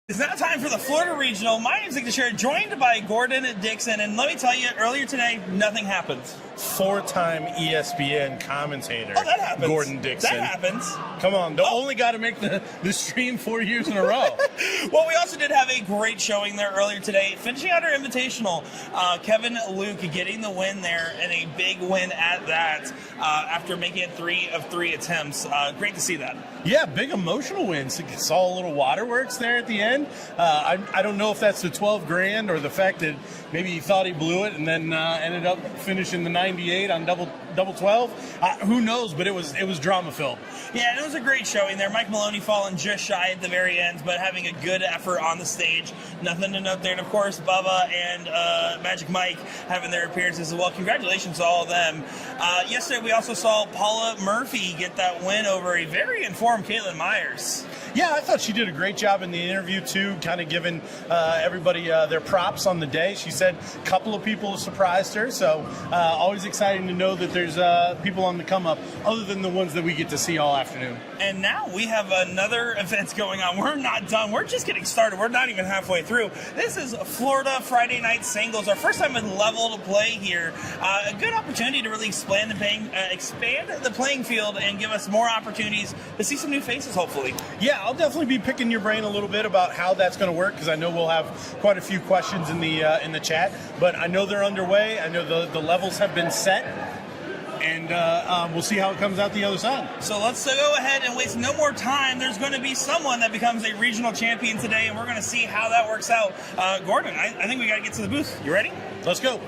It's now time for the Florida Regional. My name's Nick DeShare, joined by Gordon Dixon. And let me tell you, earlier today, nothing happened. Four-time ESPN commentator. Oh, that happens. Gordon Dixon. That happens. Come on, the only guy to make the stream 4 years in a row. Well, we also did have a great showing there earlier today. Finishing out our invitational, Kevin Luke getting the win there, and a big win at that after making it 3 of 3 attempts. Great to see that. Yeah, big emotional wins. Saw a little waterworks there at the end. I don't know if that's the 12 grand or the fact that maybe he thought he blew it and then ended up finishing the 98 on double 12. Who knows? But it was drama filled. Yeah, and it was a great showing there. Mike Maloney falling just shy at the very end, but having a good effort on the stage. Nothing to note there. And of course, Bubba and Magic Mike having their appearances as well. Congratulations to all of them. Yesterday, we also saw Paula Murphy get that win over a very informed Caitlin Myers. Yeah, I thought she did a great job in the interview, too, kind of giving everybody their props on the day. She said a couple of people surprised her, so always exciting to know that there's people on the come-up other than the ones that we get to see all afternoon. And now we have another event going on. We're not done. We're just getting started. We're not even halfway through. This is Florida Friday Night Singles, our first time in level to play here. A good opportunity to really expand the playing field and give us more opportunities to see some new faces, hopefully. Yeah, I'll definitely be picking your brain a little bit about how that's going to work, because I know we'll have quite a few questions in the chat. But I know they're underway. I know the levels have been set, and we'll see how it comes out the other side. So let's go ahead and waste no more time. There's going to be someone that becomes a regional champion today, and we're going to see how that works out. Gordon, I think we got to get to the booth. You ready? Let's go.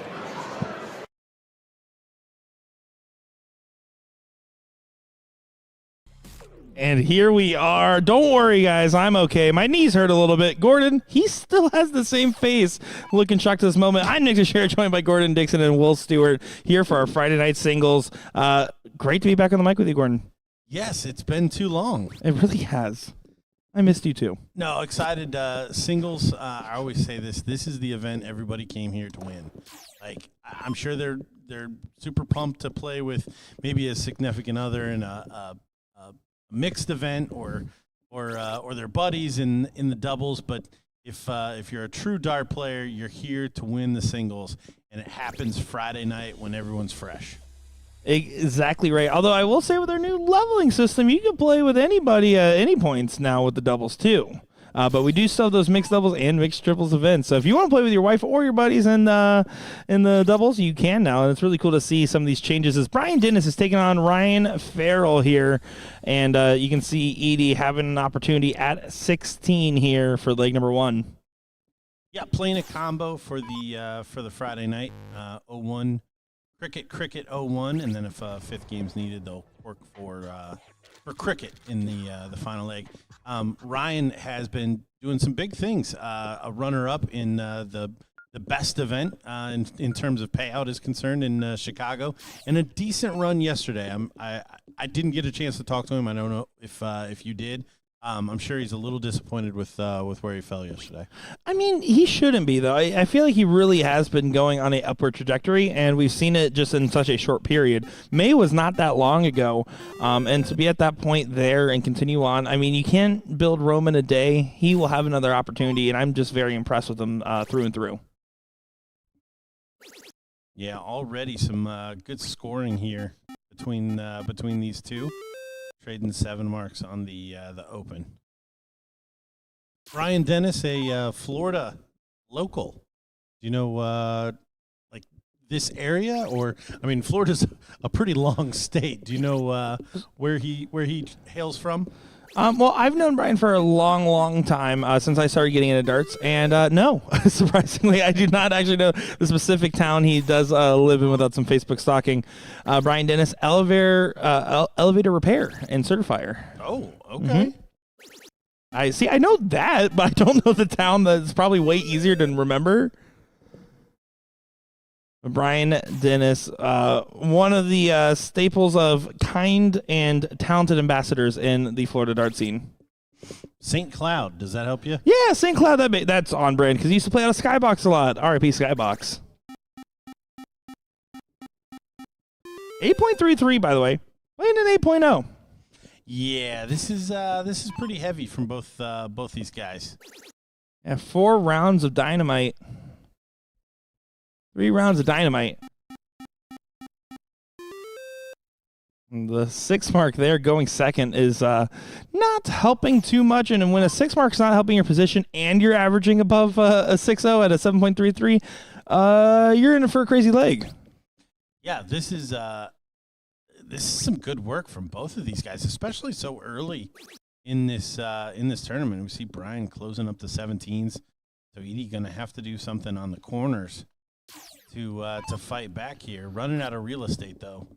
And here we are. Don't worry, guys. I'm okay. My knees hurt a little bit. Gordon, he still has the same face. Looking shocked at this moment. I'm Nick DeShare, joined by Gordon Dixon and Will Stewart here for our Friday Night Singles. Great to be back on the mic with you, Gordon. Yes, it's been too long. It really has. I missed you, too. No, excited. Singles, I always say this. This is the event everybody came here to win. Like, I'm sure they're super pumped to play with maybe a significant other in a mixed event or their buddies in the doubles, but if you're a true dart player, you're here to win the singles, and it happens Friday night when everyone's fresh. Exactly right. Although I will say, with our new leveling system, you can play with anybody at any points now with the doubles too. But we do still have those mixed doubles and mixed triples events. So if you want to play with your wife or your buddies in the doubles, you can now. And it's really cool to see some of these changes as Brian Dennis is taking on Ryan Farrell here. And you can see Edie having an opportunity at 16 here for leg number 1. Yeah, playing a combo for the Friday night 0-1 cricket 0-1, and then if fifth game's needed, they'll work for cricket in the final leg. Ryan has been doing some big things. A runner-up in the best event in terms of payout is concerned in Chicago, and a decent run yesterday. I didn't get a chance to talk to him. I don't know if you did. I'm sure he's a little disappointed with where he fell yesterday. I mean, he shouldn't be, though. I feel like he really has been going on an upward trajectory, and we've seen it just in such a short period. May was not that long ago, and to be at that point there and continue on, I mean, you can't build Rome in a day. He will have another opportunity, and I'm just very impressed with him through and through. Yeah, already some good scoring here between these two. Trading 7 marks on the Open. Brian Dennis, a Florida local. Do you know like this area, or I mean, Florida's a pretty long state. Do you know where he hails from? Well, I've known Brian for a long, long time, since I started getting into darts, and no, surprisingly, I do not actually know the specific town he does live in without some Facebook stalking. Brian Dennis, elevator repair and certifier. Oh, okay. Mm-hmm. I know that, but I don't know the town. That's probably way easier to remember. Brian Dennis, one of the staples of kind and talented ambassadors in the Florida dart scene. St. Cloud, does that help you? Yeah, St. Cloud, that's on brand, because he used to play out of Skybox a lot. RIP Skybox. 8.33, by the way. Playing an 8.0. Yeah, this is pretty heavy from both these guys. Yeah, 4 rounds of dynamite. 3 rounds of dynamite. The 6 mark there going second is not helping too much. And when a 6 mark's not helping your position and you're averaging above a 6.0 at a 7.33, you're in for a crazy leg. Yeah, this is some good work from both of these guys, especially so early in this tournament. We see Brian closing up the 17s, so Edie gonna have to do something on the corners to fight back here. Running out of real estate though.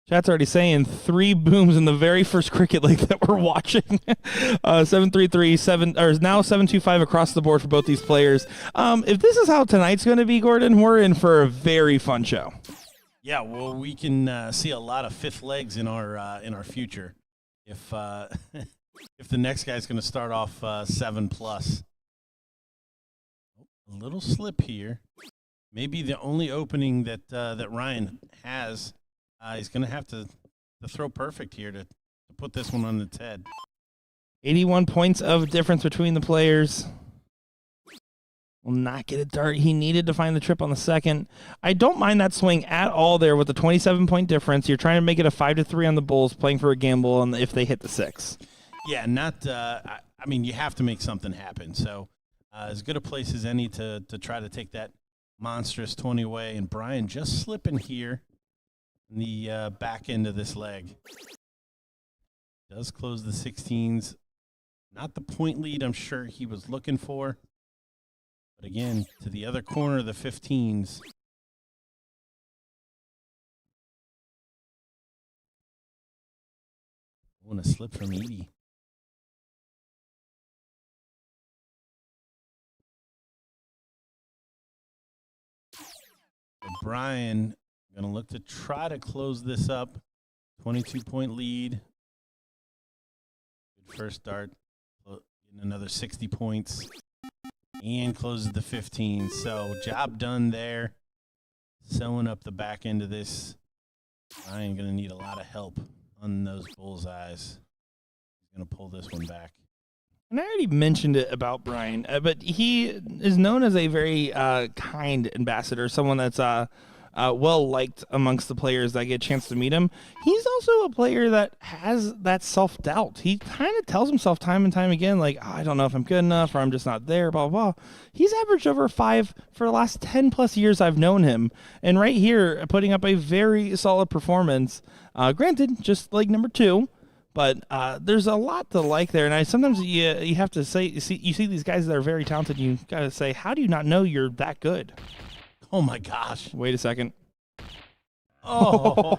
Chat's already saying 3 booms in the very first cricket league that we're watching. 7-3-3, 7 or now 7-2-5 across the board for both these players. If this is how tonight's going to be, Gordon, we're in for a very fun show. Yeah, well, we can see a lot of fifth legs in our future if if the next guy's going to start off 7+. A little slip here. Maybe the only opening that Ryan has. He's going to have to throw perfect here to put this one on its head. 81 points of difference between the players. Will not get a dart. He needed to find the trip on the second. I don't mind that swing at all there with the 27-point difference. You're trying to make it a 5-3 on the Bulls, playing for a gamble on if they hit the 6. Yeah, not. I mean, you have to make something happen. So as good a place as any to try to take that monstrous 20 away. And Brian just slipping here. The back end of this leg does close the 16s. Not the point lead I'm sure he was looking for. But again, to the other corner of the 15s. I want to slip from Edie. So Brian going to look to try to close this up. 22-point lead. Good first start. Another 60 points. And closes the 15. So job done there. Sewing up the back end of this. Ryan going to need a lot of help on those bullseyes. He's going to pull this one back. And I already mentioned it about Brian, but he is known as a very kind ambassador, someone that's well liked amongst the players that get a chance to meet him. He's also a player that has that self-doubt. He kind of tells himself time and time again, like, oh, I don't know if I'm good enough or I'm just not there, blah, blah, blah. He's averaged over 5 for the last 10 plus years I've known him. And right here, putting up a very solid performance. Granted, just like number 2. But there's a lot to like there, and sometimes you have to say, you see these guys that are very talented, you got to say, how do you not know you're that good? Oh, my gosh. Wait a second. Oh.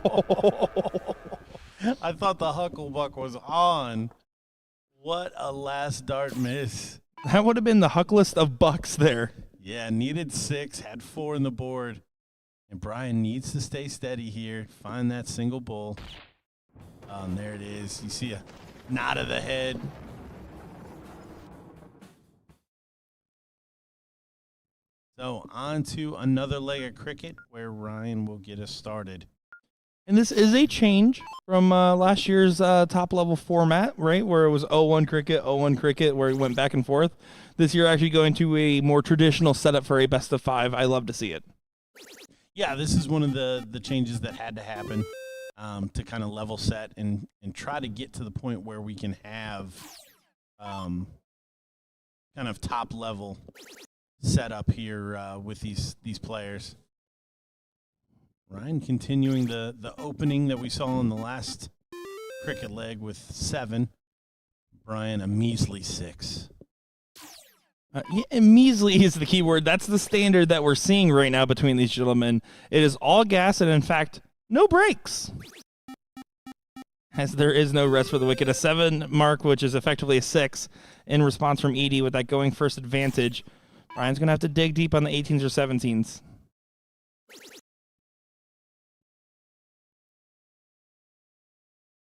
I thought the Hucklebuck was on. What a last dart miss. That would have been the Hucklest of bucks there. Yeah, needed 6, had 4 in the board. And Brian needs to stay steady here, find that single bull. And there it is. You see a nod of the head. So on to another leg of cricket where Ryan will get us started. And this is a change from last year's top-level format, right, where it was 0-1 cricket, where it went back and forth. This year actually going to a more traditional setup for a best-of-5. I love to see it. Yeah, this is one of the changes that had to happen. To kind of level set and try to get to the point where we can have kind of top level setup here with these players. Ryan continuing the opening that we saw in the last cricket leg with 7. Brian a measly 6. Yeah, measly is the key word. That's the standard that we're seeing right now between these gentlemen. It is all gas and, in fact, no breaks. As there is no rest for the wicket. A 7 mark, which is effectively a 6 in response from Edie with that going first advantage. Brian's going to have to dig deep on the 18s or 17s.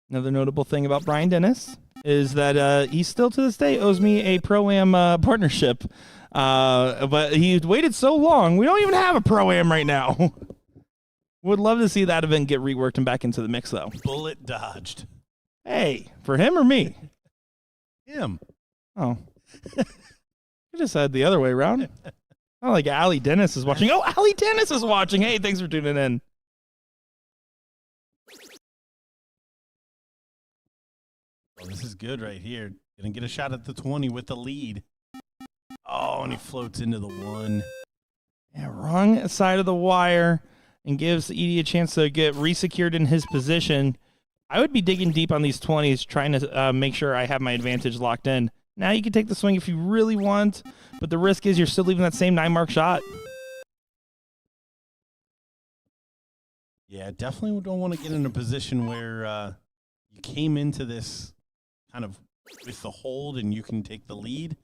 Another notable thing about Brian Dennis is that he still to this day owes me a Pro-Am partnership. But he waited so long, we don't even have a Pro-Am right now. Would love to see that event get reworked and back into the mix, though. Bullet dodged. Hey, for him or me? Him. Oh. I just said the other way around. Oh, like Allie Dennis is watching. Oh, Allie Dennis is watching. Hey, thanks for tuning in. Oh, this is good right here. Gonna get a shot at the 20 with the lead. Oh, and he floats into the 1. Yeah, wrong side of the wire and gives Edie a chance to get resecured in his position. I would be digging deep on these 20s, trying to make sure I have my advantage locked in. Now you can take the swing if you really want, but the risk is you're still leaving that same 9-mark shot. Yeah, definitely don't want to get in a position where you came into this kind of with the hold and you can take the lead.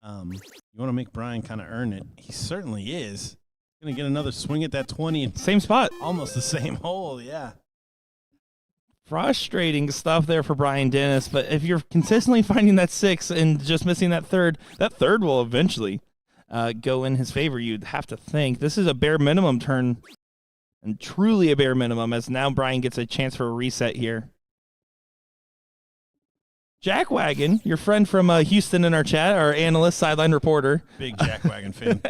You want to make Brian kind of earn it. He certainly is. Going to get another swing at that 20. And Same spot. almost the same hole, yeah. Frustrating stuff there for Brian Dennis, but if you're consistently finding that 6 and just missing that third will eventually go in his favor, you'd have to think. This is a bare minimum turn, and truly a bare minimum, as now Brian gets a chance for a reset here. Jack Wagon, your friend from Houston in our chat, our analyst, sideline reporter. Big Jackwagon fan.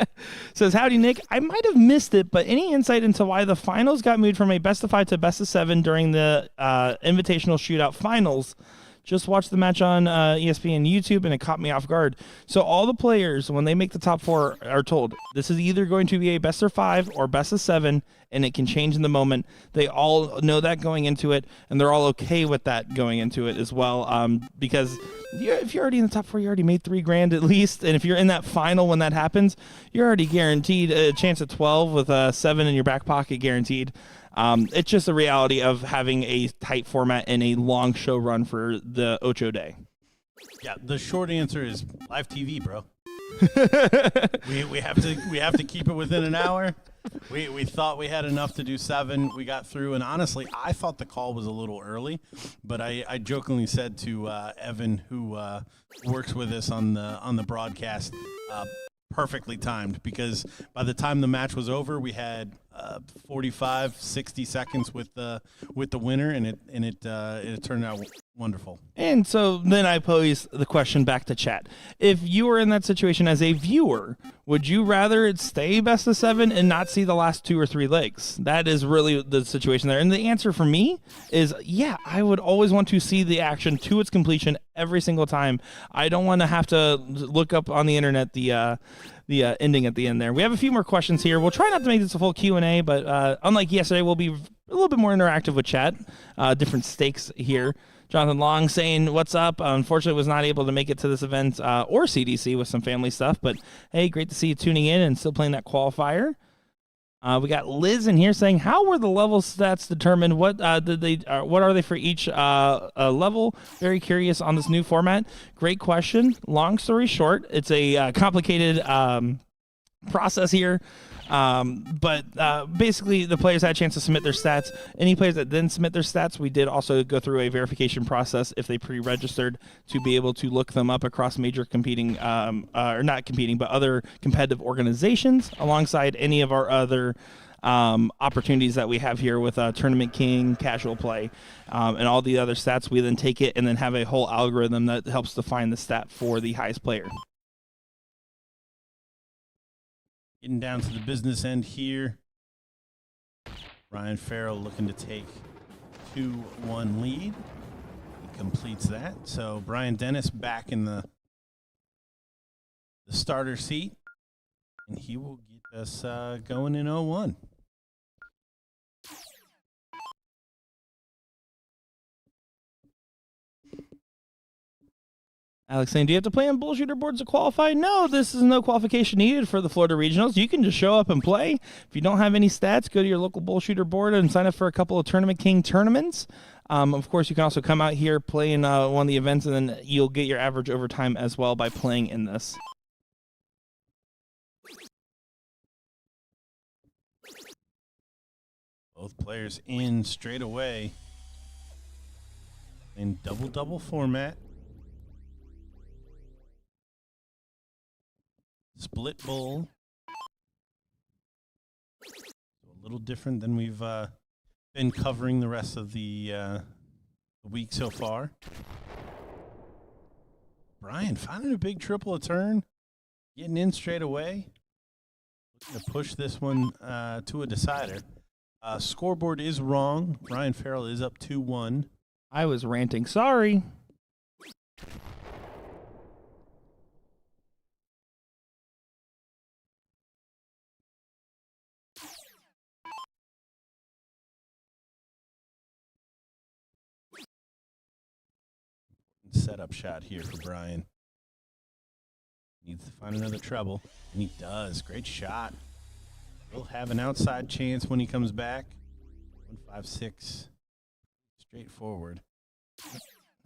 Says, howdy, Nick. I might have missed it, but any insight into why the finals got moved from a best-of-5 to best-of-7 during the Invitational Shootout Finals? Just watched the match on ESPN YouTube, and it caught me off guard. So all the players, when they make the top 4, are told this is either going to be a best-of-5 or best-of-7, and it can change in the moment. They all know that going into it, and they're all okay with that going into it as well, because if you're already in the top 4, you already made $3,000 at least, and if you're in that final when that happens, you're already guaranteed a chance at 12 with 7 in your back pocket guaranteed. It's just the reality of having a tight format and a long show run for the Ocho Day. Yeah, the short answer is live TV, bro. we have to keep it within an hour. We thought we had enough to do 7. We got through, and honestly, I thought the call was a little early, but I jokingly said to Evan, who works with us on the broadcast, perfectly timed, because by the time the match was over, we had 45, 60 seconds with the winner, and it turned out wonderful. And so then I pose the question back to chat. If you were in that situation as a viewer, would you rather it stay best of 7 and not see the last 2 or 3 legs? That is really the situation there. And the answer for me is, yeah, I would always want to see the action to its completion every single time. I don't want to have to look up on the internet the ending at the end there. We have a few more questions here. We'll try not to make this a full Q&A, but unlike yesterday, we'll be a little bit more interactive with chat. Different stakes here. Jonathan Long saying, what's up? Unfortunately, was not able to make it to this event or CDC with some family stuff, but hey, great to see you tuning in and still playing that qualifier. We got Liz in here saying, how were the level stats determined? What are they for each level? Very curious on this new format. Great question. Long story short, it's a complicated process here. But basically, the players had a chance to submit their stats. Any players that didn't submit their stats, we did also go through a verification process if they pre-registered to be able to look them up across major competing, or not competing, but other competitive organizations alongside any of our other opportunities that we have here with Tournament King, Casual Play, and all the other stats. We then take it and then have a whole algorithm that helps define the stat for the highest player. Getting down to the business end here. Ryan Farrell looking to take 2-1 lead. He completes that. So Brian Dennis back in the starter seat, and he will get us going in 0-1. Alex saying, do you have to play on BullShooter boards to qualify? No, this is no qualification needed for the Florida Regionals. You can just show up and play. If you don't have any stats, go to your local BullShooter board and sign up for a couple of Tournament King tournaments. Of course, you can also come out here, play in one of the events, and then you'll get your average overtime as well by playing in this. Both players in straight away in double-double format. Split bull. A little different than we've been covering the rest of the week so far. Brian finding a big triple a turn. getting in straight away. Looking to push this one to a decider. Scoreboard is wrong. Ryan Farrell is up 2-1. I was ranting. Sorry. Setup shot here for Brian. Needs to find another treble, and he does. Great shot. Will have an outside chance when he comes back. 1-5-6. Straightforward.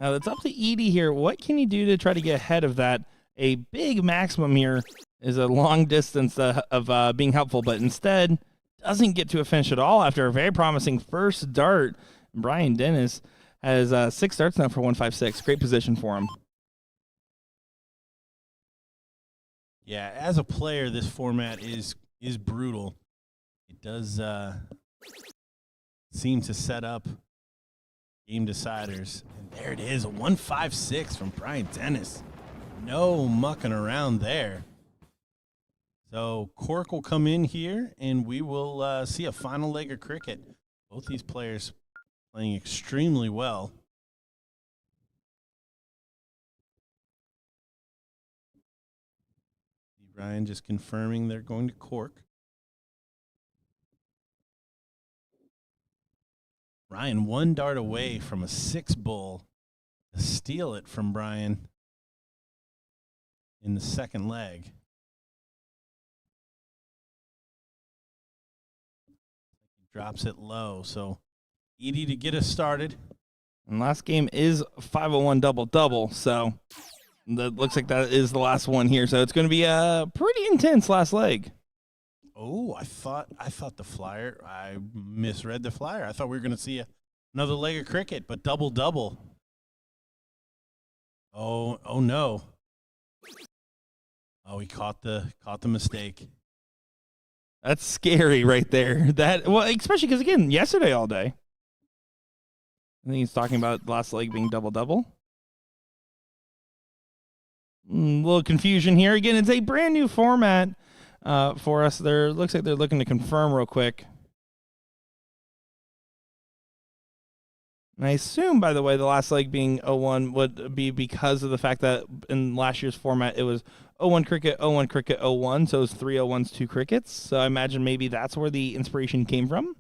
Now it's up to Edie here. What can he do to try to get ahead of that? A big maximum here is a long distance of being helpful, but instead doesn't get to a finish at all after a very promising first dart. Brian Dennis has 6 darts now for 1-5-6. Great position for him. Yeah, as a player, this format is brutal. It does seem to set up game deciders. And there it is, a 1-5-6 from Brian Dennis. No mucking around there. So Cork will come in here, and we will see a final leg of cricket. Both these players playing extremely well. Ryan just confirming they're going to Cork. Ryan 1 dart away from a 6 bull to steal it from Brian in the second leg. He drops it low, so Edie to get us started. And last game is 501 double-double, so that looks like that is the last one here. So it's going to be a pretty intense last leg. Oh, I thought the flyer. I misread the flyer. I thought we were going to see another leg of cricket, but double-double. Oh no. Oh, he caught the mistake. That's scary right there. Especially because, again, yesterday all day. I think he's talking about last leg being double-double. Little confusion here. Again, it's a brand new format for us. Looks like they're looking to confirm real quick. And I assume, by the way, the last leg being 0-1 would be because of the fact that in last year's format it was 0-1 cricket, 0-1 cricket, 0-1. So it was 3 0-1s, 2 crickets. So I imagine maybe that's where the inspiration came from.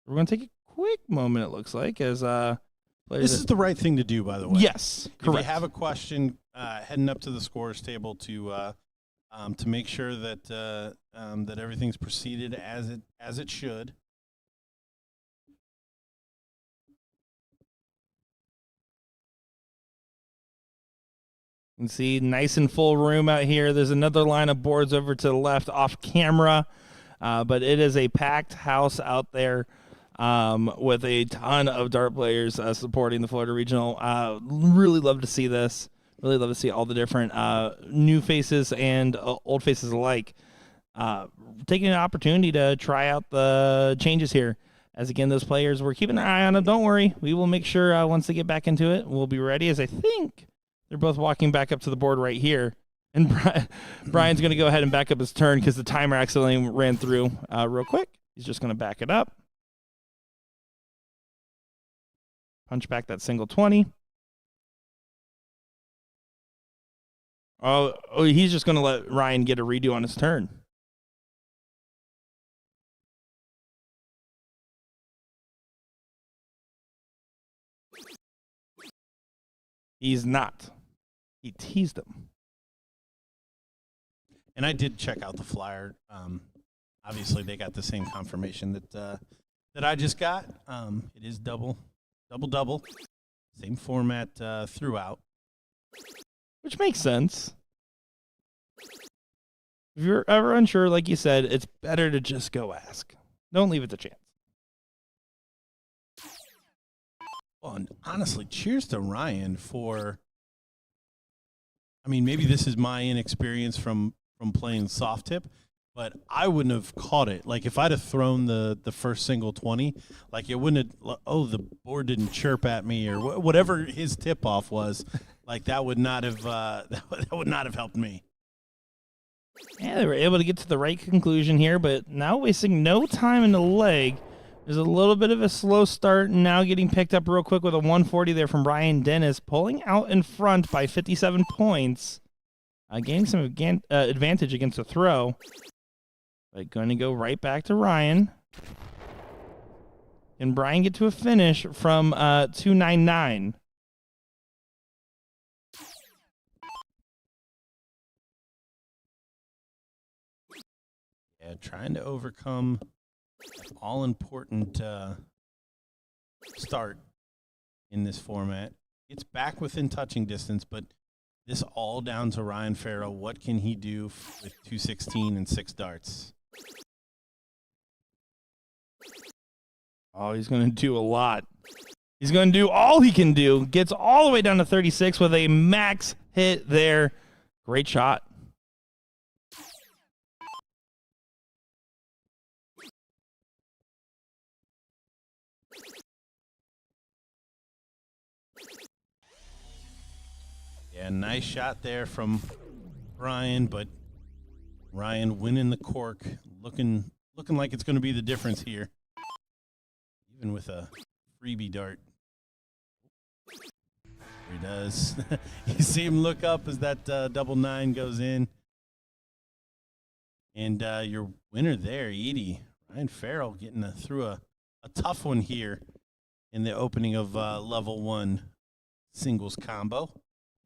We're going to take a quick moment, it looks like, as this is the right thing to do, by the way. Yes, correct. If you have a question, heading up to the scores table to make sure that that everything's proceeded as it should. You can see nice and full room out here. There's another line of boards over to the left off camera, but it is a packed house out there. With a ton of dart players supporting the Florida Regional. Really love to see this. Really love to see all the different new faces and old faces alike taking an opportunity to try out the changes here. As again, those players, we're keeping an eye on them. Don't worry. We will make sure once they get back into it, we'll be ready, as I think they're both walking back up to the board right here. And Brian's going to go ahead and back up his turn because the timer accidentally ran through real quick. He's just going to back it up. Punch back that single 20. Oh, he's just going to let Ryan get a redo on his turn. He's not. He teased him. And I did check out the flyer. Obviously, they got the same confirmation that I just got. It is double. Same format throughout. Which makes sense. If you're ever unsure, like you said, it's better to just go ask. Don't leave it to chance. Well, and honestly, cheers to Ryan for, I mean, maybe this is my inexperience from playing soft tip, but I wouldn't have caught it. Like if I'd have thrown the first single 20, like it wouldn't have, oh, the board didn't chirp at me or whatever his tip off was, like that would not have that would not have helped me. Yeah, they were able to get to the right conclusion here, but now wasting no time in the leg. There's a little bit of a slow start, and now getting picked up real quick with a 140 there from Ryan Dennis, pulling out in front by 57 points, gaining some advantage against the throw. But going to go right back to Ryan. Can Brian get to a finish from 299? Yeah, trying to overcome all-important start in this format. It's back within touching distance, but this all down to Ryan Farrell. What can he do with 216 and 6 darts? Oh, he's going to do a lot. He's going to do all he can do. Gets all the way down to 36 with a max hit there. Great shot. Yeah, nice shot there from Ryan, but Ryan winning the cork, looking like it's going to be the difference here, even with a freebie dart. There he does. You see him look up as that double 9 goes in, and your winner there, Edie, Ryan Farrell, getting through a tough one here in the opening of level 1 singles combo.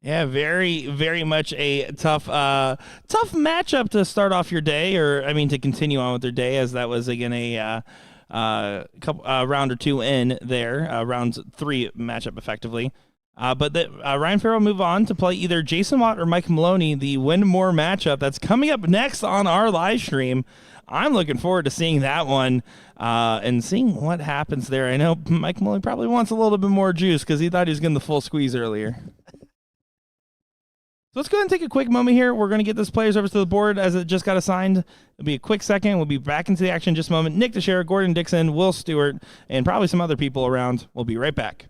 Yeah, very, very much a tough matchup to start off your day, or I mean to continue on with their day, as that was again a round or two in there, round 3 matchup effectively. But Ryan Farrell move on to play either Jason Watt or Mike Maloney, the win more matchup that's coming up next on our live stream. I'm looking forward to seeing that one and seeing what happens there. I know Mike Maloney probably wants a little bit more juice because he thought he was getting the full squeeze earlier. So let's go ahead and take a quick moment here. We're going to get this players over to the board as it just got assigned. It'll be a quick second. We'll be back into the action in just a moment. Nick Teixeira, Gordon Dixon, Will Stewart, and probably some other people around. We'll be right back.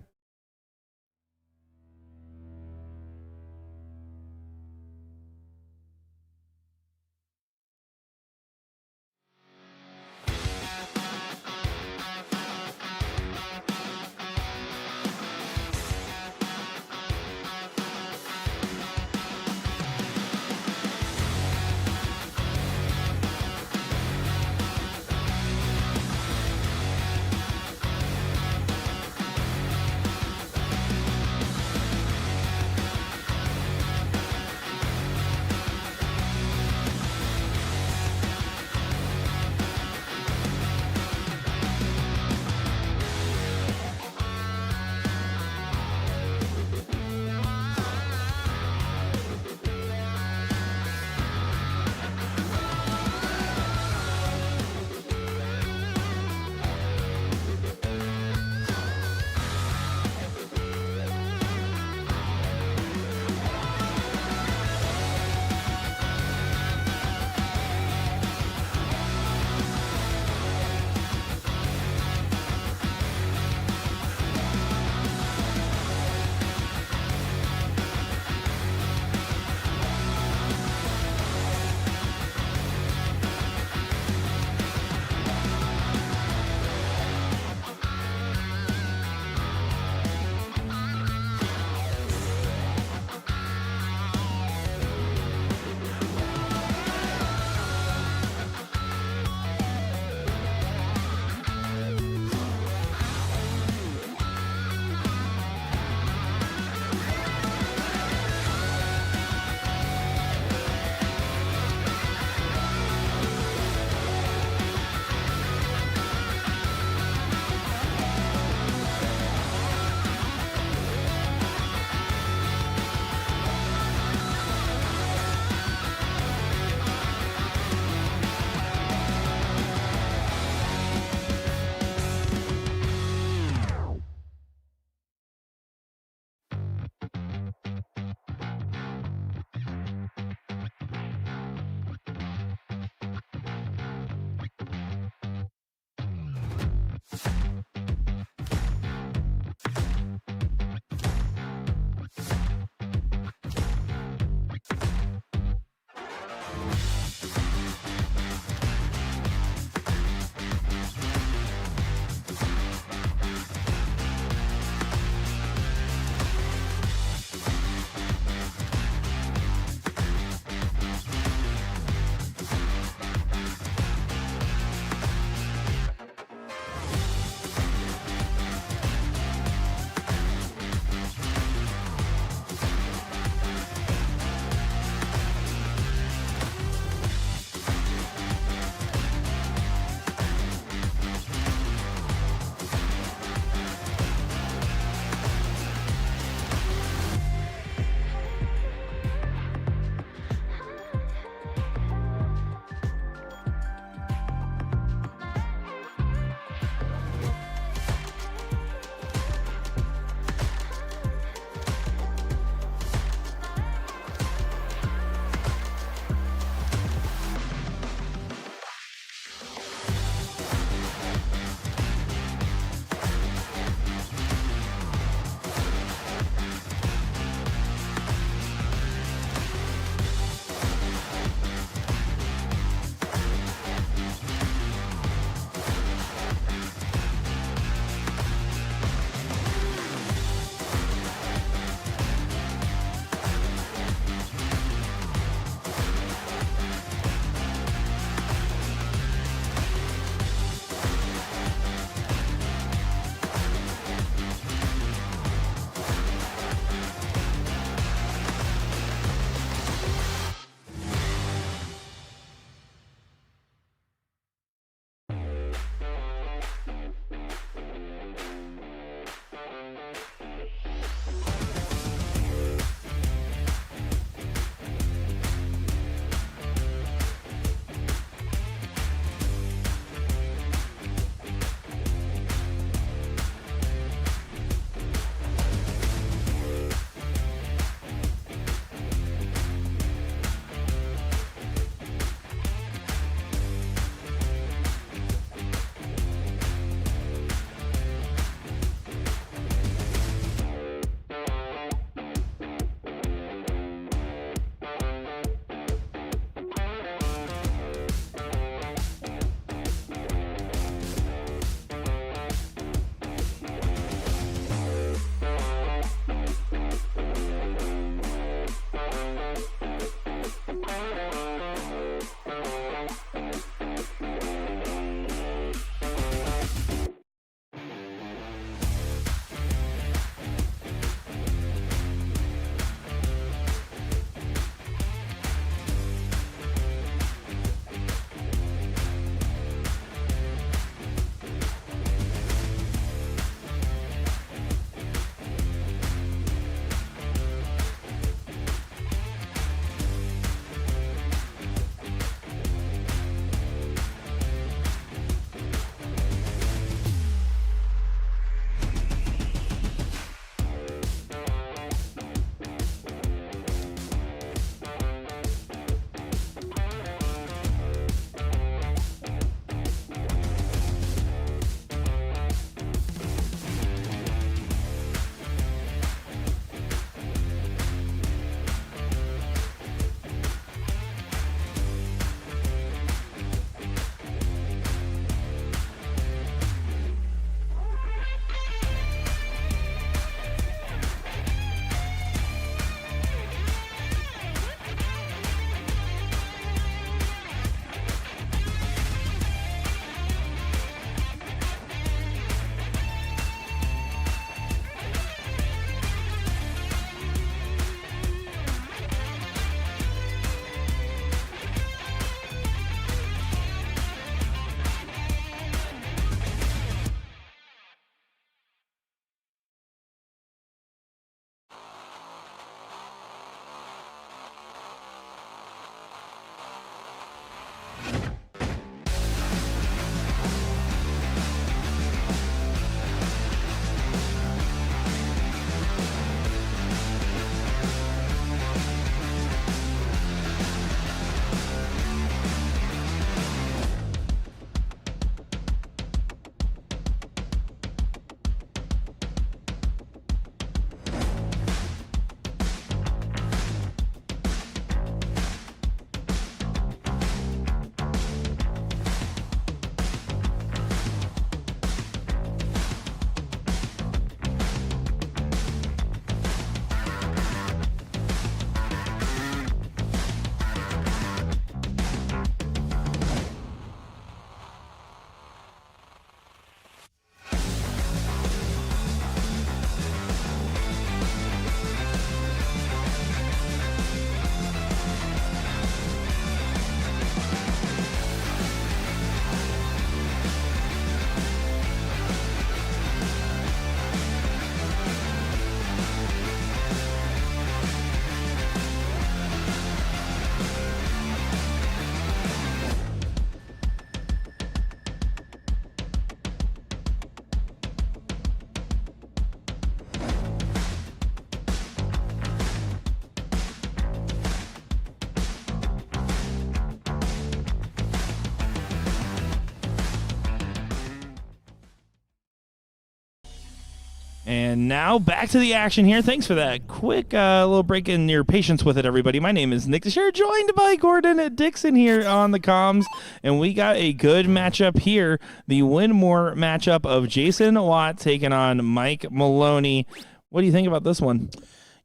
And now back to the action here. Thanks for that quick little break in your patience with it, everybody. My name is Nick Teixeira, joined by Gordon Dixon here on the comms. And we got a good matchup here. The win-more matchup of Jason Watt taking on Mike Maloney. What do you think about this one?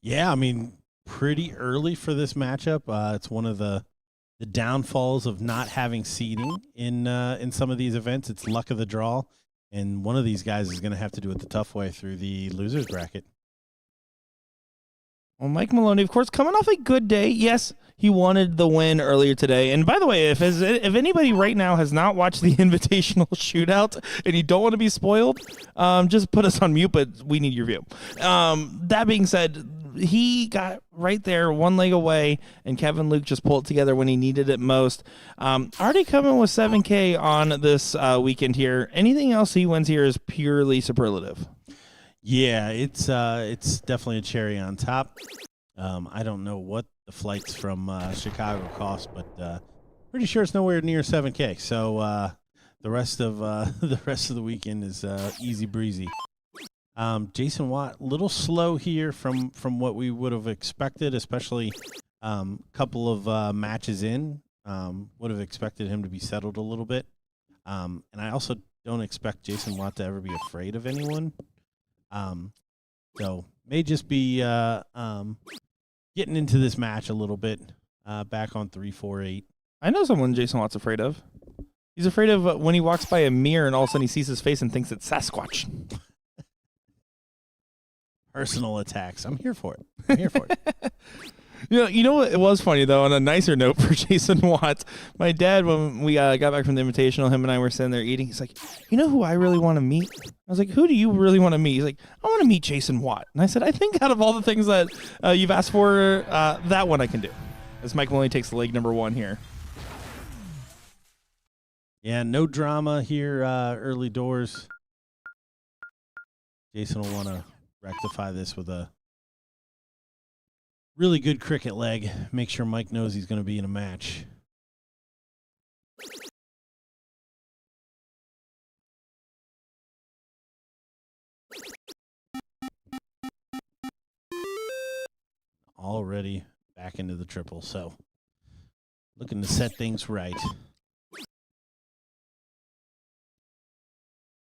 Yeah, I mean, pretty early for this matchup. It's one of the downfalls of not having seeding in some of these events. It's luck of the draw. And one of these guys is going to have to do it the tough way through the loser's bracket. Well, Mike Maloney, of course, coming off a good day. Yes, he wanted the win earlier today. And by the way, if anybody right now has not watched the Invitational Shootout and you don't want to be spoiled, just put us on mute, but we need your view. That being said, he got right there, one leg away, and Kevin Luke just pulled it together when he needed it most. Already coming with 7K on this weekend here. Anything else he wins here is purely superlative. Yeah, it's definitely a cherry on top. I don't know what the flights from Chicago cost, but pretty sure it's nowhere near 7K. So the rest of the weekend is easy breezy. Jason Watt, a little slow here from what we would have expected, especially a couple of matches in. Would have expected him to be settled a little bit. And I also don't expect Jason Watt to ever be afraid of anyone. So may just be getting into this match a little bit, back on 3-4-8. I know someone Jason Watt's afraid of. He's afraid of when he walks by a mirror and all of a sudden he sees his face and thinks it's Sasquatch. Personal attacks. I'm here for it. I'm here for it. You know what? It was funny, though, on a nicer note for Jason Watt. My dad, when we got back from the Invitational, him and I were sitting there eating. He's like, you know who I really want to meet? I was like, who do you really want to meet? He's like, I want to meet Jason Watt. And I said, I think out of all the things that you've asked for, that one I can do. As Mike Maloney takes leg number 1 here. Yeah, no drama here early doors. Jason will want to rectify this with a really good cricket leg. Make sure Mike knows he's going to be in a match. Already back into the triple, so looking to set things right.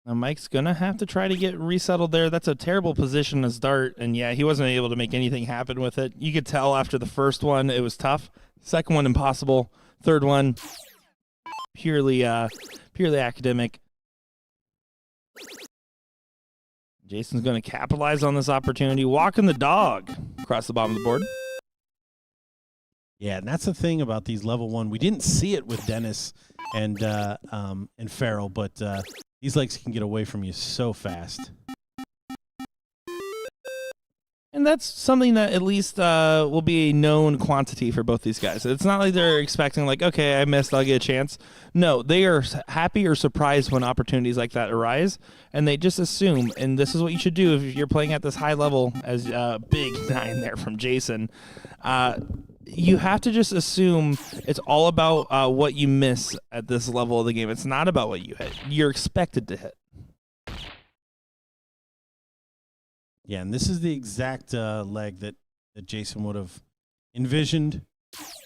Now Mike's going to have to try to get resettled there. That's a terrible position to start. And, yeah, he wasn't able to make anything happen with it. You could tell after the first one it was tough. Second one, impossible. Third one, purely academic. Jason's going to capitalize on this opportunity. Walking the dog across the bottom of the board. Yeah, and that's the thing about these level 1. We didn't see it with Dennis and Farrell, but these legs can get away from you so fast. And that's something that at least will be a known quantity for both these guys. It's not like they're expecting, like, okay, I missed, I'll get a chance. No, they are happy or surprised when opportunities like that arise, and they just assume, and this is what you should do if you're playing at this high level, as big 9 there from Jason. You have to just assume it's all about what you miss at this level of the game. It's not about what you hit. You're expected to hit. Yeah, and this is the exact leg that Jason would have envisioned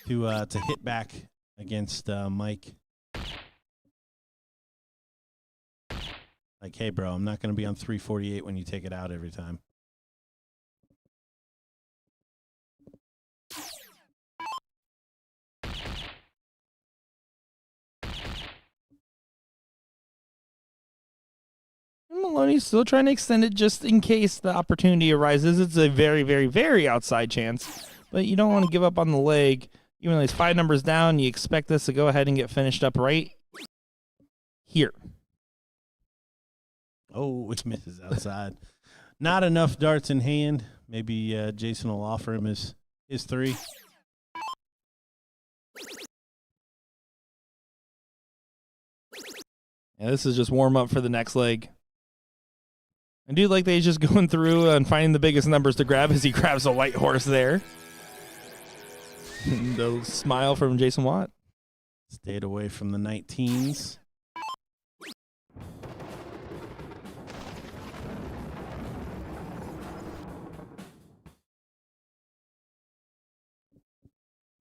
to hit back against Mike. Like, hey, bro, I'm not going to be on 348 when you take it out every time. Maloney's still trying to extend it just in case the opportunity arises. It's a very, very, very outside chance, but you don't want to give up on the leg. Even though he's 5 numbers down, you expect this to go ahead and get finished up right here. Oh, it misses outside. Not enough darts in hand. Maybe Jason will offer him his 3. Yeah, this is just warm up for the next leg. I do like that he's just going through and finding the biggest numbers to grab as he grabs a white horse there. The smile from Jason Watt. Stayed away from the 19s.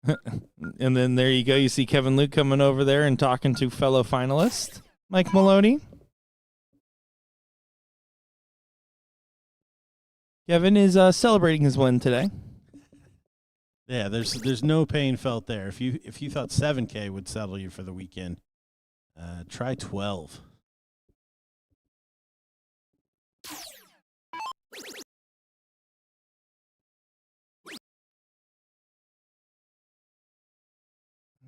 And then there you go. You see Kevin Luke coming over there and talking to fellow finalist Mike Maloney. Kevin is celebrating his win today. Yeah, there's no pain felt there. If you thought 7K would settle you for the weekend, try 12.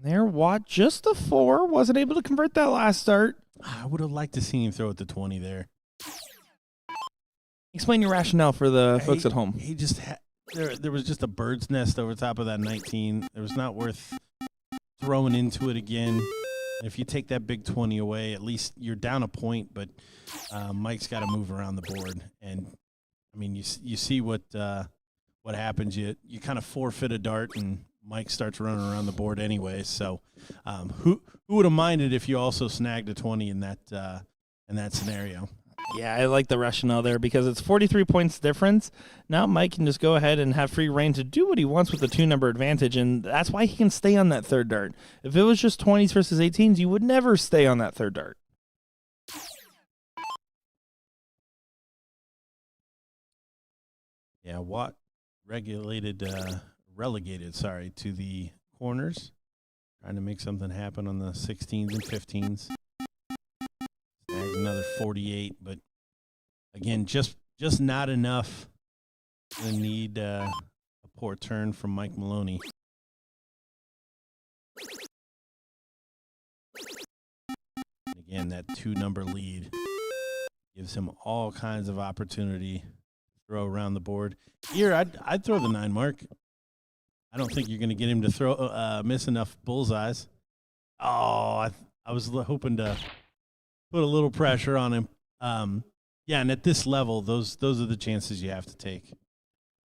There, Watt just a 4. Wasn't able to convert that last start. I would have liked to see him throw it to 20 there. Explain your rationale for the folks at home. He just there was just a bird's nest over top of that 19. It was not worth throwing into it again. If you take that big 20 away, at least you're down a point, but Mike's got to move around the board. And, I mean, you see what happens. You kind of forfeit a dart, and Mike starts running around the board anyway. So who would have minded if you also snagged a 20 in that scenario? Yeah, I like the rationale there because it's 43 points difference. Now Mike can just go ahead and have free reign to do what he wants with the 2-number advantage, and that's why he can stay on that third dart. If it was just 20s versus 18s, you would never stay on that third dart. Yeah, Watt relegated to the corners, trying to make something happen on the 16s and 15s. Snags another 48, but again, just not enough to need a poor turn from Mike Maloney. Again, that 2-number lead gives him all kinds of opportunity to throw around the board. Here, I'd throw the 9 mark. I don't think you're going to get him to throw miss enough bullseyes. Oh, I was hoping to put a little pressure on him. Yeah, and at this level, those are the chances you have to take.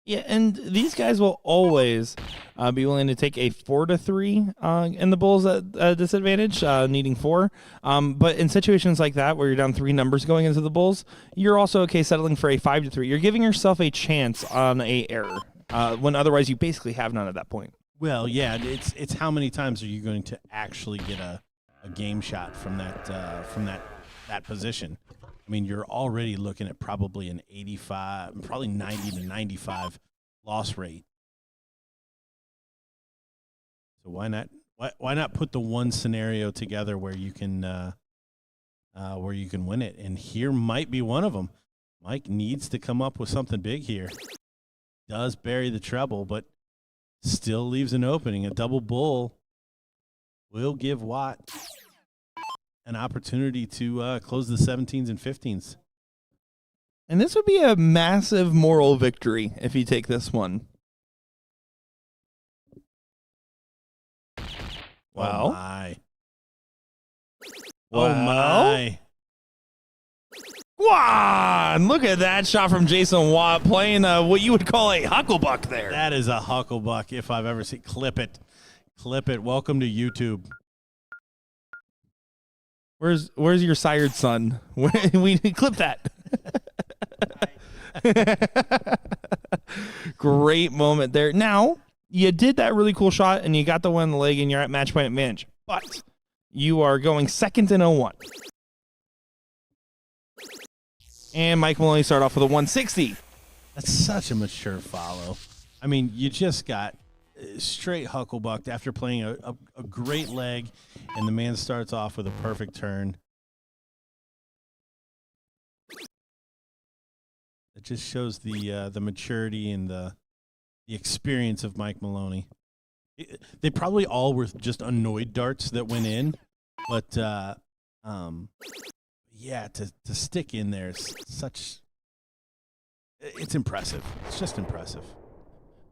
Yeah, and these guys will always be willing to take a 4-3 in the Bulls at disadvantage, needing 4. But in situations like that where you're down 3 numbers going into the Bulls, you're also okay settling for a 5-3. You're giving yourself a chance on a error when otherwise you basically have none at that point. Well, yeah, it's how many times are you going to actually get a game shot from that position? I mean, you're already looking at probably an 85, probably 90 to 95 loss rate. So why not put the one scenario together where you can win it? And here might be one of them. Mike needs to come up with something big here. Does bury the treble, but still leaves an opening. A double bull will give Watt an opportunity to close the 17s and 15s. And this would be a massive moral victory if you take this one. Well, oh my. Well, oh my. Wow, and look at that shot from Jason Watt playing what you would call a hucklebuck there. That is a hucklebuck if I've ever seen. Clip it. Clip it. Welcome to YouTube. Where's your sired son? We clip that. Great moment there. Now, you did that really cool shot, and you got the one in the leg, and you're at match point advantage. But you are going second in 01. And Mike Maloney started off with a 160. That's such a mature follow. I mean, you just got straight hucklebucked after playing a great leg, and the man starts off with a perfect turn. It just shows the maturity and the experience of Mike Maloney. They probably all were just annoyed darts that went in, but yeah, to stick in there is it's impressive. It's just impressive.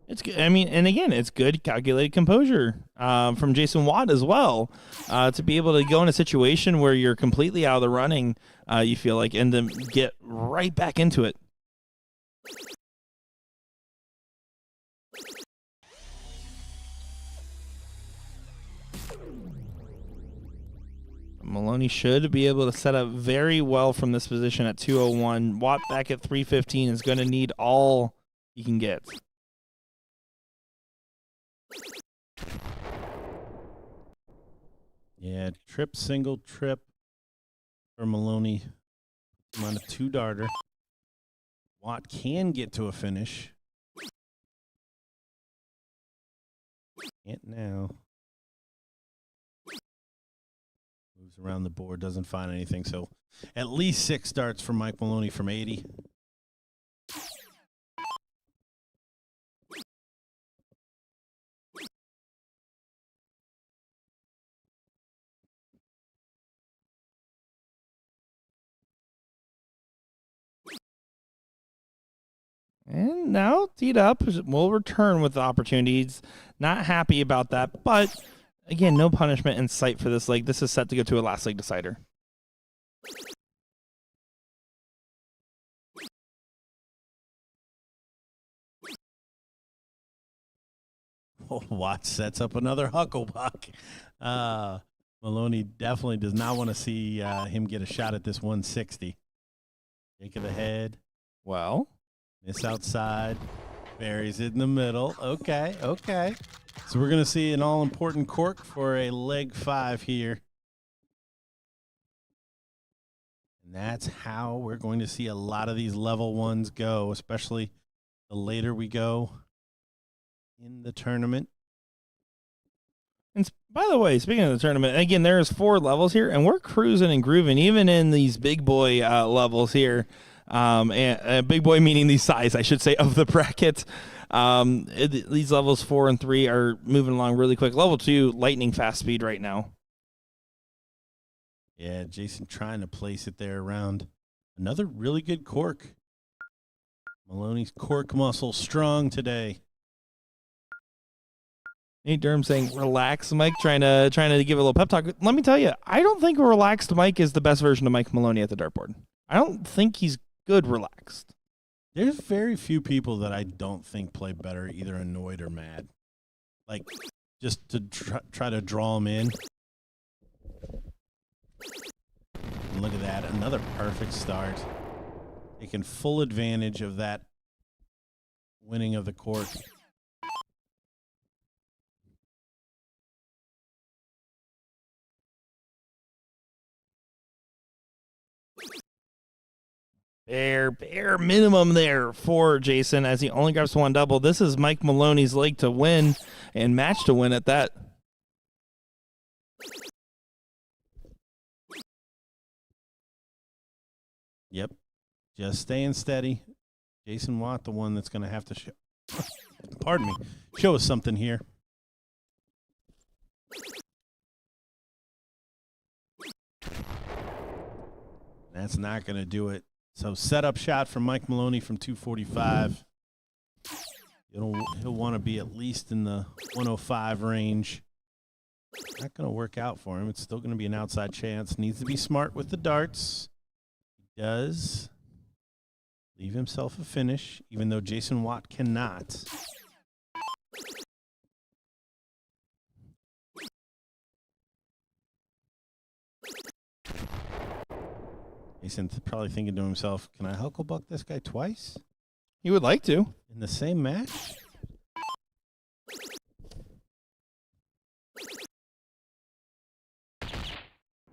It's good. I mean, and again, it's good calculated composure from Jason Watt as well to be able to go in a situation where you're completely out of the running, you feel like, and then get right back into it. Maloney should be able to set up very well from this position at 201. Watt back at 315 is going to need all he can get. Yeah, trip, single, trip for Maloney. I'm on a 2-darter. Watt can get to a finish. Can't now. Moves around the board, doesn't find anything. So at least 6 darts for Mike Maloney from 80. And now teed up will return with the opportunities. Not happy about that, but again, no punishment in sight for this leg. This is set to go to a last leg decider. Oh, Watt sets up another Hucklebuck. Maloney definitely does not want to see him get a shot at this 160. Shake of the head. Well, Miss outside. Buries it in the middle. Okay, okay. So we're going to see an all-important cork for a leg 5 here. And that's how we're going to see a lot of these level 1s go, especially the later we go in the tournament. and by the way, speaking of the tournament, again, there's 4 levels here, and we're cruising and grooving, even in these big boy levels here. And big boy meaning the size, I should say, of the bracket. These levels 4 and 3 are moving along really quick. Level 2, lightning fast speed right now. Yeah, Jason trying to place it there around another really good cork. Maloney's cork muscle strong today. Nate Durham saying, relax, Mike, trying to give a little pep talk. Let me tell you, I don't think a relaxed Mike is the best version of Mike Maloney at the dartboard. I don't think he's good relaxed. There's very few people that I don't think play better, either annoyed or mad. Like, just to try to draw them in. And look at that, another perfect start. Taking full advantage of that winning of the cork. Bare minimum there for Jason as he only grabs 1 double. This is Mike Maloney's leg to win and match to win at that. Yep, just staying steady. Jason Watt, the one that's going to have to show, pardon me, show us something here. That's not going to do it. So setup shot from Mike Maloney from 245. He'll want to be at least in the 105 range. Not going to work out for him. It's still going to be an outside chance. Needs to be smart with the darts. He does leave himself a finish, even though Jason Watt cannot. Jason's probably thinking to himself, can I Hucklebuck this guy twice He would like to. in the same match?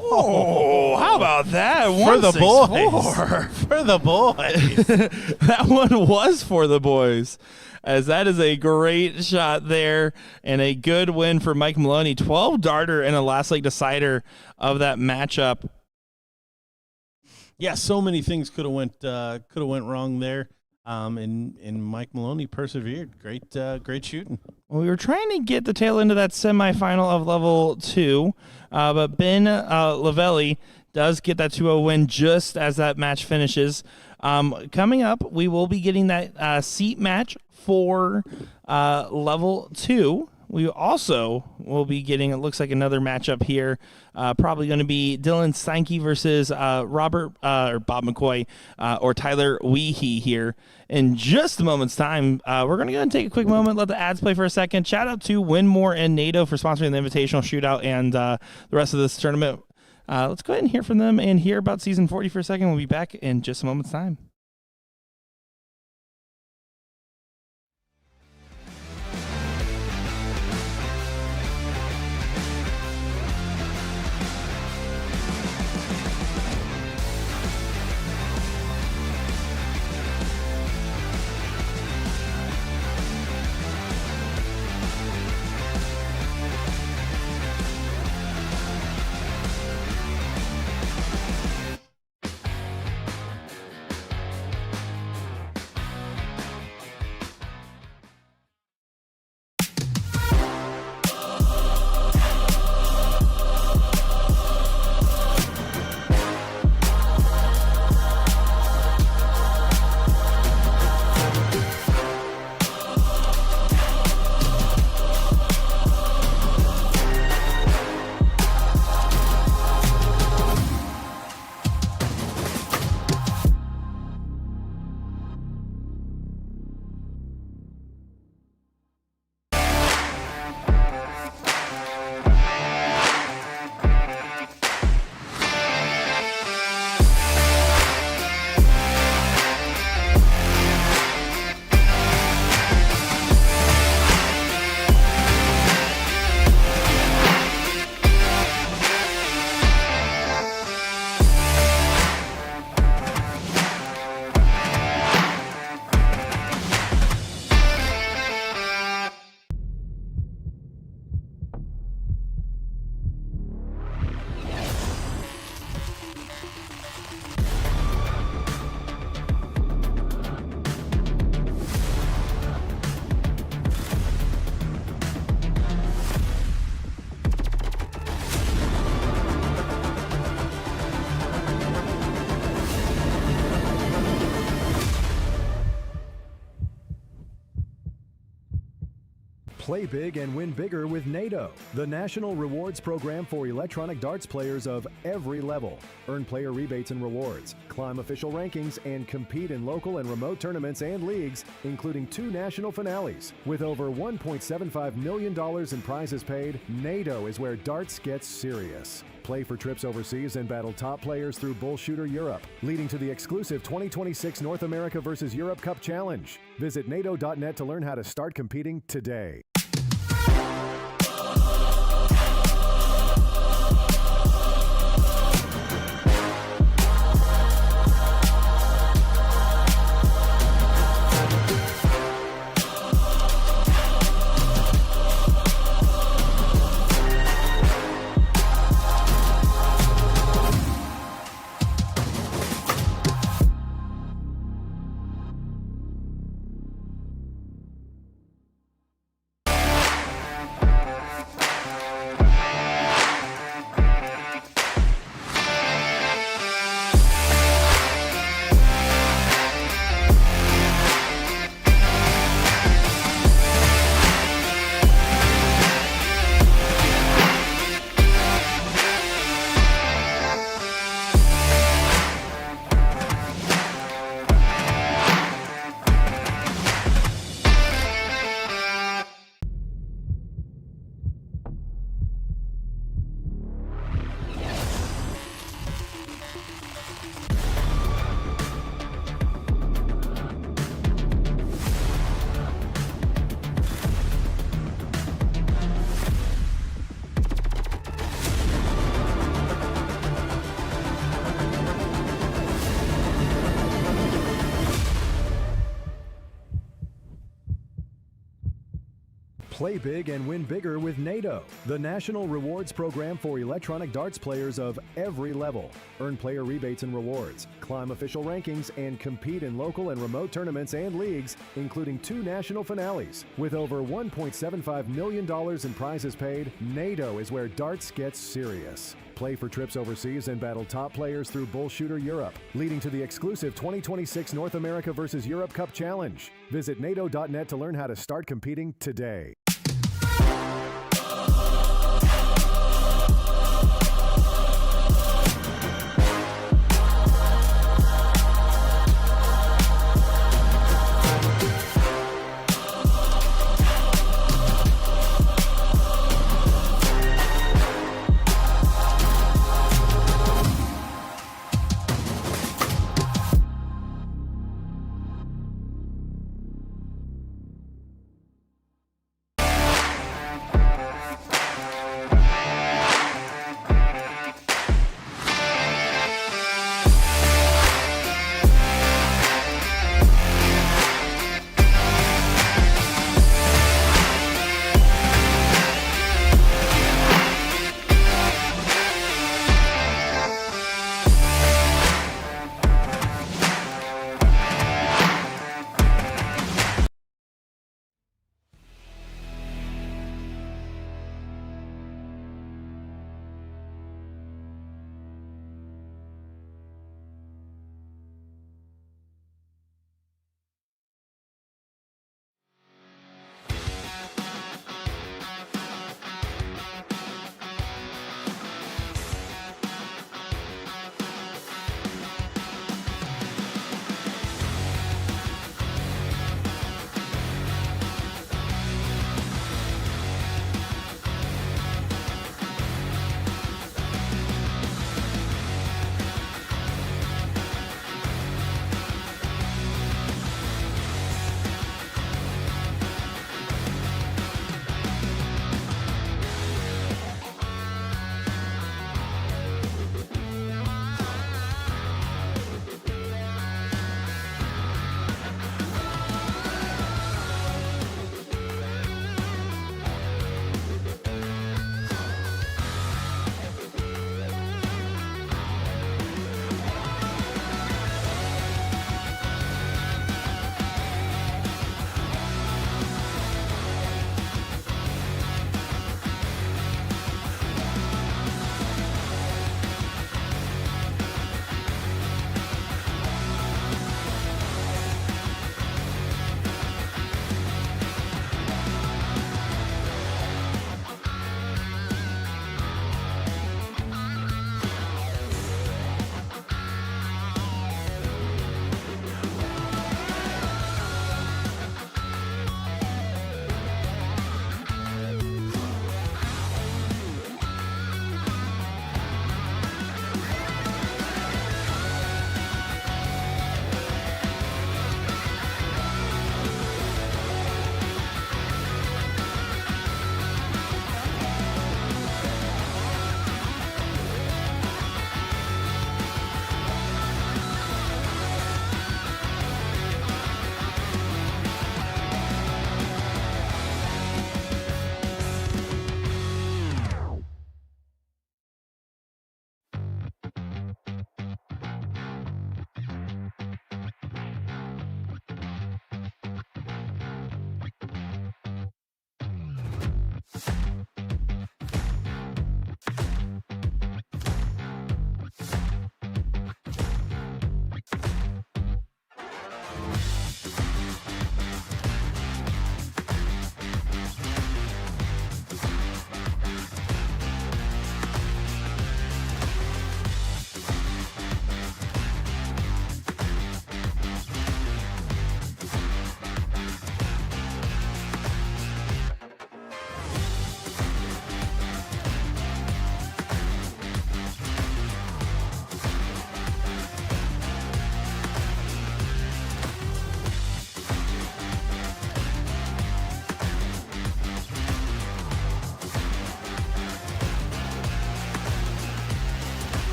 Oh, how about that? For the 164. boys. For the boys. That one was for the boys, as that is a great shot there and a good win for Mike Maloney. 12 darter and a last leg decider of that matchup. Yeah, so many things could have went wrong there. And Mike Maloney persevered. Great shooting. Well, we were trying to get the tail end of that semifinal of level 2, but Ben Lavelli does get that 2-0 win just as that match finishes. Coming up, we will be getting that seat match for level 2. We also will be getting, it looks like, another matchup here. Probably going to be Dylan Steinke versus Bob McCoy or Tyler Weehee here in just a moment's time. We're going to go and take a quick moment, let the ads play for a second. Shout out to Winmore and NATO for sponsoring the Invitational Shootout and the rest of this tournament. Let's go ahead and hear from them and hear about Season 40 for a second. We'll be back in just a moment's time. Play big and win bigger with NATO, the national rewards program for electronic darts players of every level. Earn player rebates and rewards, climb official rankings, and compete in local and remote tournaments and leagues, including 2 national finales. With over $1.75 million in prizes paid, NATO is where darts gets serious. Play for trips overseas and battle top players through BullShooter Europe, leading to the exclusive 2026 North America vs. Europe Cup Challenge. Visit NATO.net to learn how to start competing today. Play big and win bigger with NATO, the national rewards program for electronic darts players of every level. Earn player rebates and rewards, climb official rankings, and compete in local and remote tournaments and leagues, including 2 national finales. With over $1.75 million in prizes paid, NATO is where darts gets serious. Play for trips overseas and battle top players through BullShooter Europe, leading to the exclusive 2026 North America vs. Europe Cup Challenge. Visit NATO.net to learn how to start competing today.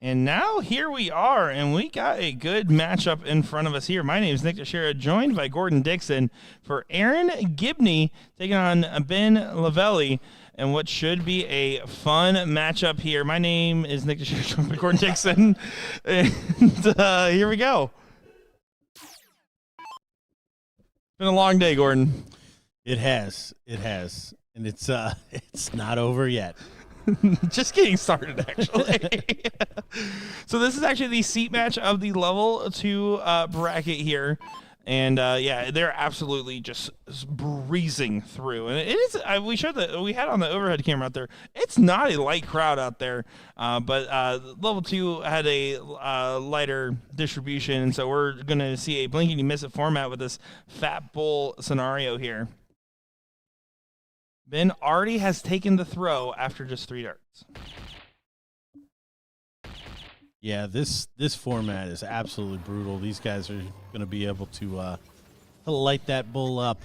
And now here we are, and we got a good matchup in front of us here. My name is Nick Teixeira, joined by Gordon Dixon for Aaron Gibney taking on Ben Lavelli, and what should be a fun matchup here. My name is Nick Teixeira, joined by Gordon Dixon, and here we go. Been a long day, Gordon. It has, and it's not over yet. Just getting started, actually. So this is actually the seat match of the level 2 bracket here. And yeah, they're absolutely just breezing through. And it is, we had on the overhead camera out there, it's not a light crowd out there. But level 2 had a lighter distribution. And so we're going to see a blink and you miss it format with this Fat Bull scenario here. Ben already has taken the throw after just 3 darts. Yeah, this format is absolutely brutal. These guys are going to be able to light that bull up.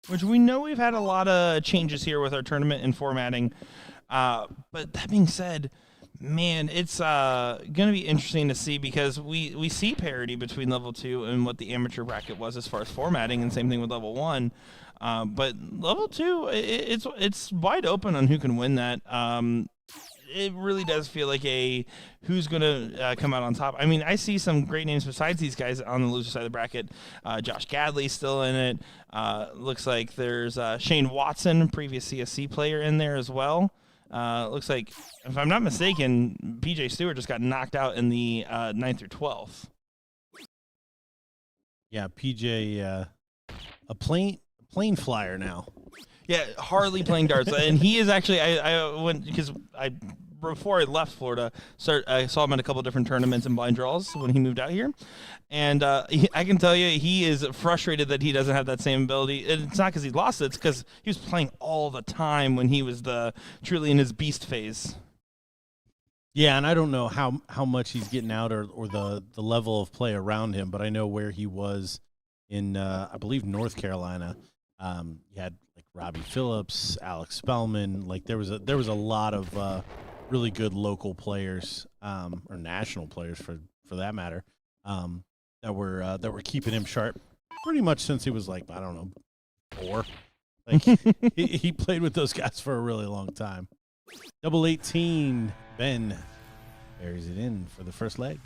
Which we know we've had a lot of changes here with our tournament and formatting. But that being said, man, it's going to be interesting to see because we see parity between level 2 and what the amateur bracket was as far as formatting, and same thing with level 1. But level 2, it's wide open on who can win that. It really does feel like a who's going to come out on top. I mean, I see some great names besides these guys on the loser side of the bracket. Josh Gadley's still in it. Looks like there's Shane Watson, previous CSC player, in there as well. Looks like, if I'm not mistaken, PJ Stewart just got knocked out in the 9th through 12th. Yeah, PJ, a plane flyer now. Yeah, hardly playing darts, and he is actually. I went because before I left Florida, I saw him at a couple of different tournaments and blind draws when he moved out here, and I can tell you he is frustrated that he doesn't have that same ability. And it's not because he lost it; it's because he was playing all the time when he was truly in his beast phase. Yeah, and I don't know how much he's getting out or the level of play around him, but I know where he was in I believe North Carolina. You had like Robbie Phillips, Alex Spellman. Like there was a lot of really good local players, or national players for that matter, that were keeping him sharp pretty much since he was like, I don't know, 4. Like he played with those guys for a really long time. Double 18, Ben buries it in for the first leg.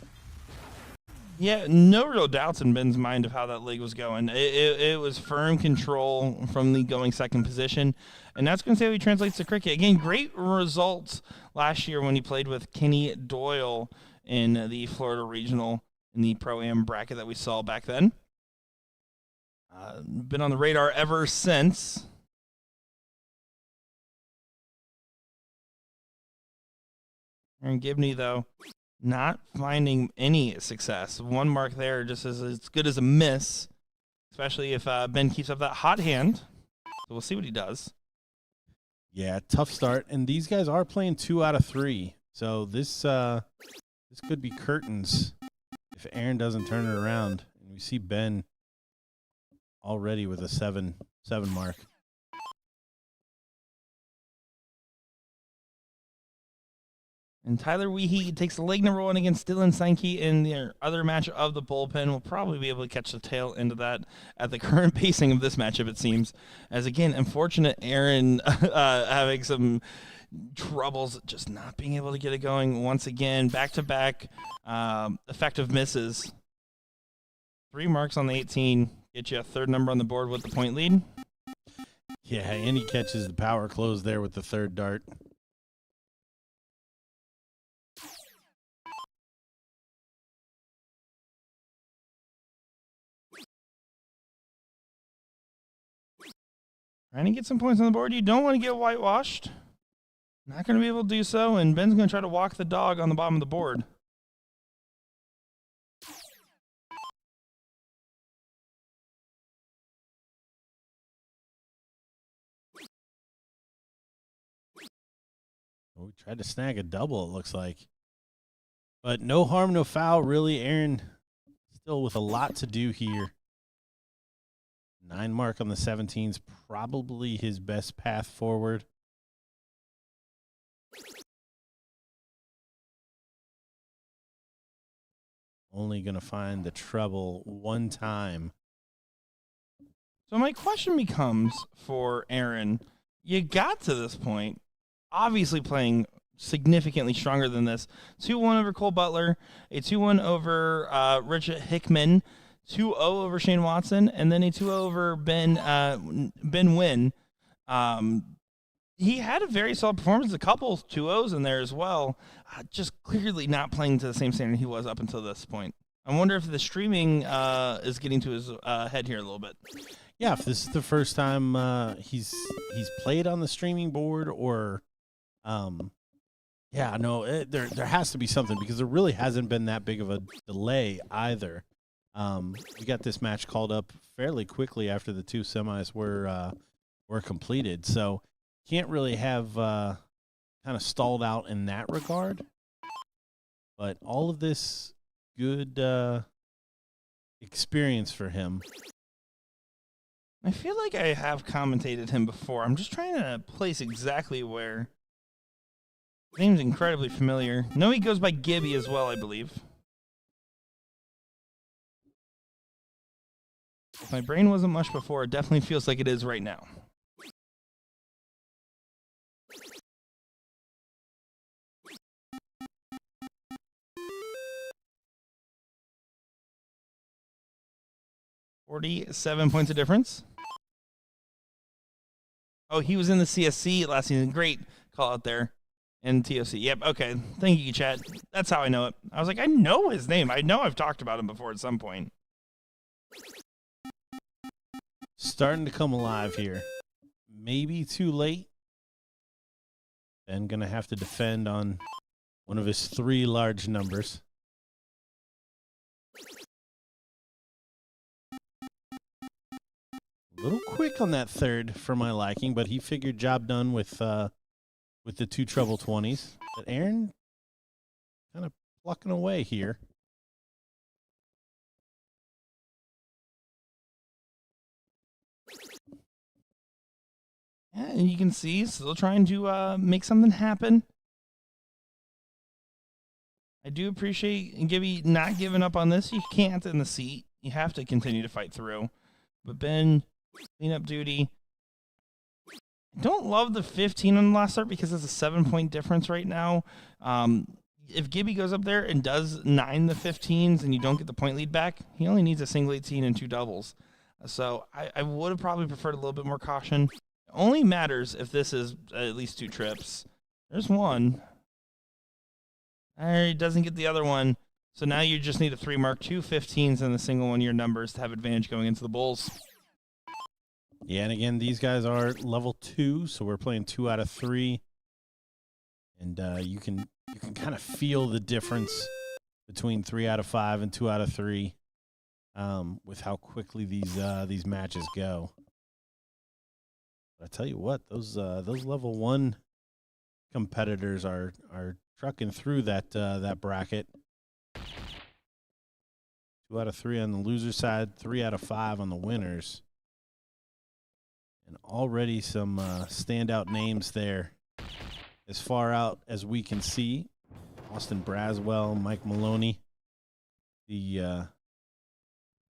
Yeah, no real doubts in Ben's mind of how that leg was going. It was firm control from the going second position, and that's going to say how he translates to cricket. Again, great results last year when he played with Kenny Doyle in the Florida Regional in the Pro-Am bracket that we saw back then. Been on the radar ever since. Aaron Gibney, though, not finding any success. 1 mark there just as good as a miss, especially if Ben keeps up that hot hand. So we'll see what he does. Yeah, tough start. And these guys are playing 2 out of 3. So this could be curtains if Aaron doesn't turn it around. And we see Ben already with a 7 mark. And Tyler Weehee takes the leg number 1 against Dylan Sankey in the other match of the bullpen. We'll probably be able to catch the tail end of that at the current pacing of this matchup, it seems. As, again, unfortunate Aaron having some troubles just not being able to get it going once again. Back-to-back effective misses. 3 marks on the 18. Get you a 3rd number on the board with the point lead. Yeah, and he catches the power close there with the 3rd dart. Trying to get some points on the board. You don't want to get whitewashed. Not going to be able to do so, and Ben's going to try to walk the dog on the bottom of the board. We tried to snag a double, it looks like. But no harm, no foul, really. Aaron still with a lot to do here. 9 mark on the 17's probably his best path forward. only going to find the treble one time. So my question becomes for Aaron, you got to this point, obviously playing significantly stronger than this. 2-1 over Cole Butler, a 2-1 over Richard Hickman, 2-0 over Shane Watson, and then a 2-0 over Ben Wynn. He had a very solid performance, a couple 2-0s in there as well, just clearly not playing to the same standard he was up until this point. I wonder if the streaming is getting to his head here a little bit. Yeah, if this is the first time he's played on the streaming board, or, there has to be something, because there really hasn't been that big of a delay either. We got this match called up fairly quickly after the 2 semis were completed, so can't really have kind of stalled out in that regard. But all of this good experience for him. I feel like I have commentated him before. I'm just trying to place exactly where. His name's incredibly familiar. No, he goes by Gibby as well, I believe. If my brain wasn't much before, it definitely feels like it is right now. $47 points of difference. Oh, he was in the CSC last season. Great call out there. And TOC. Yep, okay. Thank you, chat. That's how I know it. I was like, I know his name. I know I've talked about him before at some point. Starting to come alive here. Maybe too late. Ben going to have to defend on one of his 3 large numbers. A little quick on that third for my liking, but he figured job done with the 2 treble 20s. But Aaron kind of plucking away here. Yeah, and you can see still trying to make something happen. I do appreciate Gibby not giving up on this. You can't in the seat. You have to continue to fight through. But Ben, cleanup duty. I don't love the 15 on the last start because it's a 7-point difference right now. If Gibby goes up there and does 9 the 15s and you don't get the point lead back, he only needs a single 18 and 2 doubles. So I would have probably preferred a little bit more caution. It only matters if this is at least 2 trips. There's one. He doesn't get the other one. So now you just need a 3 mark, 2 15s and the single 1-year numbers to have advantage going into the Bulls. Yeah, and again, these guys are level 2, so we're playing 2 out of 3. And you can kind of feel the difference between 3 out of 5 and 2 out of 3 with how quickly these matches go. But I tell you what, those level 1 competitors are trucking through that bracket. 2 out of 3 on the loser side, 3 out of 5 on the winners. And already some standout names there. As far out as we can see, Austin Braswell, Mike Maloney. The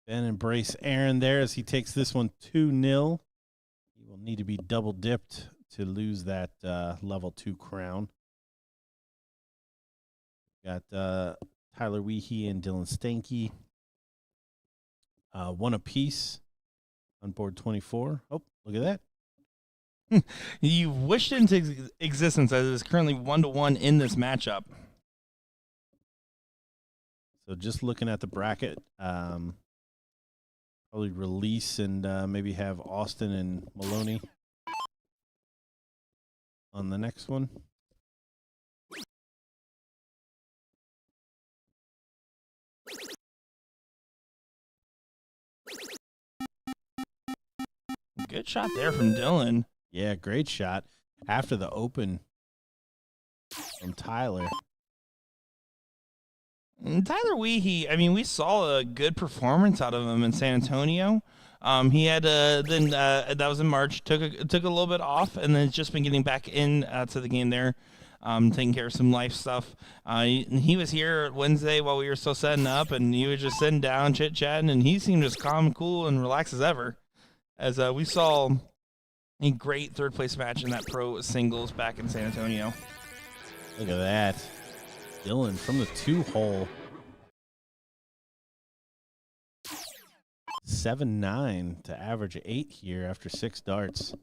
Ben embrace Aaron there as he takes this one 2-0. He will need to be double dipped to lose that level 2 crown. Got Tyler Weehee and Dylan Stanky. 1 apiece on board 24. Oh, look at that. You wished it into existence as it is currently 1-1 in this matchup. So just looking at the bracket, probably release and maybe have Austin and Maloney on the next one. Good shot there from Dylan. Yeah, great shot after the open from Tyler. And Tyler Weehee, I mean, we saw a good performance out of him in San Antonio. He had that was in March. Took a little bit off, and then just been getting back in to the game there. taking care of some life stuff. He was here Wednesday while we were still setting up, and he was just sitting down, chit-chatting, and he seemed as calm, cool, and relaxed as ever. As we saw a great third-place match in that pro singles back in San Antonio. Look at that. Dylan from the 2-hole. 7-9 to average 8 here after 6 darts.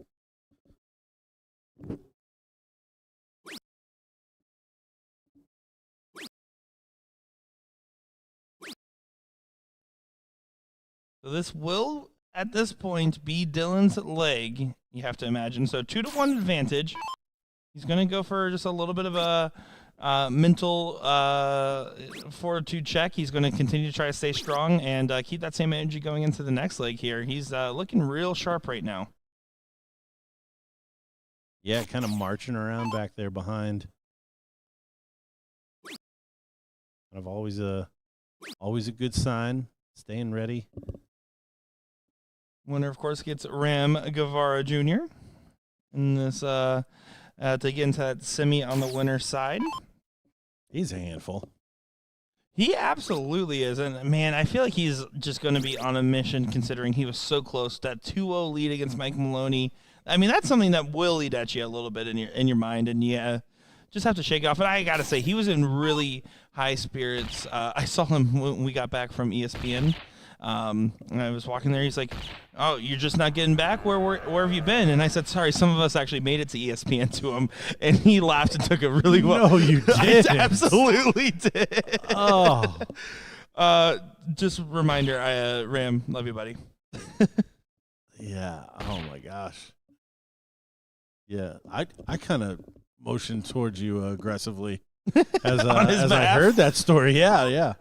So this will, at this point, be Dylan's leg, you have to imagine. So 2-1 advantage. He's going to go for just a little bit of a mental fortitude check. He's going to continue to try to stay strong and keep that same energy going into the next leg here. He's looking real sharp right now. Yeah, kind of marching around back there behind. Kind of always a good sign. Staying ready. Winner, of course, gets Ram Guevara Jr. in this to get into that semi on the winner's side. He's a handful. He absolutely is. And, man, I feel like he's just going to be on a mission considering he was so close. That 2-0 lead against Mike Maloney. I mean, that's something that will eat at you a little bit in your mind. And, yeah, just have to shake it off. And I got to say, he was in really high spirits. I saw him when we got back from ESPN. And I was walking there. He's like, "Oh, you're just not getting back? Where have you been?" And I said, "Sorry, some of us actually made it to ESPN to him." And he laughed and took it really well. No, you didn't. I absolutely did. Oh. Just a reminder, Ram, love you, buddy. Yeah. Oh, my gosh. Yeah. I kind of motioned towards you aggressively as I heard that story. Yeah.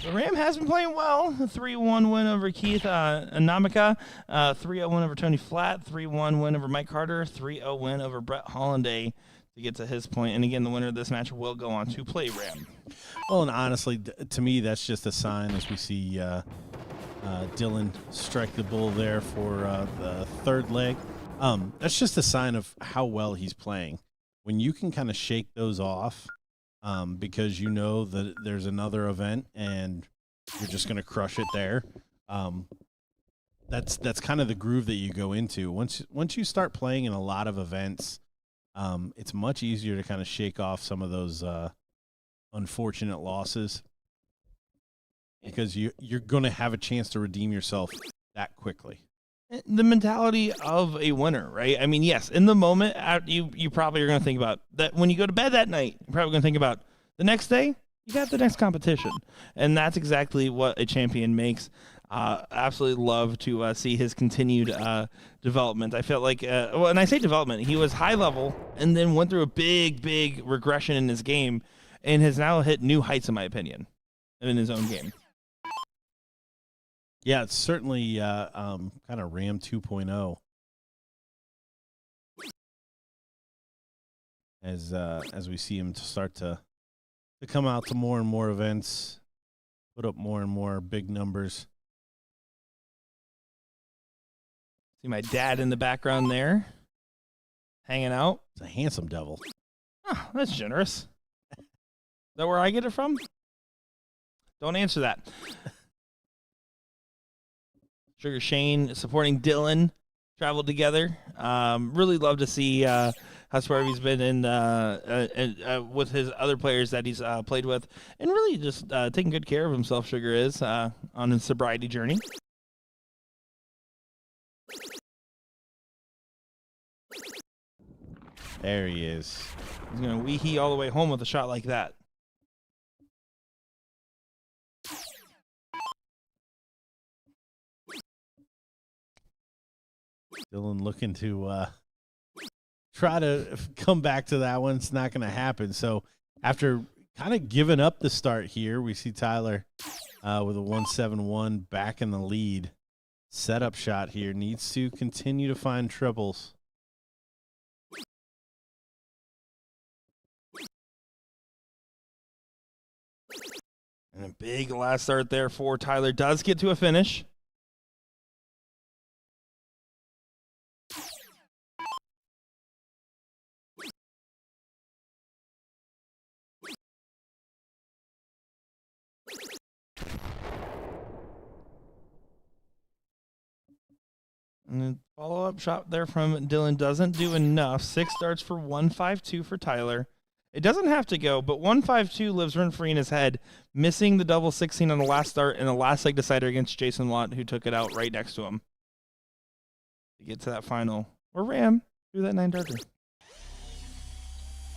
The Ram has been playing well. A 3-1 win over Keith Anamika, 3-0 win over Tony Flatt, 3-1 win over Mike Carter, 3-0 win over Brett Hollanday to get to his point. And again, the winner of this match will go on to play Ram. Well, and honestly, to me, that's just a sign as we see Dylan strike the bull there for the third leg. That's just a sign of how well he's playing. When you can kind of shake those off, because you know that there's another event and you're just going to crush it there. That's kind of the groove that you go into. Once you start playing in a lot of events, it's much easier to kind of shake off some of those unfortunate losses because you're going to have a chance to redeem yourself that quickly. The mentality of a winner, right? I mean, yes, in the moment, you probably are going to think about that when you go to bed that night. You're probably going to think about the next day, you got the next competition. And that's exactly what a champion makes. Absolutely love to see his continued development. I felt like, when I say development, he was high level and then went through a big regression in his game and has now hit new heights, in my opinion, in his own game. Yeah, it's certainly kind of Ram 2.0 as we see him start to come out to more and more events, put up more and more big numbers. See my dad in the background there, hanging out. It's a handsome devil. Oh, that's generous. Is that where I get it from? Don't answer that. Sugar Shane supporting Dylan, traveled together. Really love to see how Swervy's been in with his other players that he's played with, and really just taking good care of himself. Sugar is on his sobriety journey. There he is. He's gonna wee-hee all the way home with a shot like that. Dylan looking to try to come back to that one. It's not going to happen. So after kind of giving up the start here, we see Tyler with a 1-7-1 back in the lead. Setup shot here. Needs to continue to find triples. And a big last start there for Tyler. Does get to a finish. And then follow-up shot there from Dylan doesn't do enough. 6 darts for 152 for Tyler. It doesn't have to go, but 152 lives rent-free in his head, missing the double 16 on the last start and the last leg decider against Jason Watt, who took it out right next to him. To get to that final. Or Ram through that 9-darter.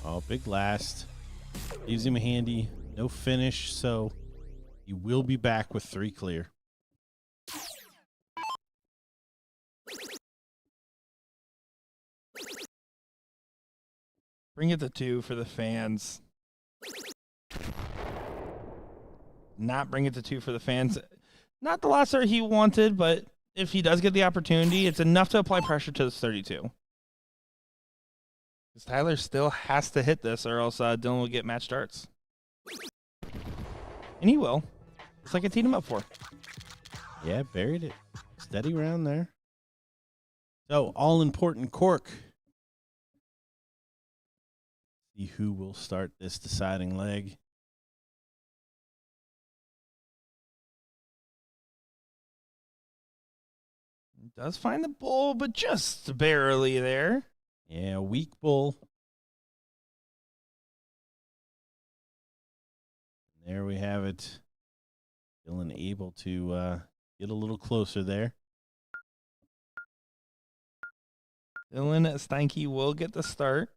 Oh, big last. Leaves him handy. No finish, so he will be back with 3 clear. Bring it to 2 for the fans. Not bring it to 2 for the fans. Not the last start he wanted, but if he does get the opportunity, it's enough to apply pressure to this 32. Because Tyler still has to hit this, or else Dylan will get match starts. And he will. It's like I teed him up for. Yeah, buried it. Steady round there. So, all-important cork. See who will start this deciding leg. Does find the bull, but just barely there. Yeah, weak bull. And there we have it. Dylan able to get a little closer there. Dylan Steinke will get the start.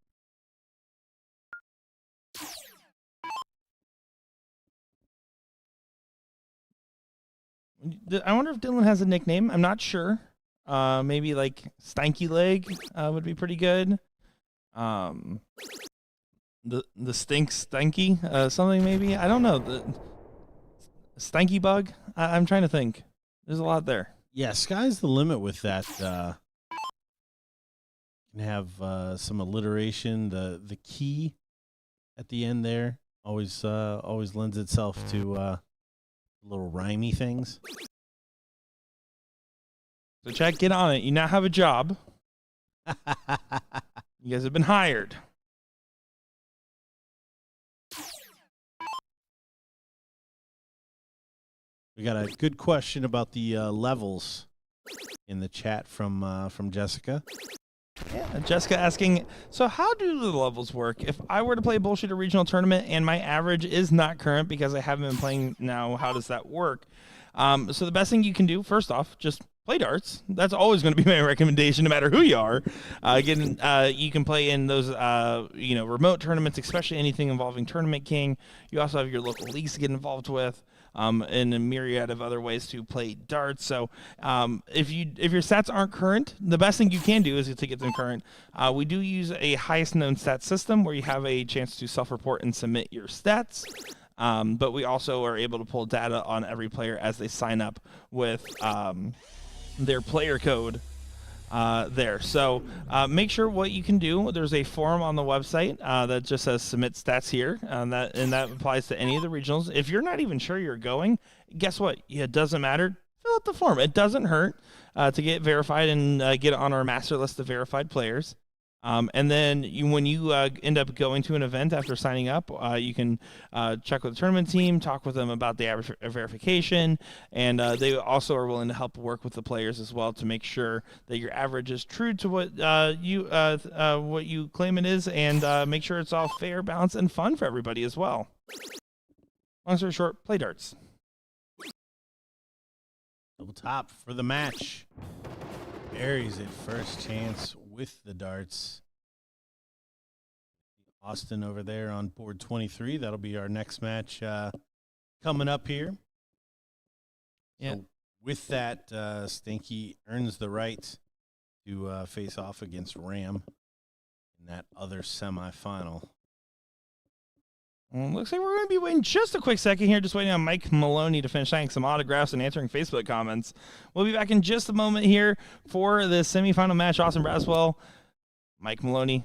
I wonder if Dylan has a nickname. I'm not sure. Maybe like Stanky Leg would be pretty good. The Stink Stanky, something maybe. I don't know. The Stanky Bug. I'm trying to think. There's a lot there. Yeah, sky's the limit with that. Can have some alliteration. The key at the end there always lends itself to little rhymey things. So, Chad, get on it. You now have a job. You guys have been hired. We got a good question about the levels in the chat from Jessica. Yeah, Jessica asking, so how do the levels work? If I were to play a BullShooter regional tournament and my average is not current because I haven't been playing now, how does that work? So the best thing you can do, first off, just play darts. That's always going to be my recommendation, no matter who you are. Again, you can play in those, remote tournaments, especially anything involving Tournament King. You also have your local leagues to get involved with, and a myriad of other ways to play darts. So, if your stats aren't current, the best thing you can do is to get them current. We do use a highest known stats system where you have a chance to self-report and submit your stats. But we also are able to pull data on every player as they sign up with their player code there. So make sure what you can do. There's a form on the website that just says submit stats here, and that applies to any of the regionals. If you're not even sure you're going, guess what? It doesn't matter. Fill out the form. It doesn't hurt to get verified and get on our master list of verified players. And then when you end up going to an event after signing up, you can check with the tournament team, talk with them about the average verification, and they also are willing to help work with the players as well to make sure that your average is true to what you claim it is, and make sure it's all fair, balanced, and fun for everybody as well. Long story short, play darts. Double top for the match. Buries it first chance with the darts. Austin over there on board 23. That'll be our next match coming up here. Yeah. So with that, Stinky earns the right to face off against Ram in that other semifinal. Well, looks like we're going to be waiting just a quick second here, just waiting on Mike Maloney to finish signing some autographs and answering Facebook comments. We'll be back in just a moment here for the semifinal match. Austin Braswell, Mike Maloney.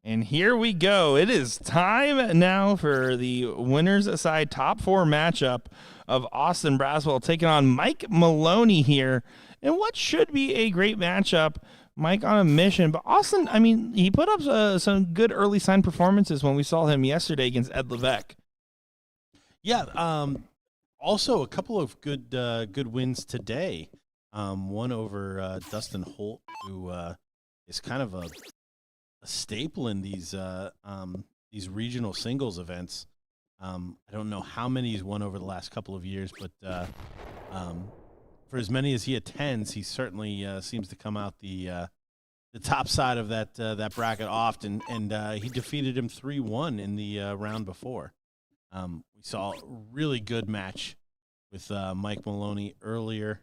And here we go. It is time now for the winners aside top 4 matchup of Austin Braswell taking on Mike Maloney here. And what should be a great matchup. Mike on a mission. But Austin, I mean, he put up some good early sign performances when we saw him yesterday against Ed Levesque. Yeah, also a couple of good wins today. One over Dustin Holt, who is kind of a staple in these regional singles events. I don't know how many he's won over the last couple of years, but for as many as he attends, he certainly seems to come out the top side of that bracket often, and he defeated him 3-1 in the round before. We saw a really good match with Mike Maloney earlier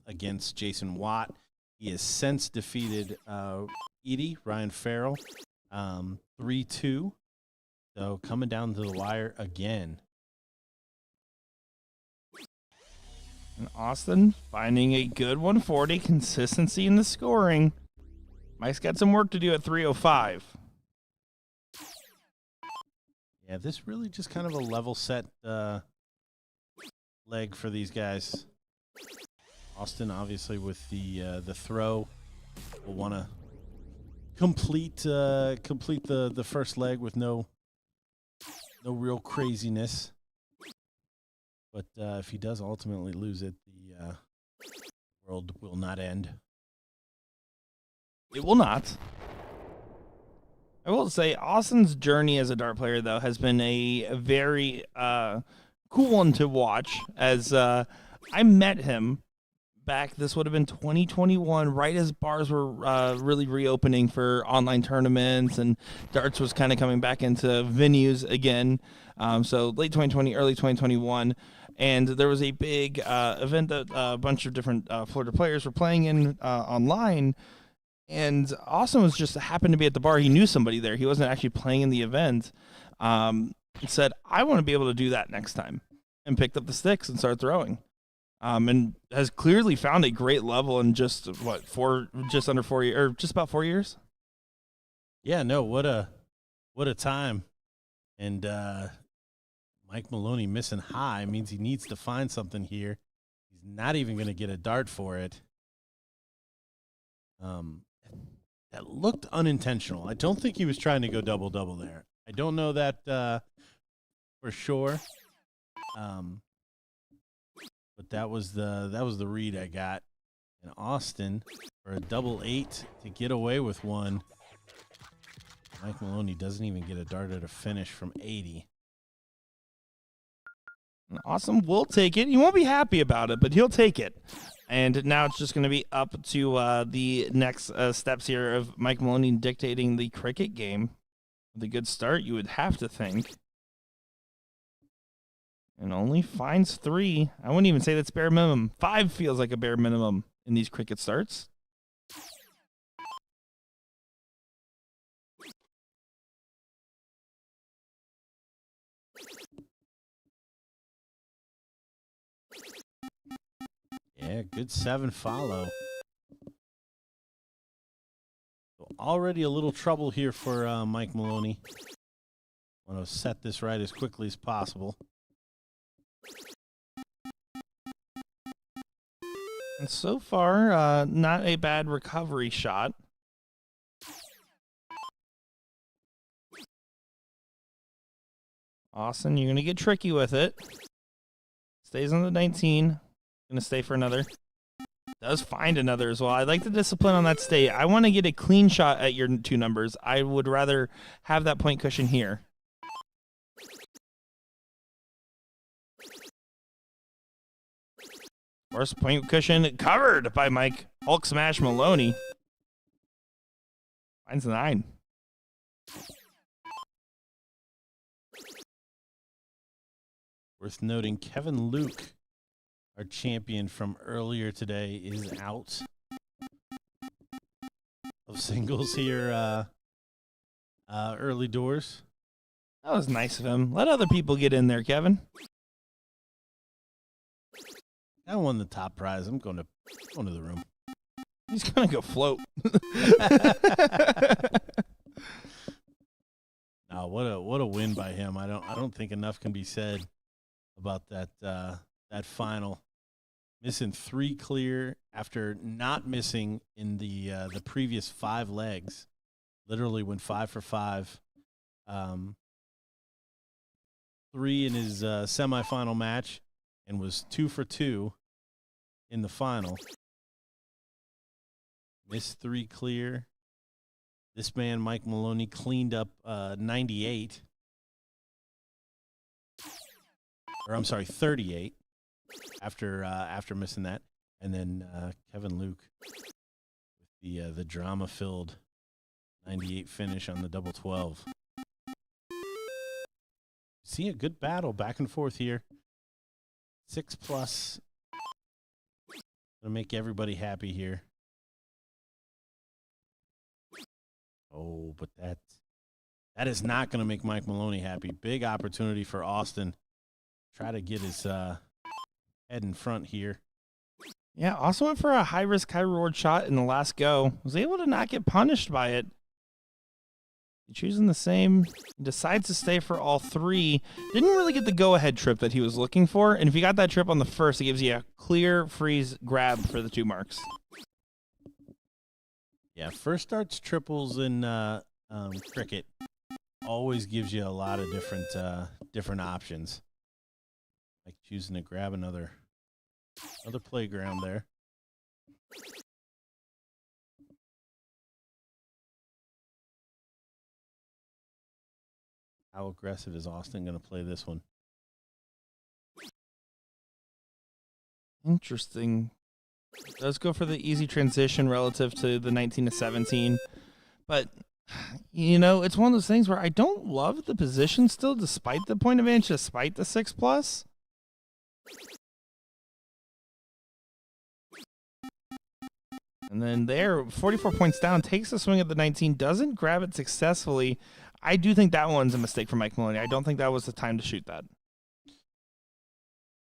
against Jason Watt. He has since defeated Ryan Farrell 3-2. So coming down to the wire again. And Austin finding a good 140, consistency in the scoring. Mike's got some work to do at 305. Yeah, this really just kind of a level set leg for these guys. Austin, obviously, with the throw, will want to complete the first leg with no real craziness. But if he does ultimately lose it, the world will not end. It will not. I will say Austin's journey as a dart player, though, has been a very cool one to watch. As I met him back, this would have been 2021, right as bars were really reopening for online tournaments and darts was kind of coming back into venues again. So late 2020, early 2021. And there was a big event that a bunch of different Florida players were playing in online. And Austin was just happened to be at the bar. He knew somebody there. He wasn't actually playing in the event. He said, I want to be able to do that next time. And picked up the sticks and started throwing. And has clearly found a great level in just, just under 4 years, or just about 4 years? Yeah, no, what a time. And Mike Maloney missing high means he needs to find something here. He's not even going to get a dart for it. That looked unintentional. I don't think he was trying to go double-double there. I don't know that for sure. But that was the read I got. And Austin for a 8-8 to get away with one. Mike Maloney doesn't even get a dart at a finish from 80. Austin will take it. He won't be happy about it, but he'll take it. And now it's just going to be up to the next steps here of Mike Maloney dictating the cricket game. With a good start, you would have to think. And only finds 3. I wouldn't even say that's bare minimum. 5 feels like a bare minimum in these cricket starts. Yeah, good 7 follow. So already a little trouble here for Mike Maloney. Want to set this right as quickly as possible. And so far, not a bad recovery shot. Austin, you're going to get tricky with it. Stays on the 19. Going to stay for another. Does find another as well. I like the discipline on that stay. I want to get a clean shot at your 2 numbers. I would rather have that point cushion here. First point cushion covered by Mike Hulk Smash Maloney. Finds 9. Worth noting, Kevin Luke, our champion from earlier today, is out of singles here early doors. That was nice of him. Let other people get in there, Kevin. I won the top prize. I'm going to the room. He's going to go float. Wow, what a win by him. I don't think enough can be said about that final. Missing 3 clear after not missing in the previous 5 legs. Literally went 5 for 5. 3 in his semifinal match, and was 2 for 2 in the final. Missed 3 clear. This man, Mike Maloney, cleaned up 98. Or I'm sorry, 38 after missing that. And then Kevin Luke with the drama-filled 98 finish on the double 12. See a good battle back and forth here. 6+. Gonna make everybody happy here. Oh, but that is not gonna make Mike Maloney happy. Big opportunity for Austin. Try to get his head in front here. Yeah, also went for a high-risk, high-reward shot in the last go. Was able to not get punished by it. Choosing the same, decides to stay for all 3. Didn't really get the go-ahead trip that he was looking for, and if you got that trip on the first, it gives you a clear freeze grab for the 2 marks. Yeah, first starts triples in cricket always gives you a lot of different options. Like choosing to grab another playground there. How aggressive is Austin going to play this one? Interesting. Does go for the easy transition relative to the 19 to 17. But, you know, it's one of those things where I don't love the position still, despite the point advantage, despite the 6+. And then there, 44 points down, takes a swing at the 19, doesn't grab it successfully. I do think that one's a mistake for Mike Maloney. I don't think that was the time to shoot that.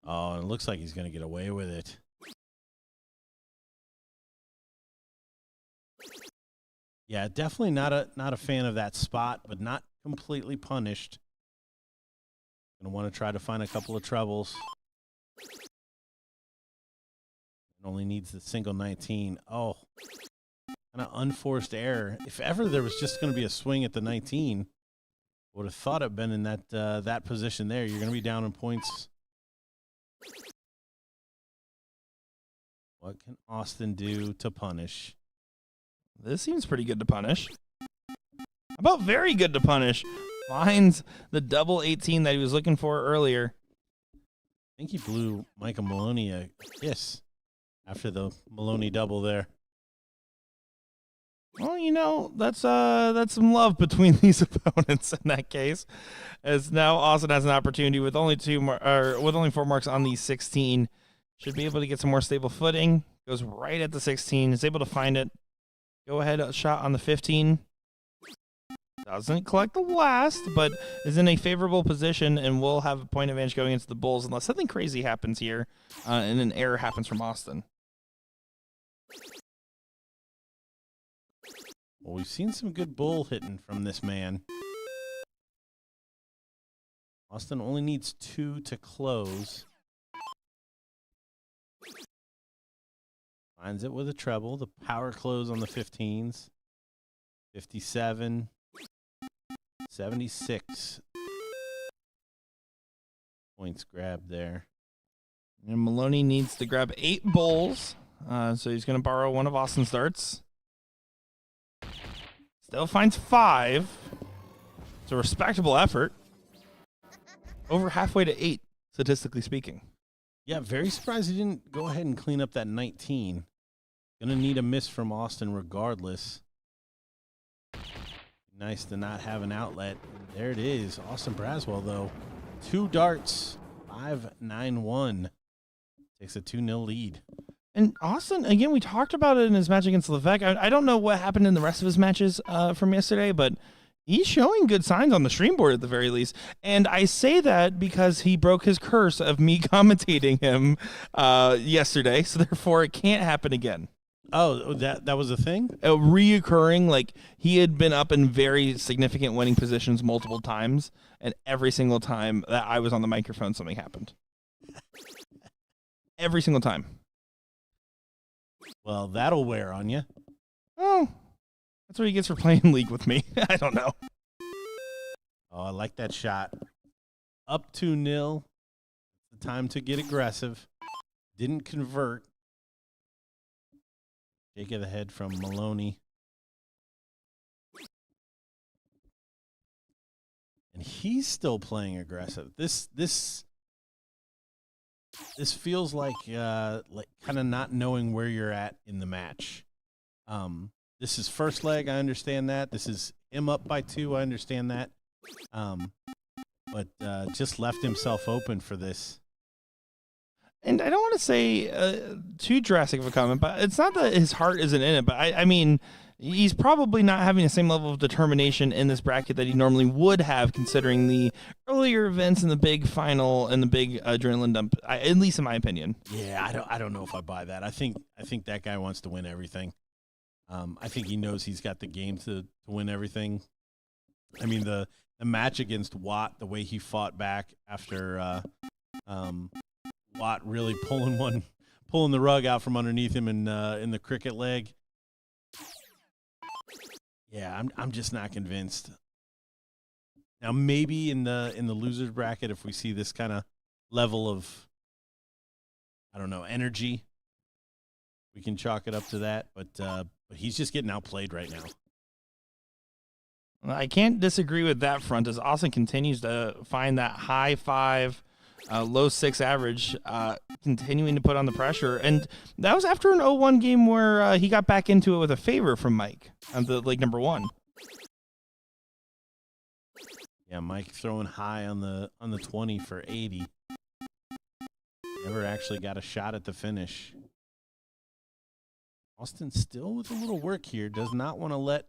Oh, it looks like he's going to get away with it. Yeah, definitely not a fan of that spot, but not completely punished. Going to want to try to find a couple of trebles. It only needs the single 19. Oh, kind of unforced error. If ever there was just going to be a swing at the 19, would have thought it'd been in that position there. You're going to be down in points. What can Austin do to punish? This seems pretty good to punish. How about very good to punish? Finds the double 18 that he was looking for earlier. I think he blew Michael Maloney a kiss after the Maloney double there. Well, you know, that's some love between these opponents in that case, as now Austin has an opportunity with only 4 marks on the 16. Should be able to get some more stable footing. Goes right at the 16. Is able to find it. Go ahead, shot on the 15. Doesn't collect the last, but is in a favorable position and will have a point advantage going into the Bulls unless something crazy happens here and an error happens from Austin. Well, we've seen some good bull hitting from this man. Austin only needs 2 to close. Finds it with a treble. The power close on the 15s. 57. 76. Points grabbed there. And Maloney needs to grab 8 bowls. So he's going to borrow one of Austin's darts. Still finds 5. It's a respectable effort. Over halfway to 8, statistically speaking. Yeah, very surprised he didn't go ahead and clean up that 19. Gonna need a miss from Austin regardless. Nice to not have an outlet. And there it is. Austin Braswell, though. 2 darts. 5-9-1. Takes a 2-0 lead. And Austin, again, we talked about it in his match against Levesque. I don't know what happened in the rest of his matches from yesterday, but he's showing good signs on the stream board at the very least. And I say that because he broke his curse of me commentating him yesterday, so therefore it can't happen again. Oh, that was a thing? A reoccurring, like he had been up in very significant winning positions multiple times, and every single time that I was on the microphone, something happened. Every single time. Well, that'll wear on you. Oh, that's what he gets for playing League with me. I don't know. Oh, I like that shot. Up 2-0. Time to get aggressive. Didn't convert. Take it ahead from Maloney. And he's still playing aggressive. This feels like kind of not knowing where you're at in the match. This is first leg, I understand that. This is him up by 2, I understand that. But just left himself open for this. And I don't want to say too drastic of a comment, but it's not that his heart isn't in it. But I mean, he's probably not having the same level of determination in this bracket that he normally would have, considering the earlier events and the big final and the big adrenaline dump. At least in my opinion. Yeah, I don't know if I buy that. I think that guy wants to win everything. I think he knows he's got the game to win everything. I mean, the match against Watt, the way he fought back after Watt really pulling the rug out from underneath him in the cricket leg. Yeah, I'm just not convinced. Now maybe in the losers bracket, if we see this kind of level of, I don't know, energy, we can chalk it up to that. But he's just getting outplayed right now. I can't disagree with that front as Austin continues to find that high 5, low 6 average, continuing to put on the pressure. And that was after an 0-1 game where he got back into it with a favor from Mike on the leg number 1. Yeah, Mike throwing high on the 20 for 80. Never actually got a shot at the finish. Austin still with a little work here. Does not want to let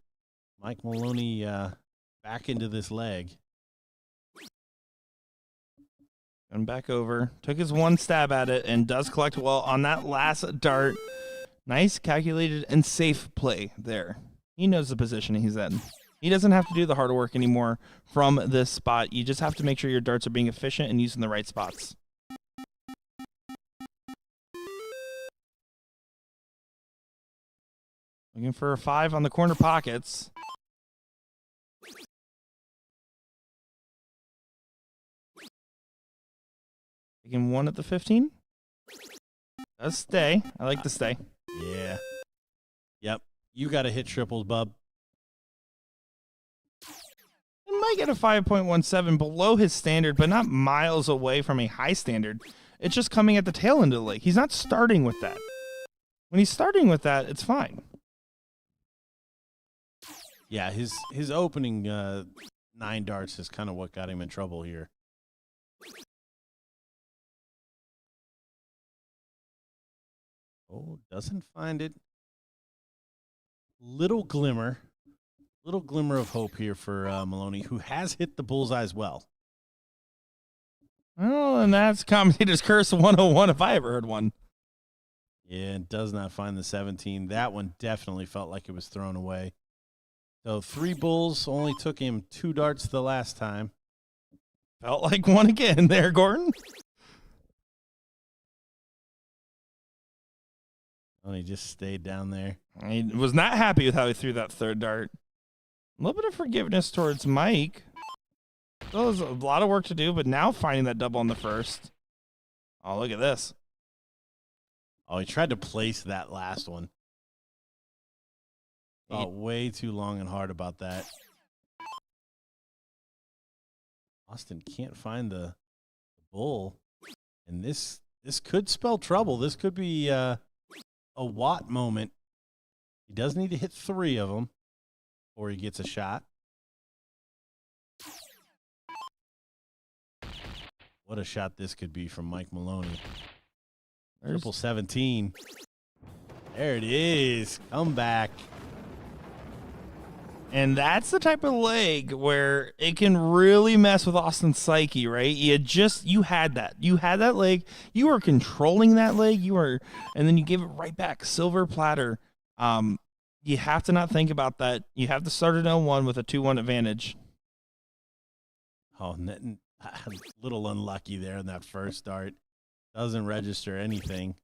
Mike Maloney back into this leg. And back over. Took his one stab at it and does collect well on that last dart. Nice, calculated, and safe play there. He knows the position he's in. He doesn't have to do the hard work anymore from this spot. You just have to make sure your darts are being efficient and using the right spots. Looking for a 5 on the corner pockets. Taking 1 at the 15. Does stay. I like the stay. Yeah. Yep. You got to hit triples, bub. It might get a 5.17 below his standard, but not miles away from a high standard. It's just coming at the tail end of the leg. He's not starting with that. When he's starting with that, it's fine. Yeah, his opening 9 darts is kind of what got him in trouble here. Oh, doesn't find it. Little glimmer of hope here for Maloney, who has hit the bullseye well. Well, and that's commentator's curse 101 if I ever heard one. Yeah, and does not find the 17. That one definitely felt like it was thrown away. So 3 bulls, only took him 2 darts the last time. Felt like one again there, Gordon. And he just stayed down there. He was not happy with how he threw that 3rd dart. A little bit of forgiveness towards Mike. Still has a lot of work to do, but now finding that double on the 1st. Oh, look at this. Oh, he tried to place that last one. Oh, way too long and hard about that. Austin can't find the bull. And this could spell trouble. This could be a Watt moment. He does need to hit 3 of them before he gets a shot. What a shot this could be from Mike Maloney. Triple 17. There it is. Come back. And that's the type of leg where it can really mess with Austin's psyche, right? You had that. You had that leg. You were controlling that leg. And then you gave it right back. Silver platter. You have to not think about that. You have to start at 0-1 with a 2-1 advantage. Oh, a little unlucky there in that first start. Doesn't register anything.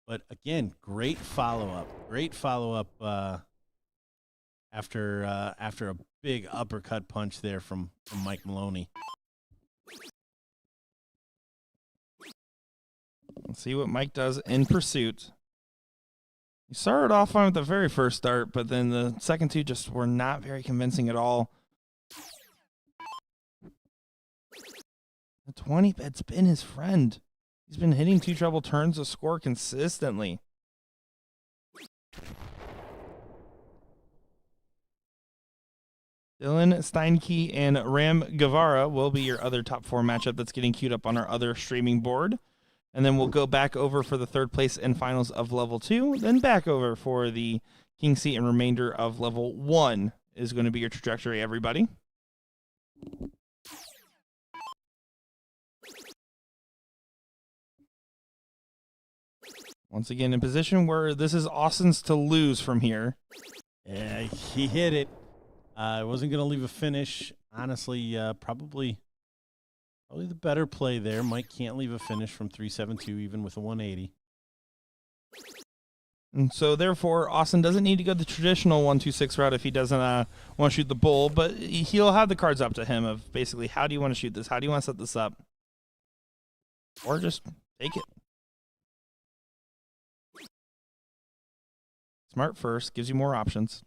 But again, great follow-up. Great follow-up after a big uppercut punch there from Mike Maloney. Let's see what Mike does in pursuit. He started off on the very first start, but then the second two just were not very convincing at all. The 20 bet's been his friend. He's been hitting 2 treble turns to score consistently. Dylan Steinke and Ram Guevara will be your other top 4 matchup that's getting queued up on our other streaming board. And then we'll go back over for the third place and finals of level 2, then back over for the king seat and remainder of level 1 is going to be your trajectory, everybody. Once again, in position where this is Austin's to lose from here. Yeah, he hit it. I wasn't going to leave a finish. Honestly, probably the better play there. Mike can't leave a finish from 372 even with a 180. And so, therefore, Austin doesn't need to go the traditional 1-2-6 route if he doesn't want to shoot the bull, but he'll have the cards up to him of basically, how do you want to shoot this? How do you want to set this up? Or just take it. Smart first, gives you more options.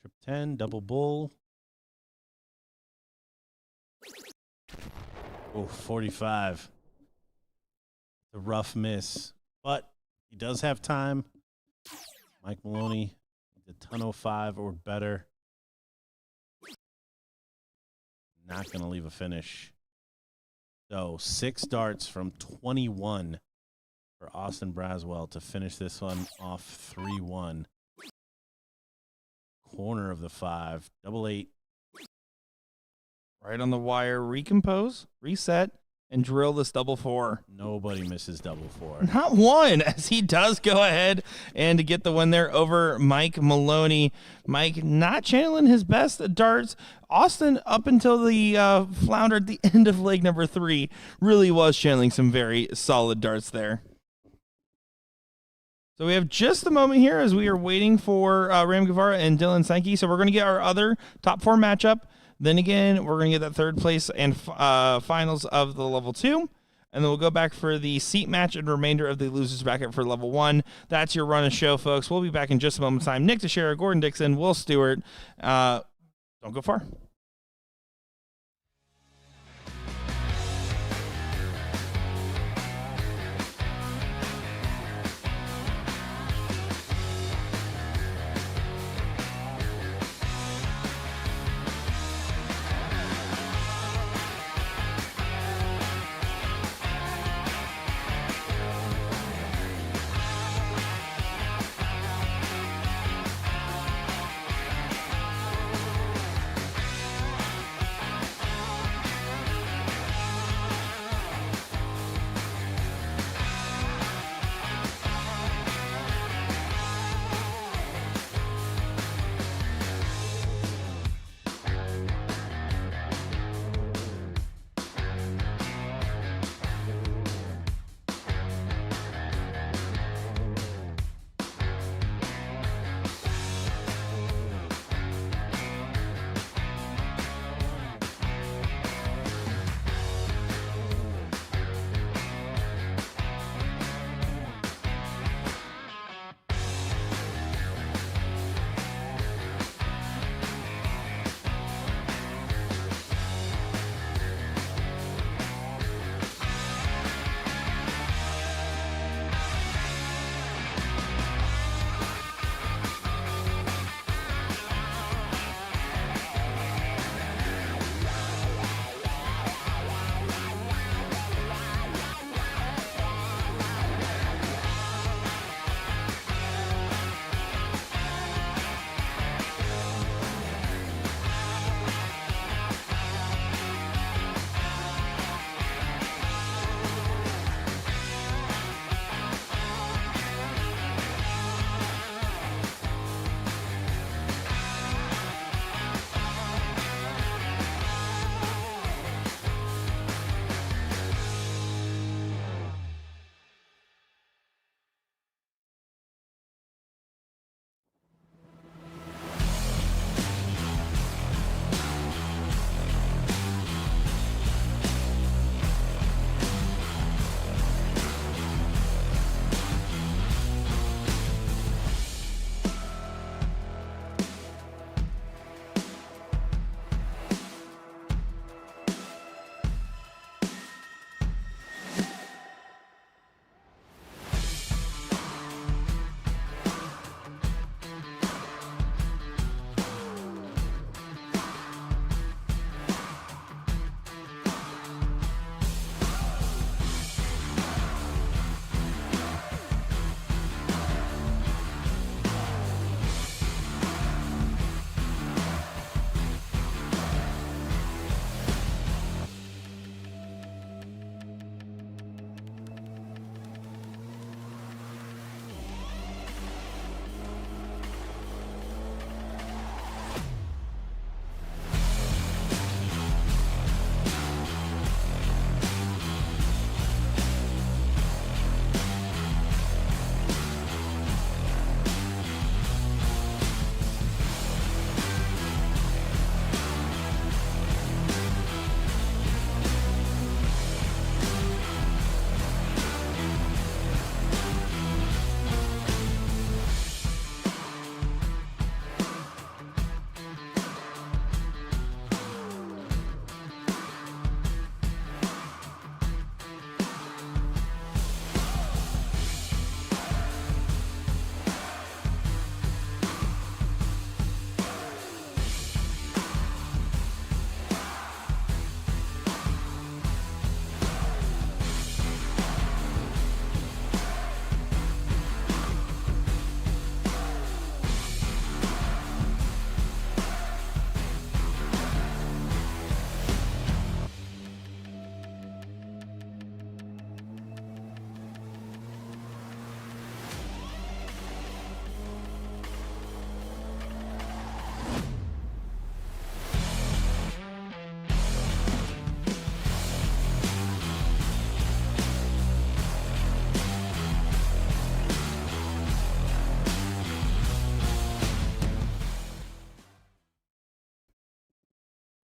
Trip 10, double bull. Oh, 45. A rough miss, but he does have time. Mike Maloney, the 10.05 or better. Not going to leave a finish. So 6 darts from 21 for Austin Braswell to finish this one off 3-1. Corner of the 5, double 8. Right on the wire, recompose, reset, and drill this double 4. Nobody misses double 4. Not one, as he does go ahead and to get the win there over Mike Maloney. Mike not channeling his best darts. Austin, up until the flounder at the end of leg number 3, really was channeling some very solid darts there. So we have just a moment here as we are waiting for Ram Guevara and Dylan Sankey. So we're going to get our other top 4 matchup. Then again, we're going to get that third place and finals of the level 2. And then we'll go back for the seat match and remainder of the losers bracket for level 1. That's your run of show, folks. We'll be back in just a moment's time. Nick Teixeira, Gordon Dixon, Will Stewart. Don't go far.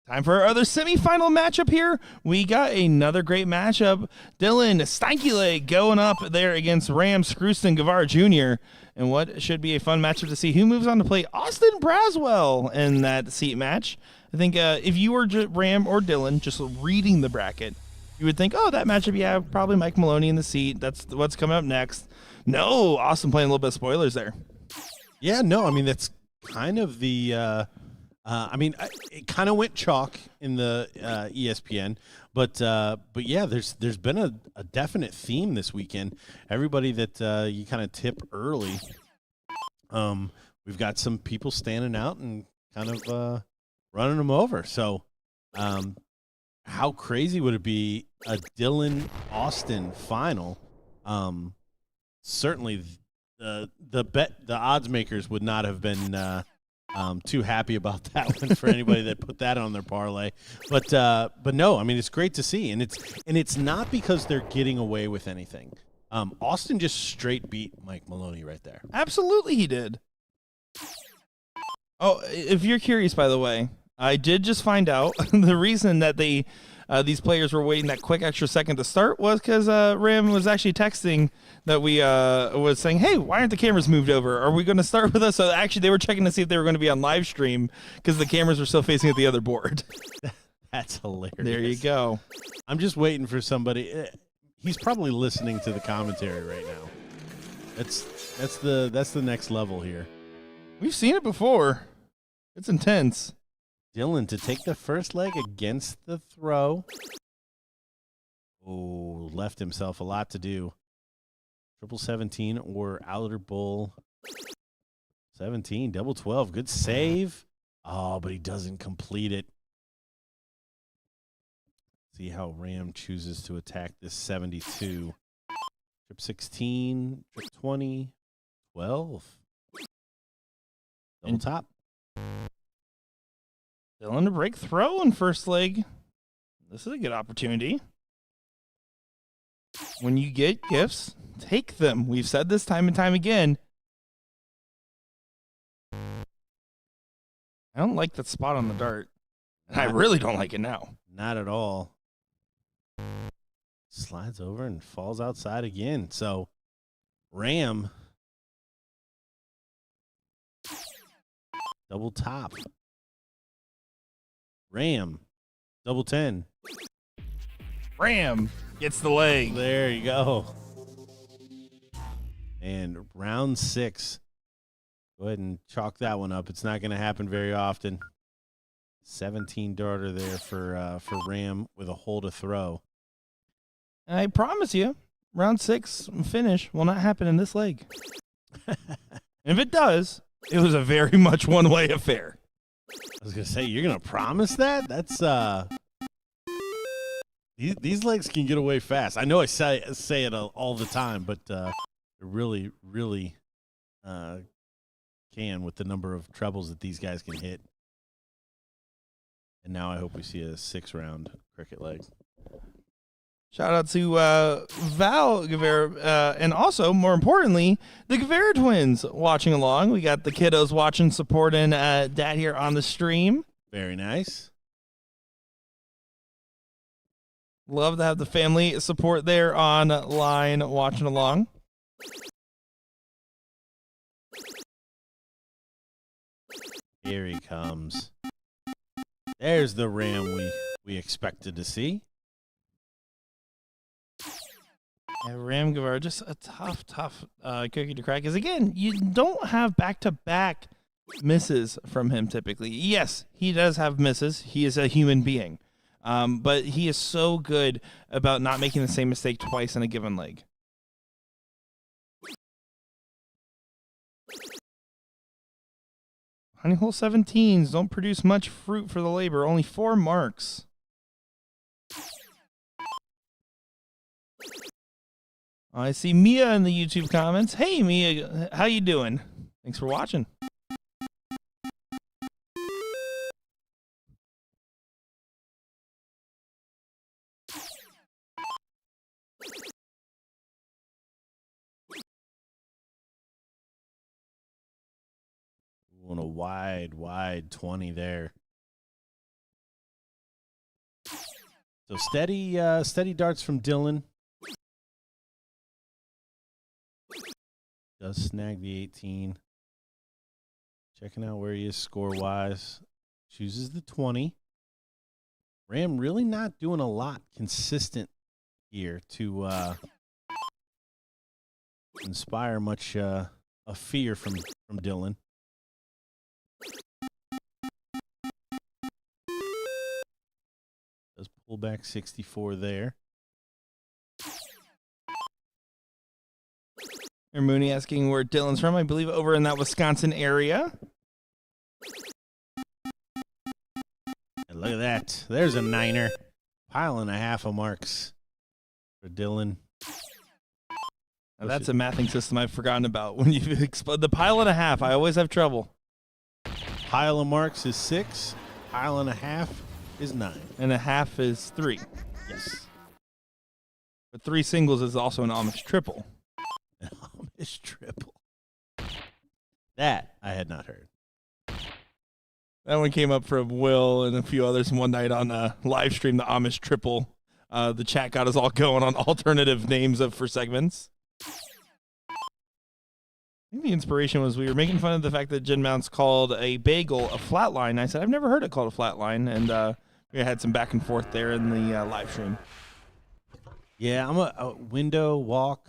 Time for our other semifinal matchup here. We got another great matchup. Dylan Stanky Leg going up there against Ram Scrooston Guevara Jr. And what should be a fun matchup to see who moves on to play Austin Braswell in that seat match. I think if you were Ram or Dylan just reading the bracket, you would think, oh, that matchup, yeah, probably Mike Maloney in the seat. That's what's coming up next. No, Austin playing a little bit of spoilers there. Yeah, no, I mean, that's kind of the it kind of went chalk in the ESPN, but yeah, there's been a definite theme this weekend. Everybody that you kind of tip early, we've got some people standing out and kind of running them over. So, how crazy would it be a Dylan Austin final? Certainly, the odds makers would not have been. Too happy about that one for anybody that put that on their parlay, but no, I mean, it's great to see, and it's not because they're getting away with anything. Austin just straight beat Mike Maloney right there. Absolutely, he did. Oh, if you're curious, by the way, I did just find out the reason that these players were waiting that quick extra second to start was because Ram was actually texting that we was saying, hey, why aren't the cameras moved over? Are we going to start with us? So actually, they were checking to see if they were going to be on live stream because the cameras were still facing at the other board. That's hilarious. There you go. I'm just waiting for somebody. He's probably listening to the commentary right now. That's the next level here. We've seen it before. It's intense. Dylan to take the first leg against the throw. Oh, left himself a lot to do. 17 or outer bull. 17, double 12. Good save. Oh, but he doesn't complete it. See how Ram chooses to attack this 72. Trip 16, trip 20, 12. Double top. Dylan to break throw in first leg. This is a good opportunity. When you get gifts, take them. We've said this time and time again. I don't like that spot on the dart. And I really don't like it now. Not at all. Slides over and falls outside again. So, Ram. Double top. Ram. Double 10. Ram gets the leg. There you go. And round 6. Go ahead and chalk that one up. It's not going to happen very often. 17 darter there for Ram with a hole to throw. I promise you, round 6 finish will not happen in this leg. And if it does, it was a very much one-way affair. I was going to say, you're going to promise that? That's these legs can get away fast. I know I say it all the time, but it really, really can with the number of trebles that these guys can hit. And now I hope we see a 6-round cricket leg. Shout out to Val Guevara, and also, more importantly, the Guevara twins watching along. We got the kiddos watching, supporting Dad here on the stream. Very nice. Love to have the family support there online watching along. Here he comes. There's the Ram we expected to see. Yeah, Ram Guevara, just a tough cookie to crack. Because, again, you don't have back-to-back misses from him typically. Yes, he does have misses. He is a human being. But he is so good about not making the same mistake twice in a given leg. Honey hole 17s don't produce much fruit for the labor. Only 4 marks. I see Mia in the YouTube comments. Hey, Mia, how you doing? Thanks for watching. On a wide 20 there. So steady darts from Dylan. Does snag the 18. Checking out where he is score-wise. Chooses the 20. Ram really not doing a lot consistent here to inspire much a fear from Dylan. Does pull back 64 there. And Mooney asking where Dylan's from. I believe over in that Wisconsin area. And look at that. There's a 9er. Pile and a half of marks for Dylan. Now that's a mathing system I've forgotten about. When you explode the pile and a half, I always have trouble. Pile of marks is 6. Pile and a half is 9. And a half is 3. Yes. But 3 singles is also an Amish triple. An Amish triple. That I had not heard. That one came up from Will and a few others one night on a live stream, the Amish triple. The chat got us all going on alternative names for segments. I think the inspiration was we were making fun of the fact that Jen Mounts called a bagel a flatline. I said, I've never heard it called a flatline. And we had some back and forth there in the live stream. Yeah, I'm a window walk.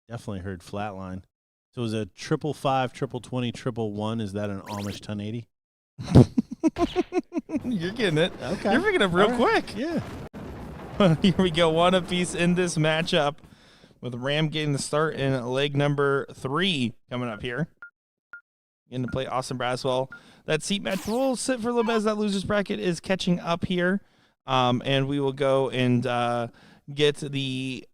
Definitely heard flatline. So it was a 555, 2020, 111. Is that an Amish 1080? You're getting it. Okay. You're picking up real quick. Yeah. Here we go. One apiece in this matchup with Ram getting the start in leg number 3 coming up here. Getting to play Austin Braswell. That seat match will sit for a little bit as that loser's bracket is catching up here. And we will go and get the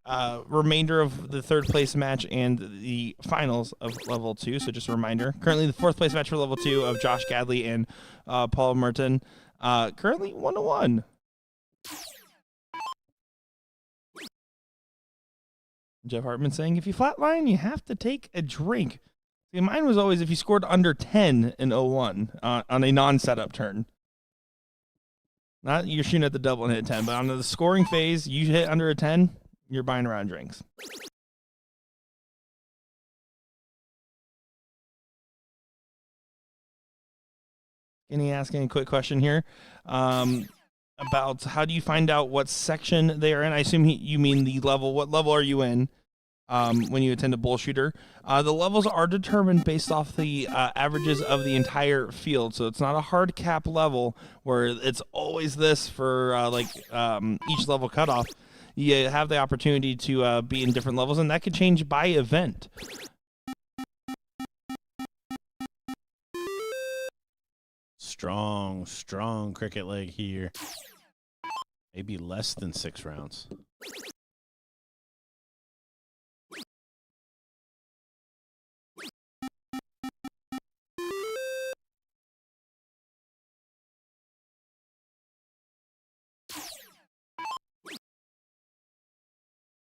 remainder of the third place match and the finals of level 2. So just a reminder, currently the 4th place match for level 2 of Josh Gadley and Paul Merton. Currently 1-1. Jeff Hartman saying, if you flatline, you have to take a drink. See, mine was always if you scored under 10 in 01 on a non-setup turn. Not you're shooting at the double and hit 10, but on the scoring phase, you hit under a 10, you're buying around drinks. Skinny asking a quick question here about how do you find out what section they are in? I assume you mean the level. What level are you in when you attend a BullShooter? The levels are determined based off the averages of the entire field, so it's not a hard cap level where it's always this for each level cutoff. You have the opportunity to be in different levels, and that could change by event. Strong cricket leg here. Maybe less than 6 rounds.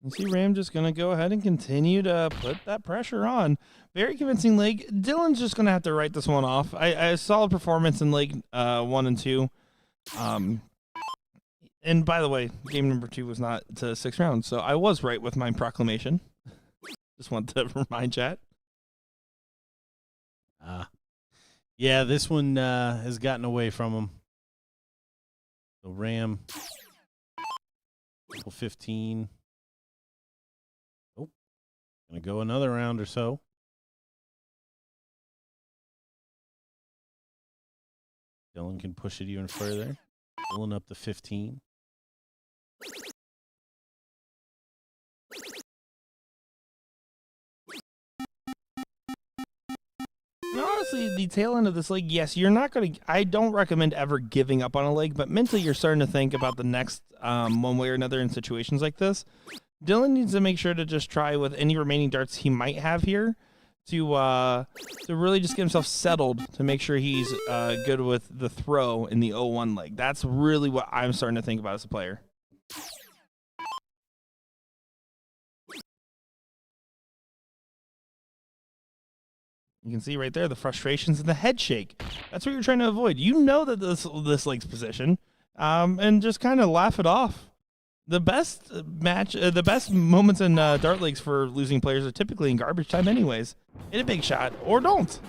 You see Ram just going to go ahead and continue to put that pressure on. Very convincing leg. Dylan's just going to have to write this one off. I saw a performance in leg 1 and 2. And by the way, game number 2 was not to 6 rounds, so I was right with my proclamation. Just want to remind chat. Yeah, this one has gotten away from him. So Ram, 15. Gonna go another round or so. Dylan can push it even further. Pulling up the 15. And honestly, the tail end of this leg, yes, you're not going to... I don't recommend ever giving up on a leg, but mentally you're starting to think about the next one way or another in situations like this. Dylan needs to make sure to just try with any remaining darts he might have here to really just get himself settled to make sure he's good with the throw in the 0-1 leg. That's really what I'm starting to think about as a player. You can see right there the frustrations and the head shake. That's what you're trying to avoid. You know that this legs position, and just kind of laugh it off. The best the best moments in dart leagues for losing players are typically in garbage time anyways. Hit a big shot or don't.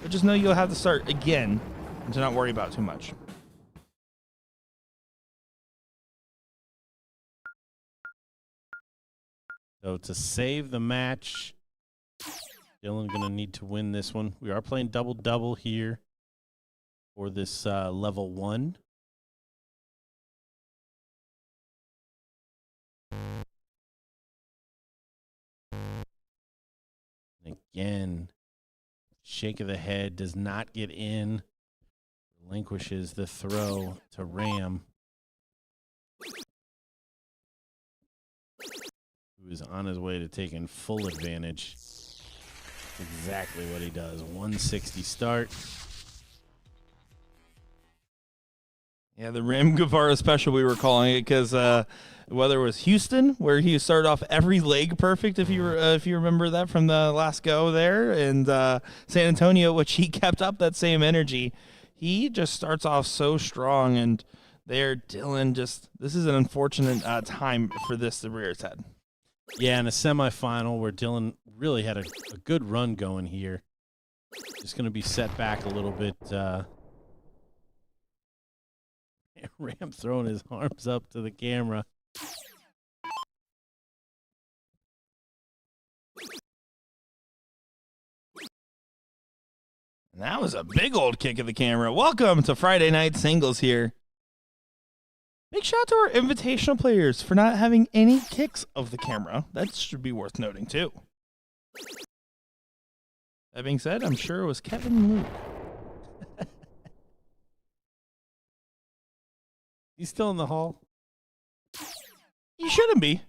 But just know you'll have to start again and to not worry about too much. So to save the match, Dylan going to need to win this one. We are playing double-double here for this level 1. And again, shake of the head does not get in. Relinquishes the throw to Ram, who is on his way to taking full advantage. Exactly what he does. 160 start. Yeah, the Ram Guevara special we were calling it because whether it was Houston, where he started off every leg perfect, if you remember that from the last go there, and San Antonio, which he kept up that same energy. He just starts off so strong, and there, Dylan this is an unfortunate time for this to rear its head. Yeah, in a semifinal where Dylan really had a good run going here. Just going to be set back a little bit. Ram throwing his arms up to the camera. And that was a big old kick of the camera. Welcome to Friday Night Singles here. Big shout out to our invitational players for not having any kicks of the camera. That should be worth noting, too. That being said, I'm sure it was Kevin and Luke. He's still in the hall. He shouldn't be.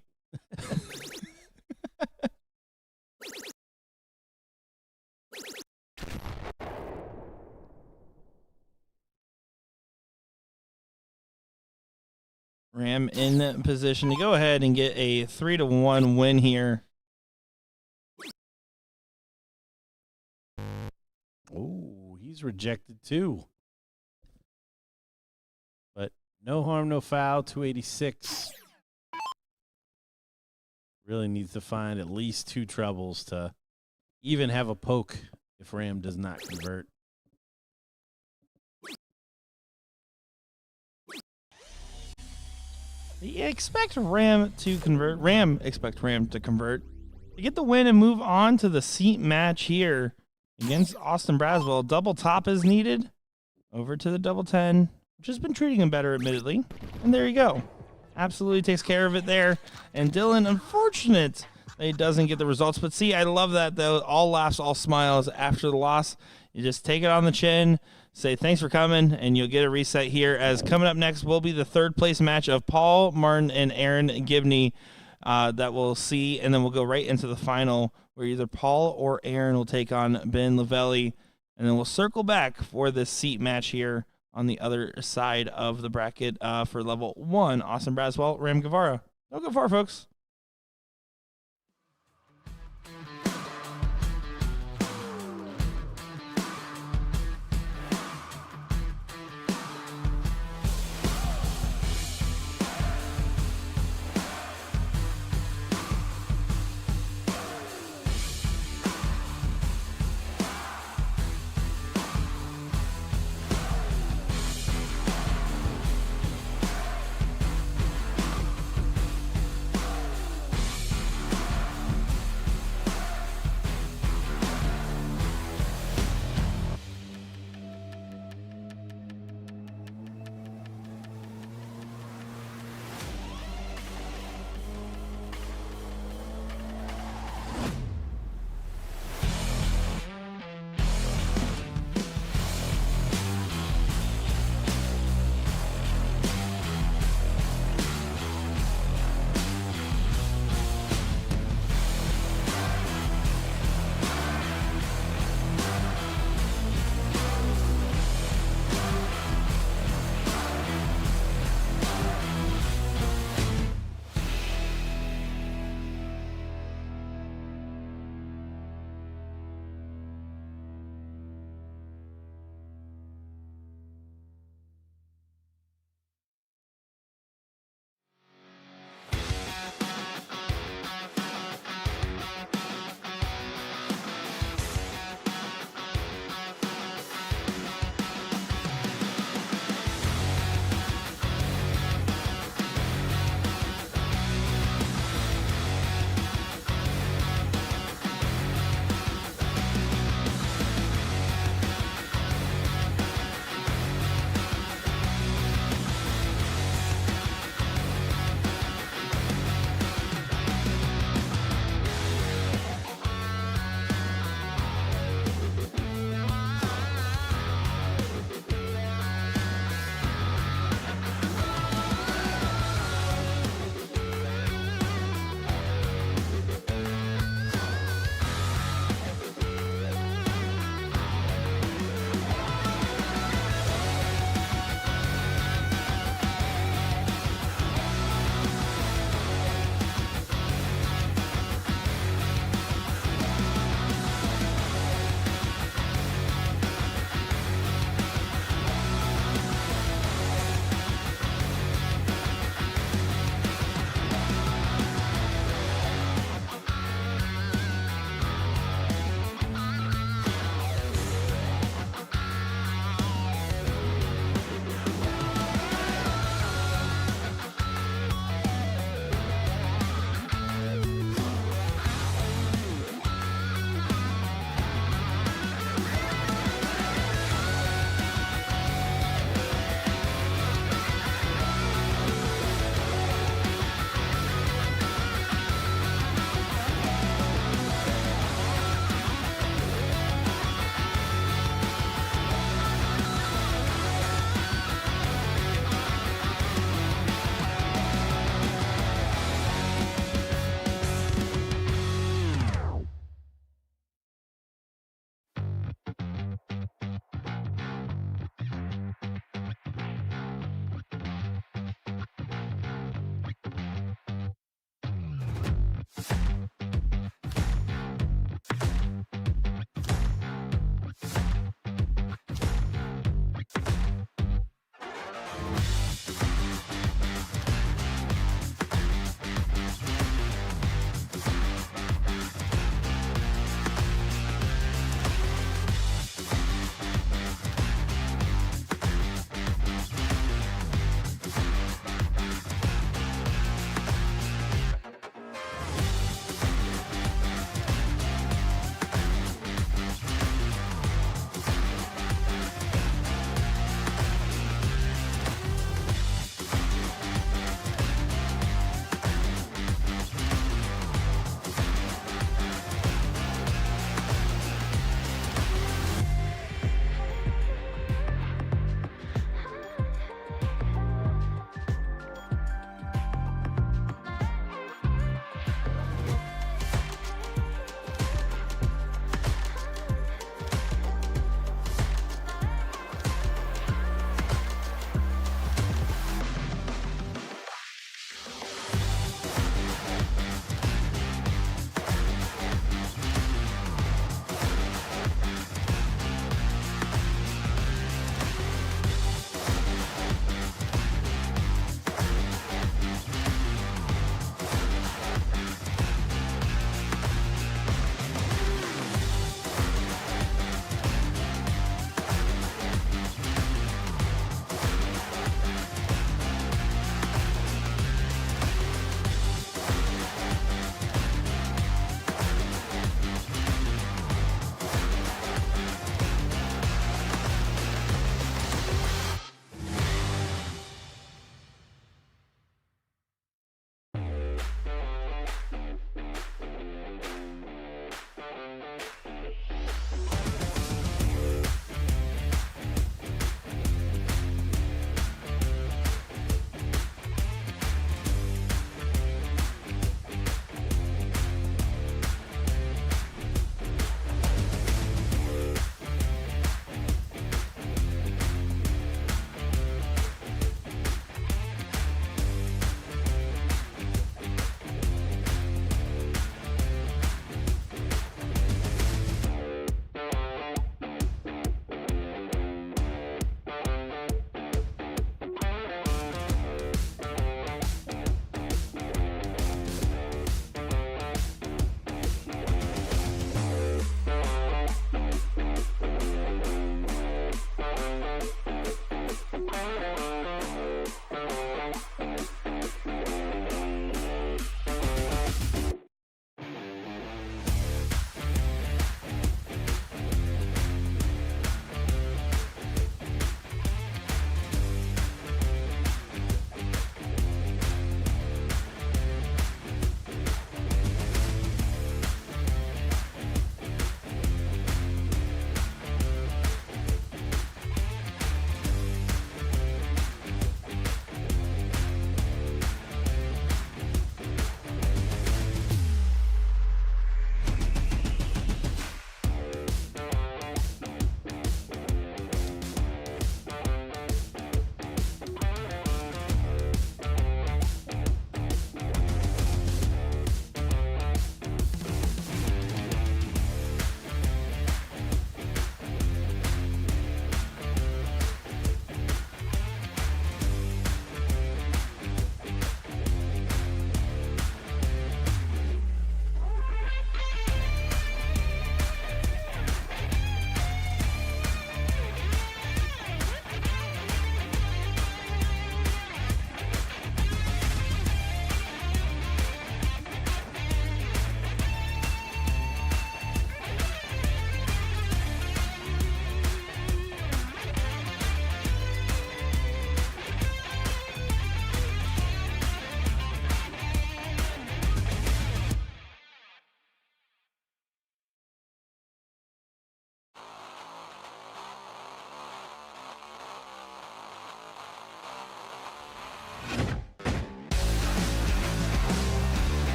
Ram in position to go ahead and get a 3-1 win here. Oh, he's rejected too. But no harm, no foul, 286. Really needs to find at least 2 trebles to even have a poke if Ram does not convert. You expect Ram to convert. Expect Ram to convert to get the win and move on to the seat match here against Austin Braswell. Double top is needed. Over to the double 10, which has been treating him better, admittedly. And there you go. Absolutely takes care of it there. And Dylan, unfortunate that he doesn't get the results. But see, I love that, though. All laughs, all smiles after the loss. You just take it on the chin, say thanks for coming, and you'll get a reset here. As coming up next will be the 3rd place match of Paul Martin and Aaron Gibney that we'll see. And then we'll go right into the final where either Paul or Aaron will take on Ben Lavelli. And then we'll circle back for this seat match here on the other side of the bracket for level 1. Austin Braswell, Ram Guevara. Go far, folks.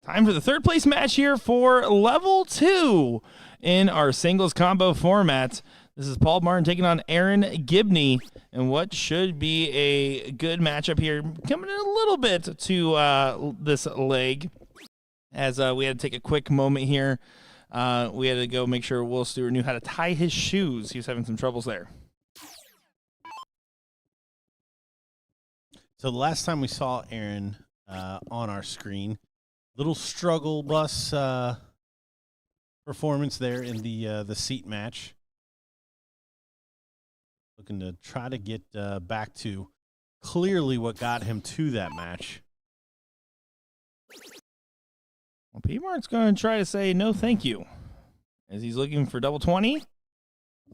Time for the third place match here for level 2 in our singles combo format. This is Paul Martin taking on Aaron Gibney, and what should be a good matchup here. Coming in a little bit to this leg, as we had to take a quick moment here. We had to go make sure Will Stewart knew how to tie his shoes. He was having some troubles there. So the last time we saw Aaron on our screen, little struggle bus performance there in the seat match. Looking to try to get back to clearly what got him to that match. Well, P-Mart's going to try to say no thank you, as he's looking for double 20.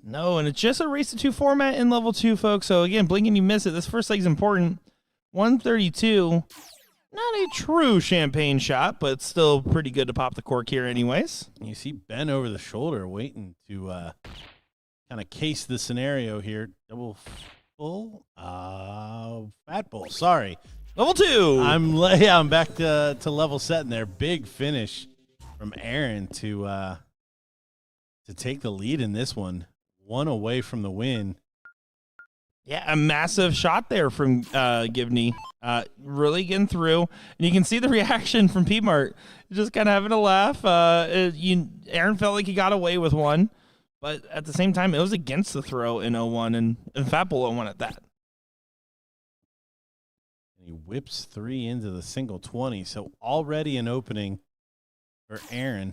No, and it's just a race to 2 format in level 2, folks. So again, blink and you miss it. This first leg's important. 132. Not a true champagne shot, but still pretty good to pop the cork here anyways. You see Ben over the shoulder waiting to kind of case the scenario here. Double full? Fat bull, sorry. Level 2. I'm back to level set in there. Big finish from Aaron to take the lead in this one. 1 away from the win. Yeah, a massive shot there from Gibney. Really getting through. And you can see the reaction from P-Mart. Just kind of having a laugh. Aaron felt like he got away with one. But at the same time, it was against the throw in 0-1, and Fat Bull 0-1 at that. And he whips 3 into the single 20. So already an opening for Aaron.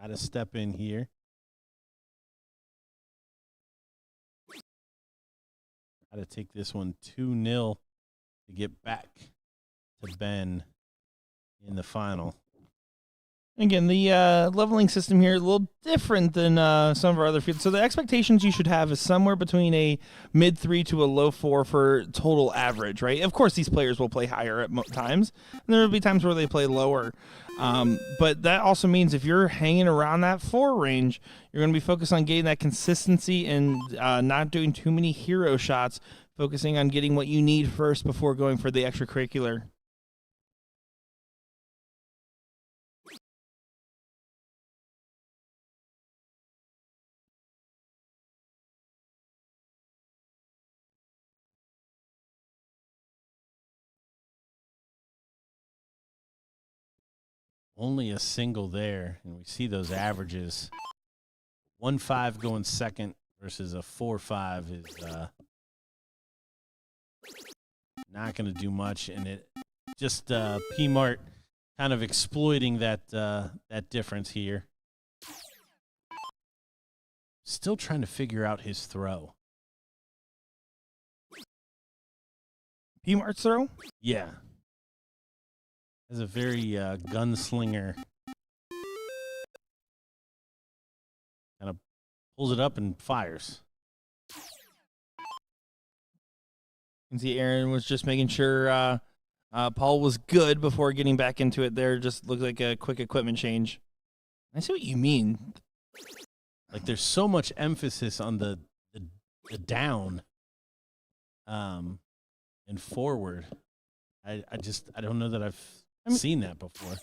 Got to step in here. Got to take this one 2-0 to get back to Ben in the final. Again, the leveling system here, a little different than some of our other fields. So the expectations you should have is somewhere between a mid-3 to a low-4 for total average, right? Of course, these players will play higher at times, and there will be times where they play lower. But that also means if you're hanging around that 4 range, you're going to be focused on getting that consistency and not doing too many hero shots, focusing on getting what you need first before going for the extracurricular. Only a single there, and we see those averages. 1-5 going second versus a 4-5 is not going to do much, and it just P-Mart kind of exploiting that difference here. Still trying to figure out his throw. P-Mart's throw? Yeah. Has a very gunslinger. Kind of pulls it up and fires. You can see Aaron was just making sure Paul was good before getting back into it there. Just looked like a quick equipment change. I see what you mean. Like there's so much emphasis on the down and forward. I don't know that I've seen that before.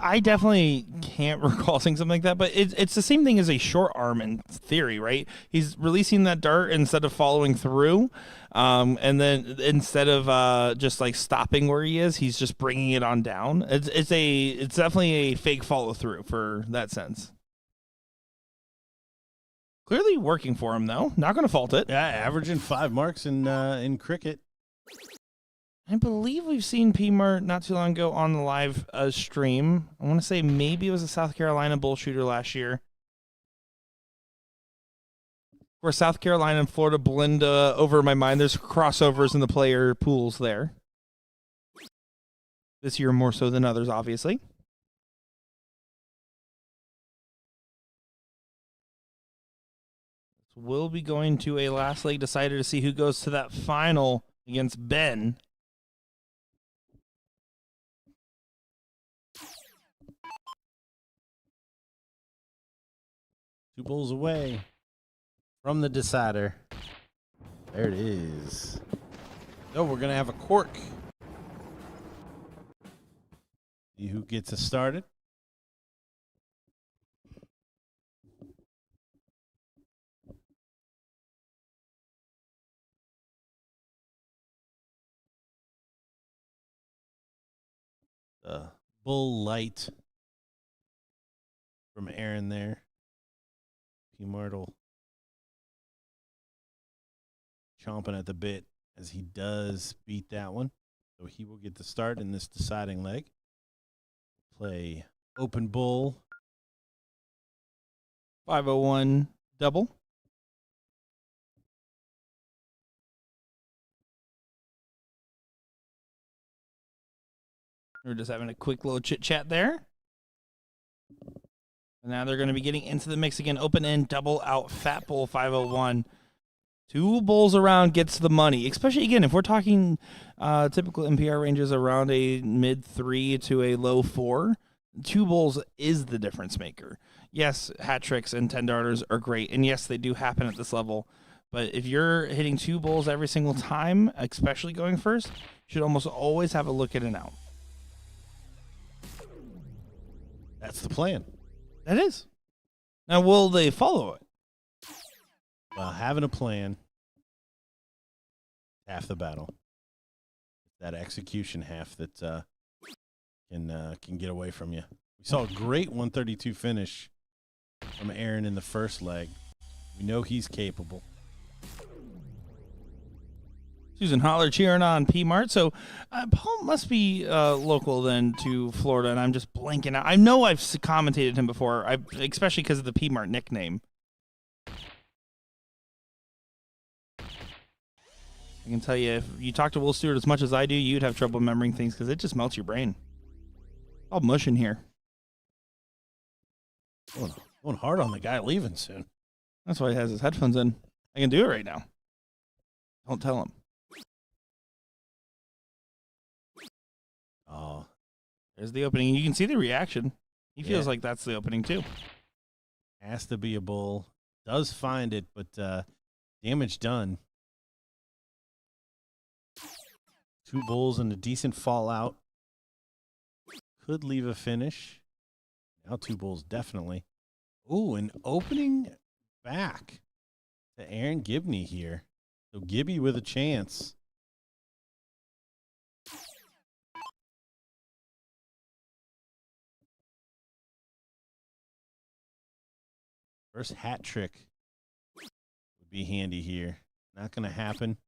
I definitely can't recall seeing something like that, but it's the same thing as a short arm in theory, right? He's releasing that dart instead of following through, and then instead of just like stopping where he is, he's just bringing it on down. It's definitely a fake follow through for that sense. Clearly working for him though. Not going to fault it. Yeah, averaging 5 marks in cricket. I believe we've seen P-Mart not too long ago on the live stream. I want to say maybe it was a South Carolina BullShooter last year. Where South Carolina and Florida blend over my mind. There's crossovers in the player pools there. This year more so than others, obviously. So we'll be going to a last leg decider to see who goes to that final against Ben. Two bowls away from the decider. There it is. Oh, we're going to have a cork. See who gets us started. The Bull Light from Aaron there. P. Martle chomping at the bit as he does beat that one. So he will get the start in this deciding leg. Play open bull. 501 double. We're just having a quick little chit chat there. And now they're going to be getting into the mix again. Open end, double out, fat bull 501. 2 bulls around gets the money. Especially again, if we're talking typical MPR ranges around a mid 3 to a low 4, 2 bulls is the difference maker. Yes, hat tricks and 10 darters are great, and yes, they do happen at this level. But if you're hitting 2 bulls every single time, especially going first, you should almost always have a look at an out. That's the plan. That is. Now, will they follow it? Well, having a plan, half the battle. That execution half that can get away from you. We saw a great 132 finish from Aaron in the first leg. We know he's capable. Susan Holler cheering on P. Mart. So Paul must be local then to Florida, and I'm just blanking out. I know I've commentated him before, especially because of the P. Mart nickname. I can tell you, if you talk to Will Stewart as much as I do, you'd have trouble remembering things because it just melts your brain. All mush in here. Going hard on the guy leaving soon. That's why he has his headphones in. I can do it right now. Don't tell him. Oh, there's the opening. You can see the reaction. He feels like that's the opening too. has to be a bull. Does find it, but damage done. 2 bulls and a decent fallout. Could leave a finish. Now 2 bulls, definitely. Ooh, an opening back to Aaron Gibney here. So Gibby with a chance. First hat trick would be handy here. Not going to happen.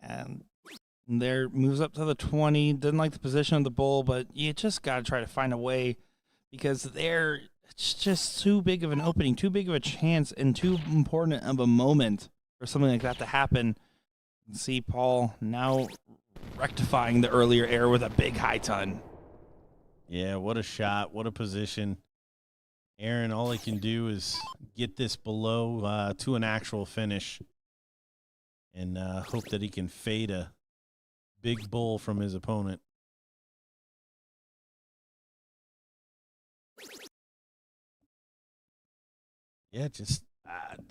And there moves up to the 20. Didn't like the position of the bull, but you just got to try to find a way because it's just too big of an opening, too big of a chance, and too important of a moment for something like that to happen. You can see Paul now rectifying the earlier error with a big high ton. Yeah, what a shot. What a position. Aaron, all he can do is get this below to an actual finish and hope that he can fade a big bull from his opponent. Yeah, just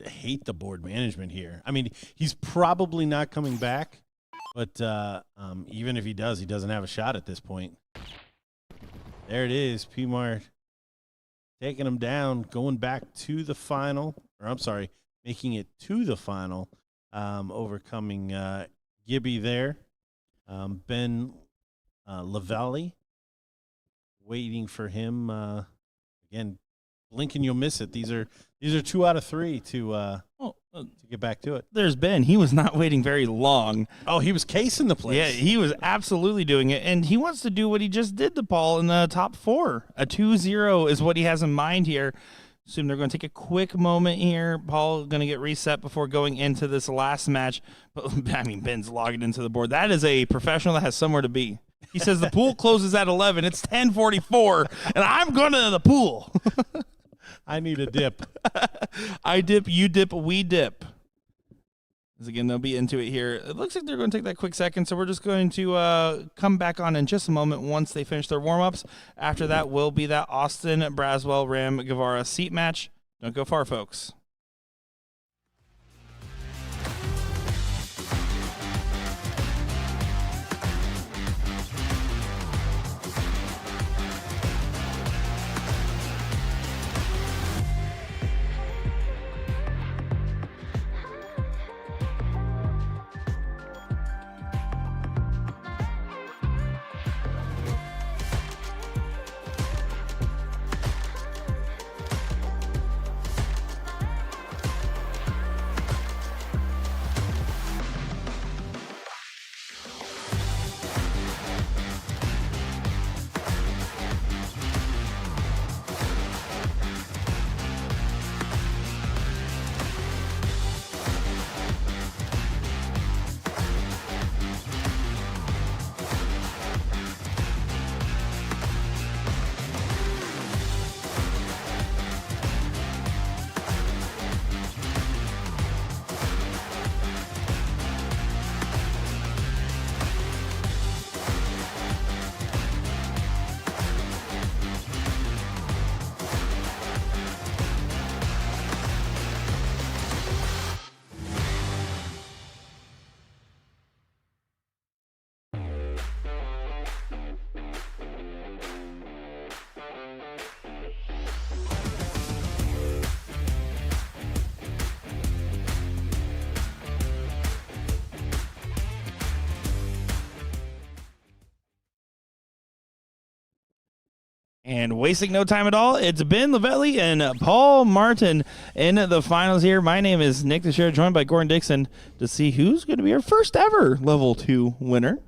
hate the board management here. I mean, he's probably not coming back, but even if he does, he doesn't have a shot at this point. There it is, P-Mart taking him down, going back to the final, or I'm sorry, making it to the final, overcoming Gibby there. Ben Lavallee waiting for him. Again, blink and you'll miss it. These are 2 out of 3 to get back to it. There's Ben. He was not waiting very long. Oh, he was casing the place. Yeah, he was absolutely doing it, and he wants to do what he just did to Paul in the top 4. A 2-0 is what he has in mind here. Assume they're going to take a quick moment here. Paul going to get reset before going into this last match. But I mean, Ben's logging into the board. That is a professional that has somewhere to be. He says the pool closes at 11. It's 10:44, and I'm going to the pool. I need a dip. I dip, you dip, we dip. As again, they'll be into it here. It looks like they're going to take that quick second, so we're just going to come back on in just a moment once they finish their warm-ups. After that will be that Austin Braswell Ram Guevara seat match. Don't go far, folks. And wasting no time at all, it's Ben Lavelli and Paul Martin in the finals here. My name is Nick Teixeira, joined by Gordon Dixon to see who's going to be our first ever Level 2 winner.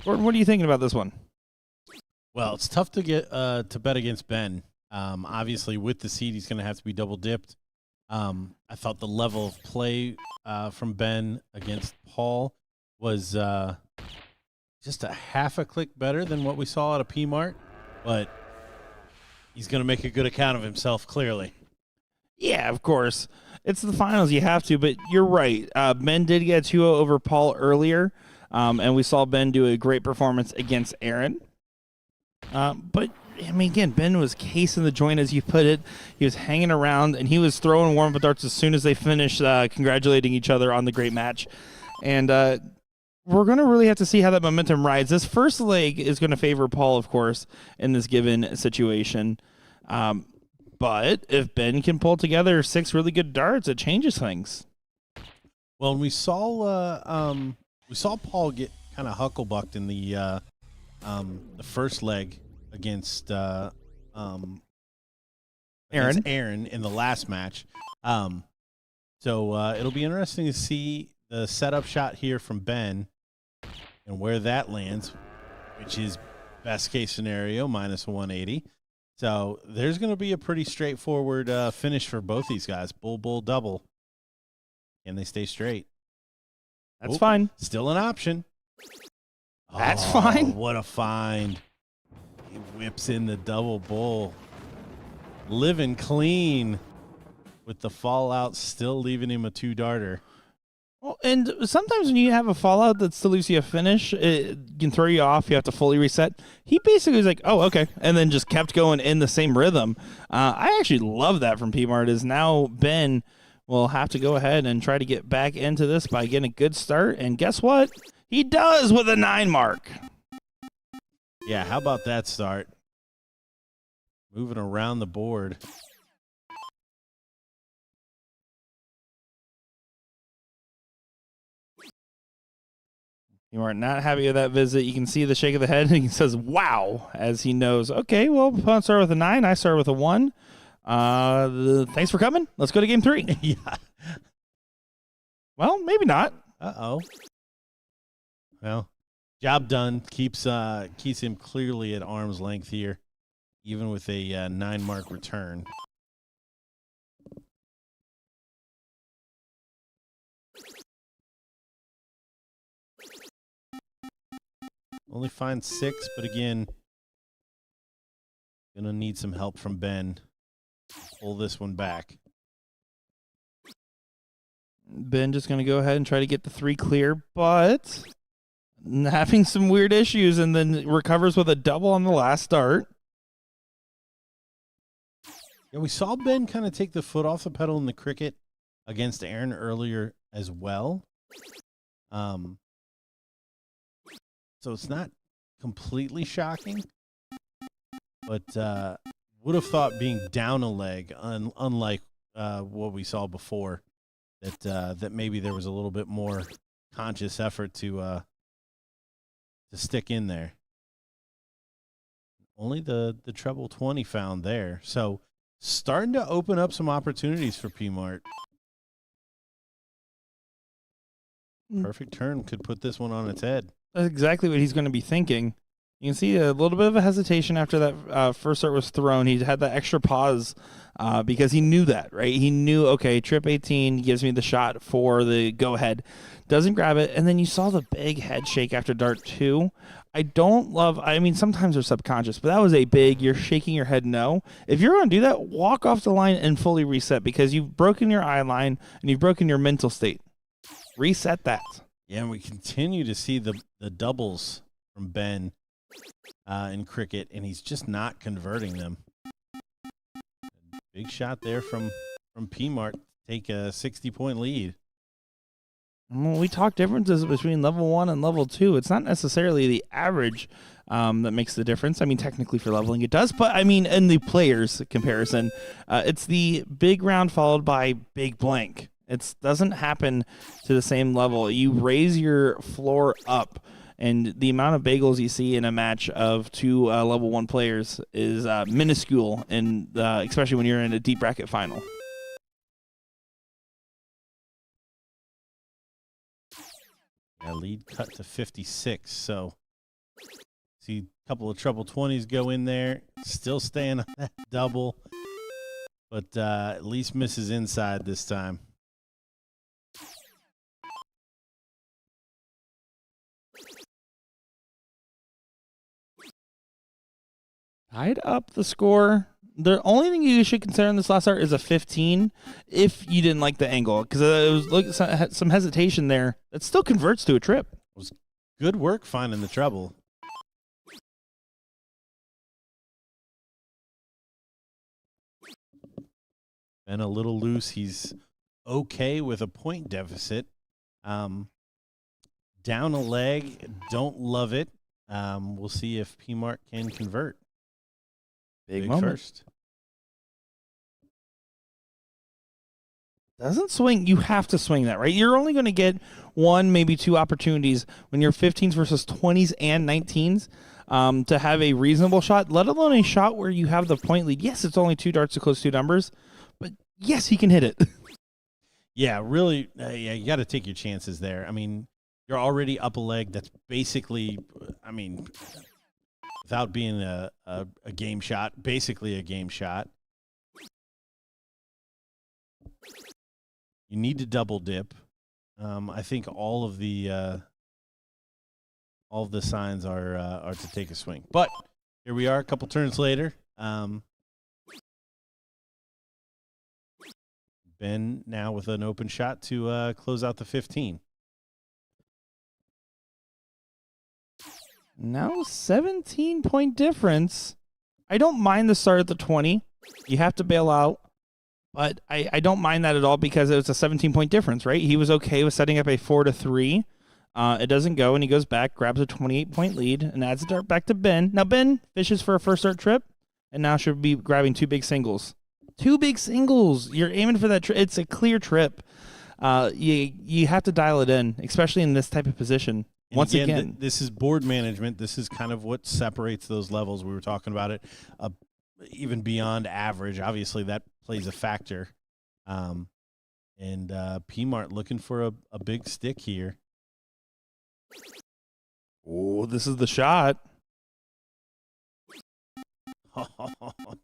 Gordon, what are you thinking about this one? Well, it's tough to get to bet against Ben. Obviously, with the seed, he's going to have to be double dipped. I thought the level of play from Ben against Paul was just a half a click better than what we saw at a P-Mart, but he's going to make a good account of himself, clearly. Yeah, of course. It's the finals. You have to, but you're right. Ben did get 2-0 over Paul earlier, and we saw Ben do a great performance against Aaron. But, I mean, again, Ben was casing the joint, as you put it. He was hanging around, and he was throwing warm-up darts as soon as they finished congratulating each other on the great match. And we're going to really have to see how that momentum rides. This first leg is going to favor Paul, of course, in this given situation. But if Ben can pull together 6 really good darts, it changes things. Well, we saw Paul get kind of hucklebucked in the first leg against Aaron in the last match. So it'll be interesting to see the setup shot here from Ben and where that lands, which is best case scenario minus 180. So there's going to be a pretty straightforward finish for both these guys. Bull, bull, double. Can they stay straight? That's fine. Still an option. That's fine. What a find. He whips in the double bull. Living clean with the fallout still leaving him a 2-darter. Well, and sometimes when you have a fallout that still leaves you a finish, it can throw you off. You have to fully reset. He basically was like, oh, okay, and then just kept going in the same rhythm. I actually love that from P-Mart, is now Ben will have to go ahead and try to get back into this by getting a good start. And guess what? He does with a 9 mark. Yeah, how about that start? Moving around the board. You are not happy with that visit. You can see the shake of the head, and he says, wow, as he knows, okay, well, opponent started with a 9. I started with a 1. Thanks for coming. Let's go to game 3. Yeah. Well, maybe not. Uh-oh. Well, job done. Keeps him clearly at arm's length here, even with a 9-mark return. Only finds 6, but again, gonna need some help from Ben. Pull this one back. Ben just going to go ahead and try to get the 3 clear, but having some weird issues, and then recovers with a double on the last start. Yeah, we saw Ben kind of take the foot off the pedal in the cricket against Aaron earlier as well. So it's not completely shocking, but would have thought being down a leg, unlike what we saw before, that maybe there was a little bit more conscious effort to stick in there. Only the treble 20 found there. So starting to open up some opportunities for P-Mart. Perfect turn could put this one on its head. That's exactly what he's going to be thinking. You can see a little bit of a hesitation after that first start was thrown. He had that extra pause because he knew that, right? He knew, okay, trip 18 gives me the shot for the go-ahead. Doesn't grab it, and then you saw the big head shake after dart 2. I mean, sometimes they're subconscious, but that was a big, you're shaking your head no. If you're going to do that, walk off the line and fully reset, because you've broken your eye line and you've broken your mental state. Reset that. Yeah, and we continue to see the doubles from Ben in cricket, and he's just not converting them. Big shot there from P-Mart to take a 60-point lead. Well, we talk differences between level 1 and level 2. It's not necessarily the average that makes the difference. I mean, technically for leveling it does, but I mean, in the players comparison, it's the big round followed by big blank. It doesn't happen to the same level. You raise your floor up And the amount of bagels you see in a match of two level 1 players is minuscule, and especially when you're in a deep bracket final. Yeah, lead cut to 56. So see a couple of treble 20s go in there. Still staying on that double, but at least misses inside this time. Tied up the score. The only thing you should consider in this last start is a 15 if you didn't like the angle, because it was some hesitation there. It still converts to a trip. It was good work finding the treble. And a little loose. He's okay with a point deficit. Down a leg. Don't love it. We'll see if P-Mart can convert. Big moment. First. Doesn't swing. You have to swing that, right? You're only going to get 1, maybe 2 opportunities when you're 15s versus 20s and 19s to have a reasonable shot, let alone a shot where you have the point lead. Yes, it's only 2 darts to close 2 numbers, but yes, he can hit it. Yeah, really. Yeah, you got to take your chances there. I mean, you're already up a leg. That's basically, I mean, without being a game shot, basically a game shot. You need to double dip. I think all of the signs are to take a swing. But here we are, a couple turns later. Ben now with an open shot to close out the 15. Now 17-point difference. I don't mind the start at the 20. You have to bail out. But I don't mind that at all because it was a 17-point difference, right? He was okay with setting up a 4-3. It doesn't go, and he goes back, grabs a 28-point lead, and adds a dart back to Ben. Now Ben fishes for a first start trip, and now should be grabbing 2 big singles. 2 big singles. You're aiming for that trip. It's a clear trip. You have to dial it in, especially in this type of position. And Once again, this is board management. This is kind of what separates those levels. We were talking about it, even beyond average. Obviously, that plays a factor. And P-Mart looking for a big stick here. oh, this is the shot.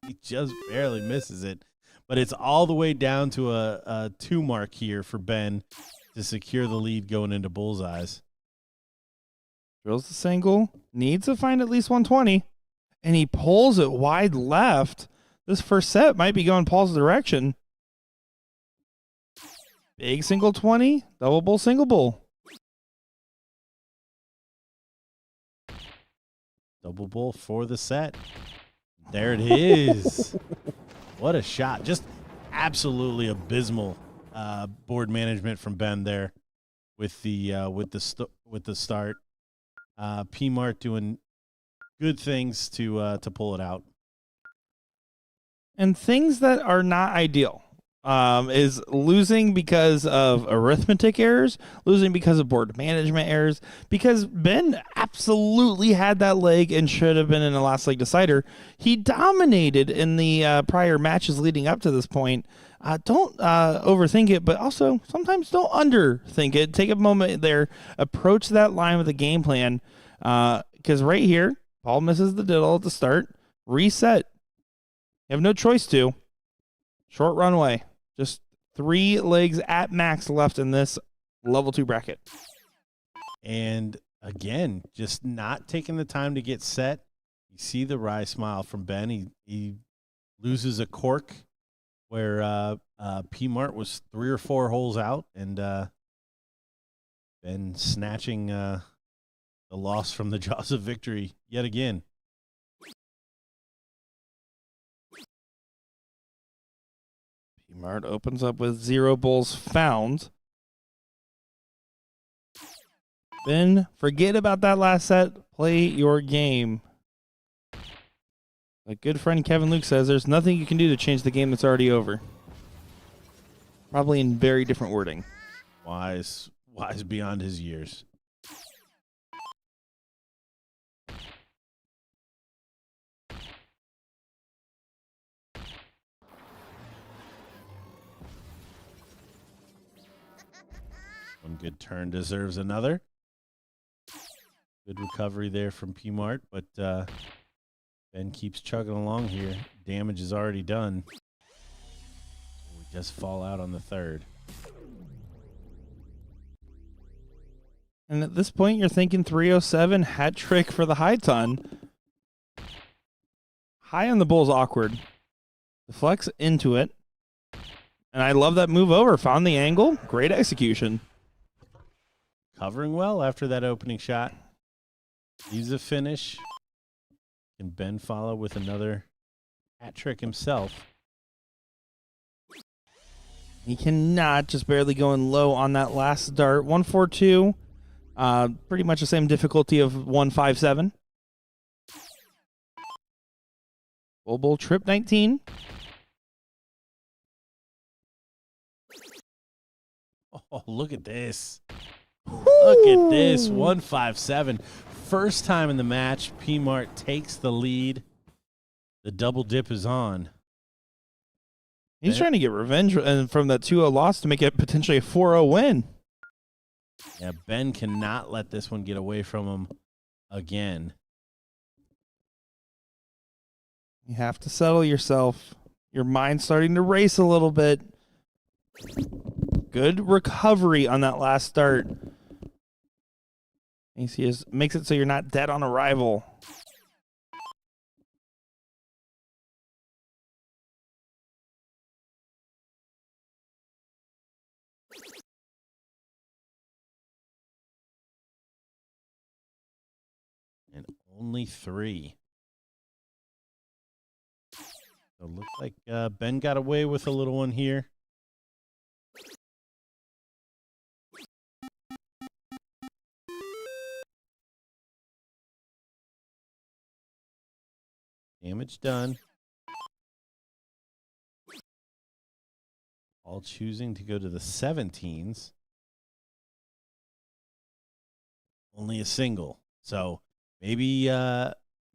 He just barely misses it. But it's all the way down to a 2 mark here for Ben to secure the lead going into bullseyes. Drills the single. Needs to find at least 120. And he pulls it wide left. This first set might be going Paul's direction. Big single 20. Double bull, single bull. Double bull for the set. There it is. What a shot. Just absolutely abysmal board management from Ben there with the start. P-Mart doing good things to pull it out. And things that are not ideal is losing because of arithmetic errors, losing because of board management errors, because Ben absolutely had that leg and should have been in the last leg decider. He dominated in the prior matches leading up to this point. Don't overthink it, but also sometimes don't underthink it. Take a moment there, approach that line with a game plan, because right here, Paul misses the diddle at the start, reset. You have no choice to. Short runway. Just 3 legs at max left in this level 2 bracket. And again, just not taking the time to get set. You see the wry smile from Ben. He loses a cork where P-Mart was 3 or 4 holes out, and Ben snatching the loss from the jaws of victory yet again. P-Mart opens up with 0 bulls found. Ben, forget about that last set. Play your game. Like good friend Kevin Luke says, there's nothing you can do to change the game that's already over. Probably in very different wording. Wise beyond his years. good turn deserves another. Good recovery there from P-Mart, but Ben keeps chugging along here. Damage is already done. We just fall out on the third. And at this point, you're thinking 307 hat trick for the high ton. High on the bull's awkward. Deflects into it. And I love that move over. Found the angle. Great execution. Covering well after that opening shot. He's a finish. Can Ben follow with another hat trick himself? He cannot, just barely going low on that last dart. 142. Pretty much the same difficulty of 157. Bull trip 19. Oh, look at this. Look at this. 157. First time in the match, P-Mart takes the lead. The double dip is on. He's trying to get revenge from that 2-0 loss to make it potentially a 4-0 win. Yeah, Ben cannot let this one get away from him again. You have to settle yourself. Your mind's starting to race a little bit. Good recovery on that last start. ACS makes it so you're not dead on arrival. And only 3. So it looks like Ben got away with a little one here. Damage done. All choosing to go to the 17s. Only a single. So maybe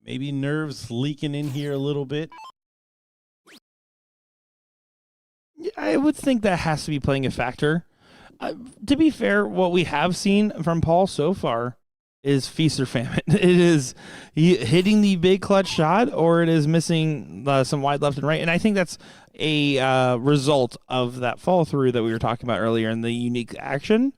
nerves leaking in here a little bit. I would think that has to be playing a factor. To be fair, what we have seen from Paul so far is feast or famine. It is hitting the big clutch shot, or it is missing some wide left and right. And I think that's a result of that fall through that we were talking about earlier. And the unique action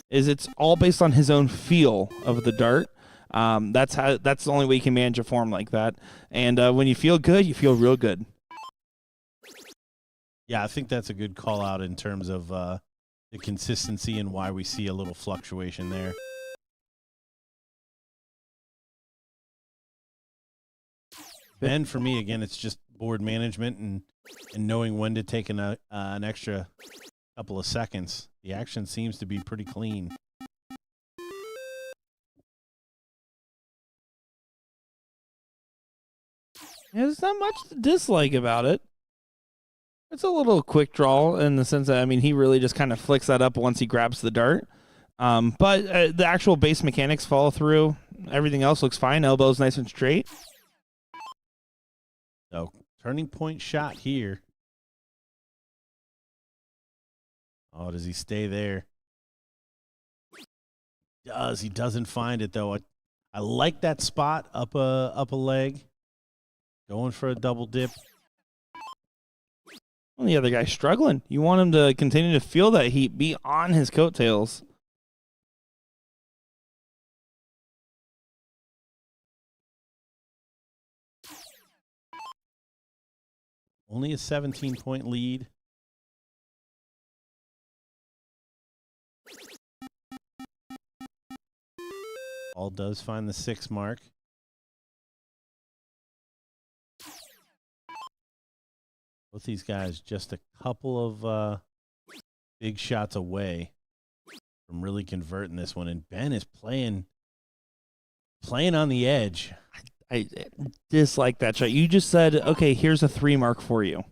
is it's all based on his own feel of the dart. That's the only way you can manage a form like that. And when you feel good, you feel real good. Yeah, I think that's a good call out in terms of the consistency and why we see a little fluctuation there. Ben, for me, again, it's just board management and knowing when to take an extra couple of seconds. The action seems to be pretty clean. Yeah, there's not much to dislike about it. It's a little quick draw in the sense that, I mean, he really just kind of flicks that up once he grabs the dart. But the actual base mechanics follow through. Everything else looks fine. Elbow's nice and straight. So, turning point shot here. Oh, does he stay there? Does. He doesn't find it, though. I like that spot up a leg. Going for a double dip. Well, the other guy's struggling. You want him to continue to feel that heat, be on his coattails. Only a 17-point lead. All does find the 6 mark. Both these guys just a couple of big shots away from really converting this one. And Ben is playing on the edge. I dislike that shot. You just said, okay, here's a 3 mark for you.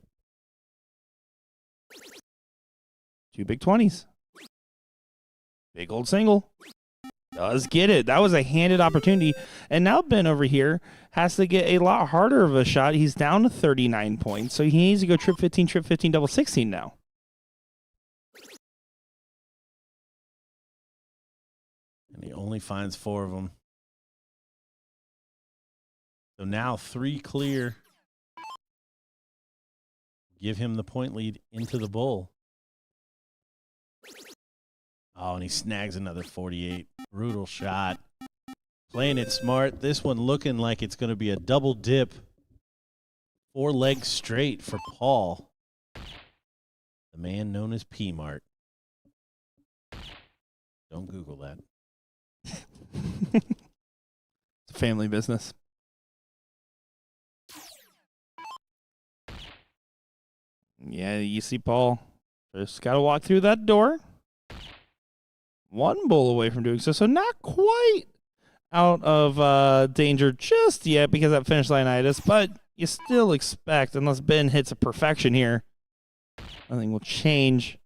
2 big 20s. Big old single. Does get it. That was a handed opportunity. And now Ben over here has to get a lot harder of a shot. He's down to 39 points. So he needs to go trip 15, double 16 now. only finds 4 of them. So now 3 clear. Give him the point lead into the bull. Oh, and he snags another 48. Brutal shot. Playing it smart. This one looking like it's going to be a double dip. 4 legs straight for Paul. The man known as P-Mart. Don't Google that. It's a family business. Yeah, you see Paul just got to walk through that door. 1 bull away from doing so. So not quite out of danger just yet because of that finish line-itis, but you still expect, unless Ben hits a perfection here, nothing will change.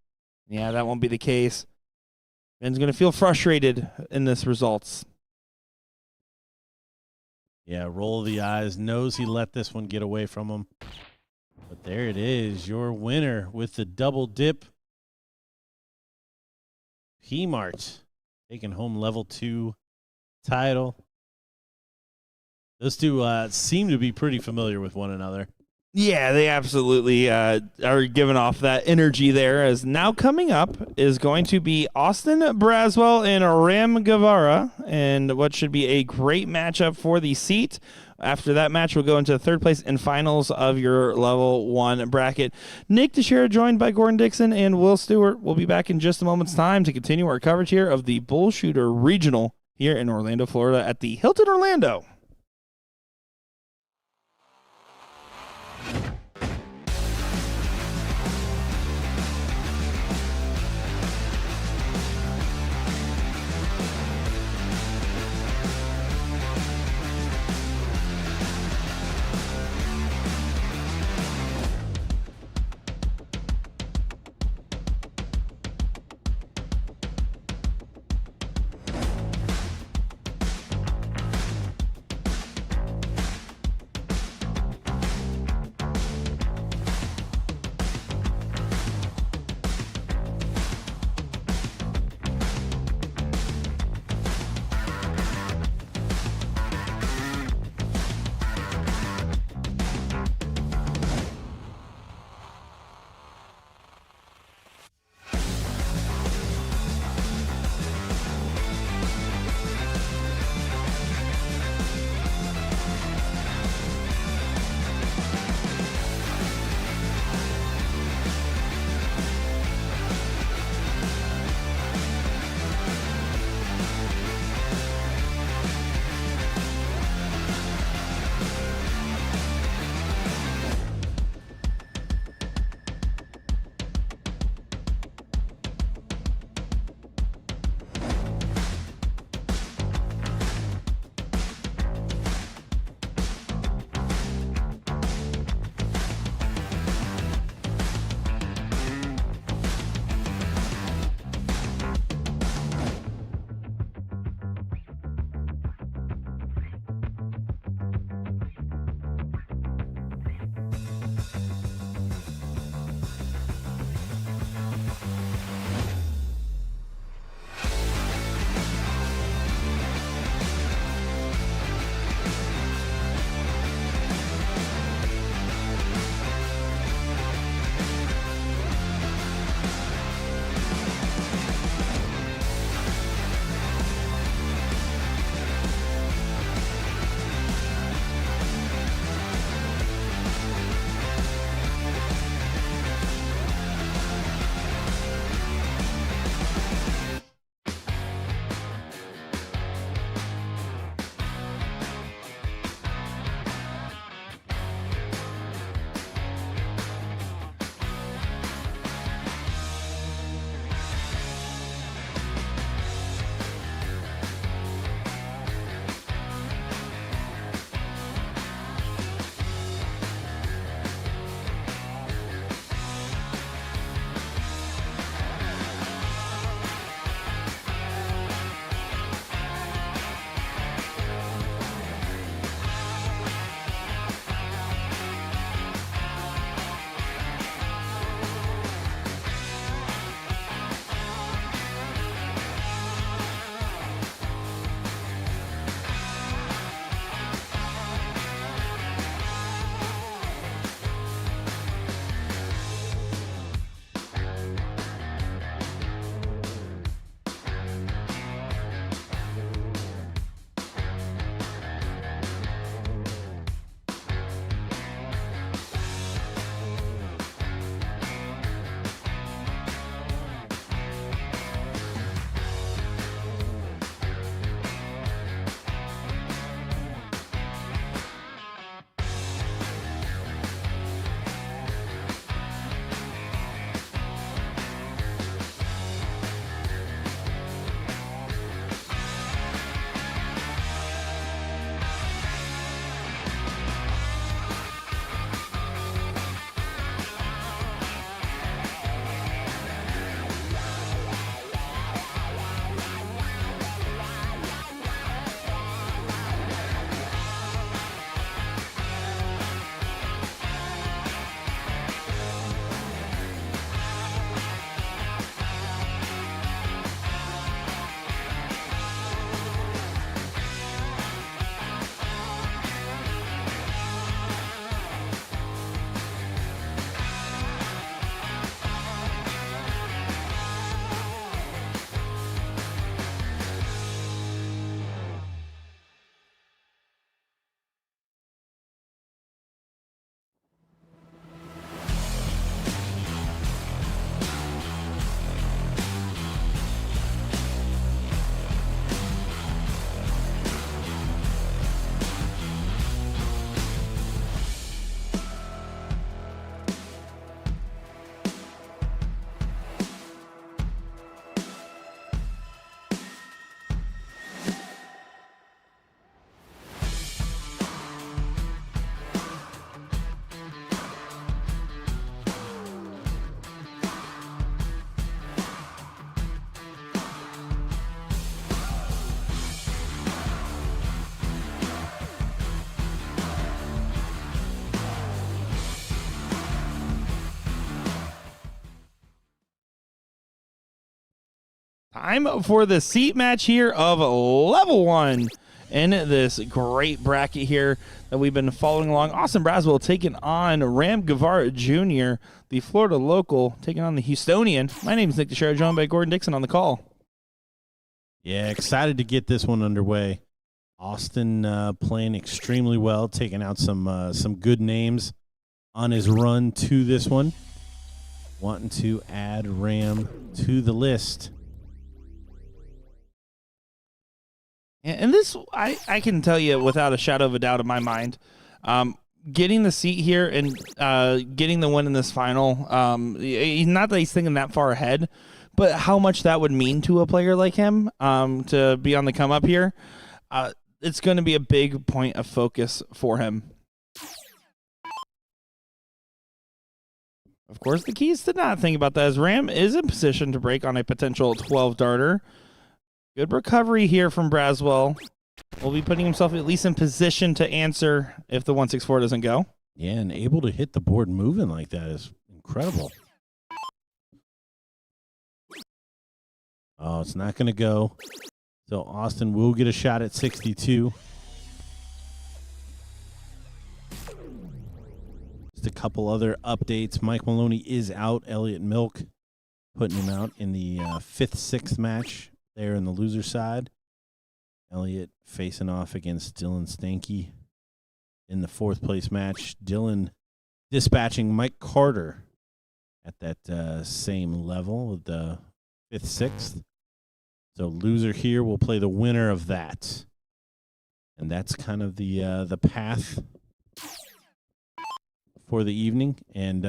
Yeah, that won't be the case. Ben's going to feel frustrated in this results. Yeah, roll of the eyes. Knows he let this one get away from him. But there it is, your winner with the double dip. P-Mart taking home level 2 title. Those two seem to be pretty familiar with one another. Yeah, they absolutely are giving off that energy there. As now coming up is going to be Austin Braswell and Ram Guevara, and what should be a great matchup for the seat. After that match, we'll go into 3rd place and finals of your level 1 bracket. Nick Teixeira joined by Gordon Dixon and Will Stewart. We'll be back in just a moment's time to continue our coverage here of the BullShooter Regional here in Orlando, Florida at the Hilton Orlando. Time for the seat match here of level 1 in this great bracket here that we've been following along. Austin Braswell taking on Ram Guevara Jr., the Florida local, taking on the Houstonian. My name is Nick Teixeira, joined by Gordon Dixon on the call. Yeah, excited to get this one underway. Austin playing extremely well, taking out some good names on his run to this one. Wanting to add Ram to the list. And this, I can tell you without a shadow of a doubt in my mind, getting the seat here and getting the win in this final, not that he's thinking that far ahead, but how much that would mean to a player like him to be on the come up here. It's going to be a big point of focus for him. Of course, the key is to not think about that, as Ram is in position to break on a potential 12-darter. Good recovery here from Braswell. Will be putting himself at least in position to answer if the 164 doesn't go. Yeah, and able to hit the board moving like that is incredible. Oh, it's not going to go. So Austin will get a shot at 62. Just a couple other updates. Mike Maloney is out. Elliott Milk putting him out in the 5th, 6th match there in the loser side. Elliott facing off against Dylan Stanky in the 4th place match. Dylan dispatching Mike Carter at that same level with the 5th, 6th. So loser here will play the winner of that. And that's kind of the path for the evening. And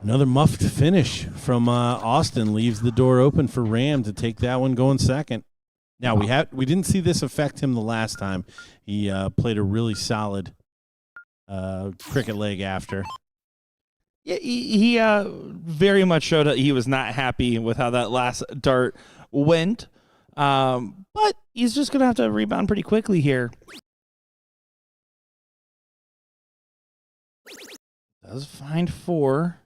another muffed finish from Austin leaves the door open for Ram to take that one going second. Now, we didn't see this affect him the last time. He played a really solid cricket leg after. Yeah, he very much showed that he was not happy with how that last dart went. But he's just going to have to rebound pretty quickly here. Does find 4.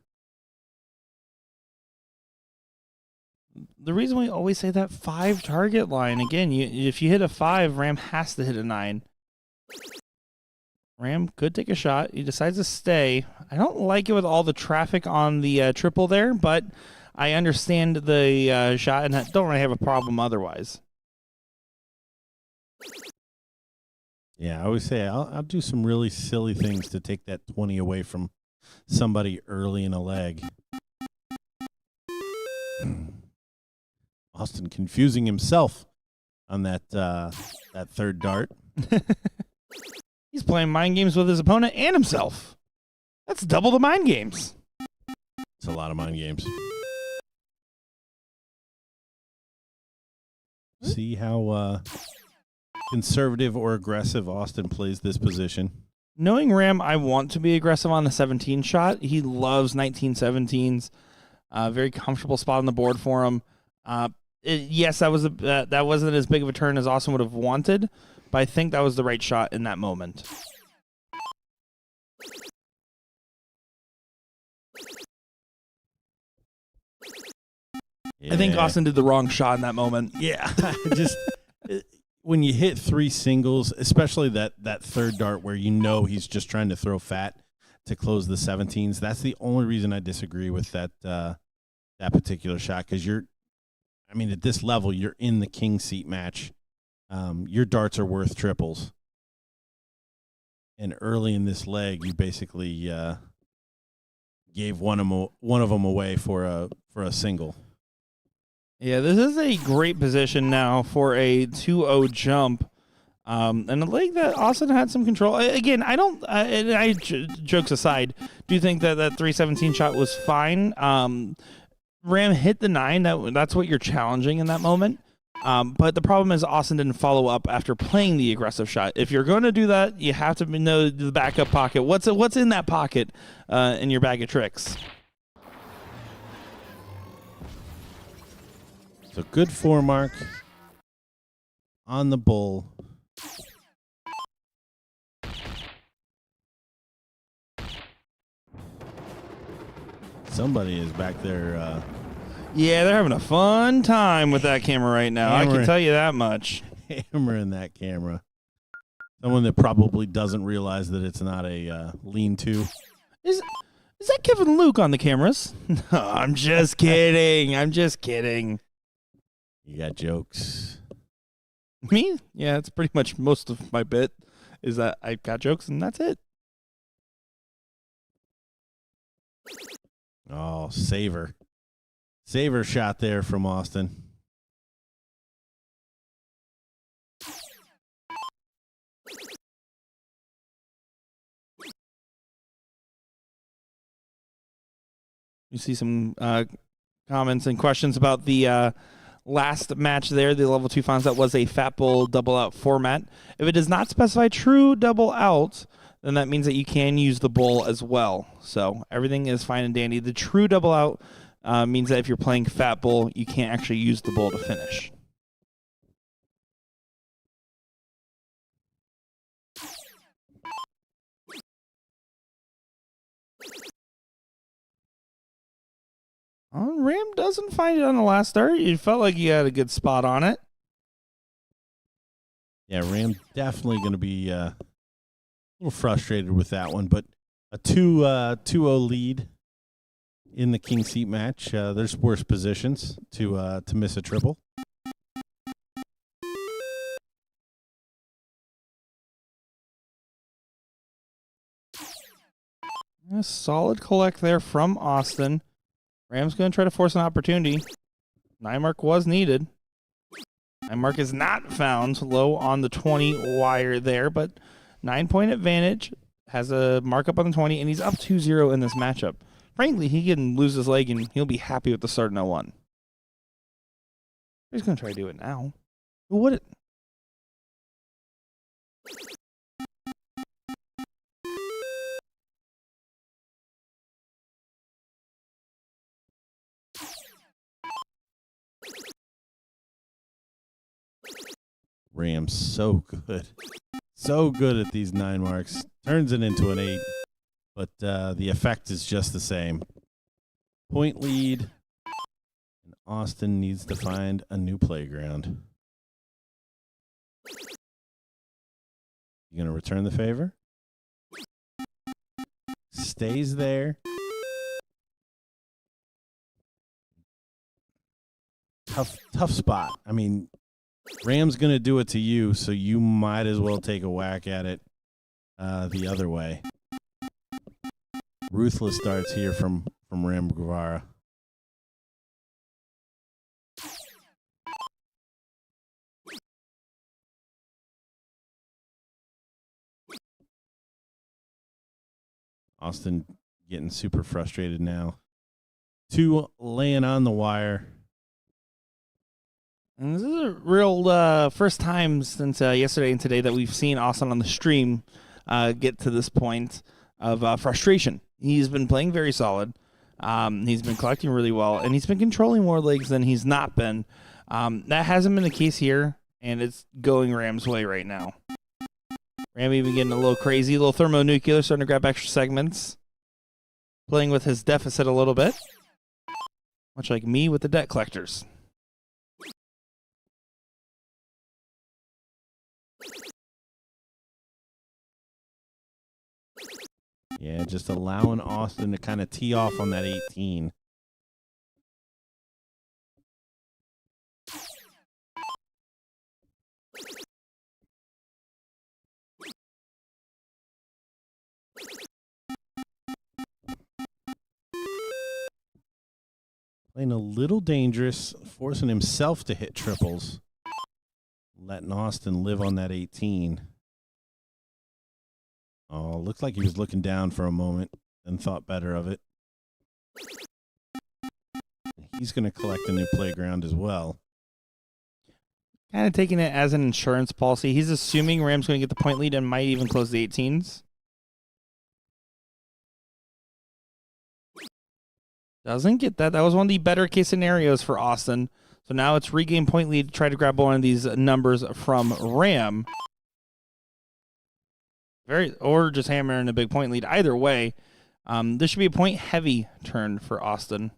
The reason we always say that 5 target line, again, if you hit a 5, Ram has to hit a 9. Ram could take a shot. He decides to stay. I don't like it with all the traffic on the triple there, but I understand the shot and don't really have a problem otherwise. Yeah, I always say I'll do some really silly things to take that 20 away from somebody early in a leg. Austin confusing himself on that 3rd dart. He's playing mind games with his opponent and himself. That's double the mind games. It's a lot of mind games. See how conservative or aggressive Austin plays this position. Knowing Ram, I want to be aggressive on the 17 shot. He loves 1917s. Very comfortable spot on the board for him. Yes, that wasn't as big of a turn as Austin would have wanted, but I think that was the right shot in that moment. Yeah. I think Austin did the wrong shot in that moment. Yeah, just when you hit 3 singles, especially that 3rd dart where you know he's just trying to throw fat to close the 17s. That's the only reason I disagree with that particular shot, because at this level, you're in the king seat match. Your darts are worth triples. And early in this leg, you basically gave one of them away for a single. Yeah, this is a great position now for a 2-0 jump. And a leg that Austin had some control. Again, jokes aside, do you think that 317 shot was fine? Ram hit the 9. That's what you're challenging in that moment. But the problem is Austin didn't follow up after playing the aggressive shot. If you're going to do that, you have to know the backup pocket. What's in that pocket in your bag of tricks? So good 4 mark on the bull. Somebody is back there Yeah, they're having a fun time with that camera right now. I can tell you that much. Hammering that camera. Someone that probably doesn't realize that it's not a lean-to. Is that Kevin Luke on the cameras? No, I'm just kidding. I'm just kidding. You got jokes. Me? Yeah, it's pretty much most of my bit is that I got jokes and that's it. Oh, saver. Saver shot there from Austin. You see some comments and questions about the last match there, the level 2 finals. That was a Fat Bull double out format. If it does not specify true double out, then that means that you can use the bull as well. So everything is fine and dandy. The true double out means that if you're playing Fat Bull, you can't actually use the bull to finish. Ram doesn't find it on the last start. You felt like you had a good spot on it. Yeah, Ram definitely going to be a little frustrated with that one, but a 2-0 lead in the king seat match. There's worse positions to miss a triple. A solid collect there from Austin. Ram's going to try to force an opportunity. 9 mark was needed. 9 mark is not found. Low on the 20 wire there, but 9-point advantage. Has a markup on the 20, and he's up 2-0 in this matchup. Frankly, he can lose his leg, and he'll be happy with the start in 0-1. He's going to try to do it now. Who would it? Ram's so good. So good at these 9 marks. Turns it into an 8, but the effect is just the same. Point lead, and Austin needs to find a new playground. You going to return the favor? Stays there. Tough spot. I mean, Ram's going to do it to you, so you might as well take a whack at it the other way. Ruthless starts here from Ram Guevara. Austin getting super frustrated now. 2 laying on the wire. And this is a real first time since yesterday and today that we've seen Austin on the stream get to this point of frustration. He's been playing very solid. He's been collecting really well, and he's been controlling more legs than he's not been. That hasn't been the case here, and it's going Ram's way right now. Ram even getting a little crazy, a little thermonuclear, starting to grab extra segments. Playing with his deficit a little bit. Much like me with the debt collectors. Yeah, just allowing Austin to kind of tee off on that 18. Playing a little dangerous, forcing himself to hit triples. Letting Austin live on that 18. Oh, looked like he was looking down for a moment and thought better of it. He's going to collect a new playground as well. Kind of taking it as an insurance policy. He's assuming Ram's going to get the point lead and might even close the 18s. Doesn't get that. That was one of the better case scenarios for Austin. So now it's regain point lead to try to grab one of these numbers from Ram. Or just hammering a big point lead. Either way, this should be a point heavy turn for Austin.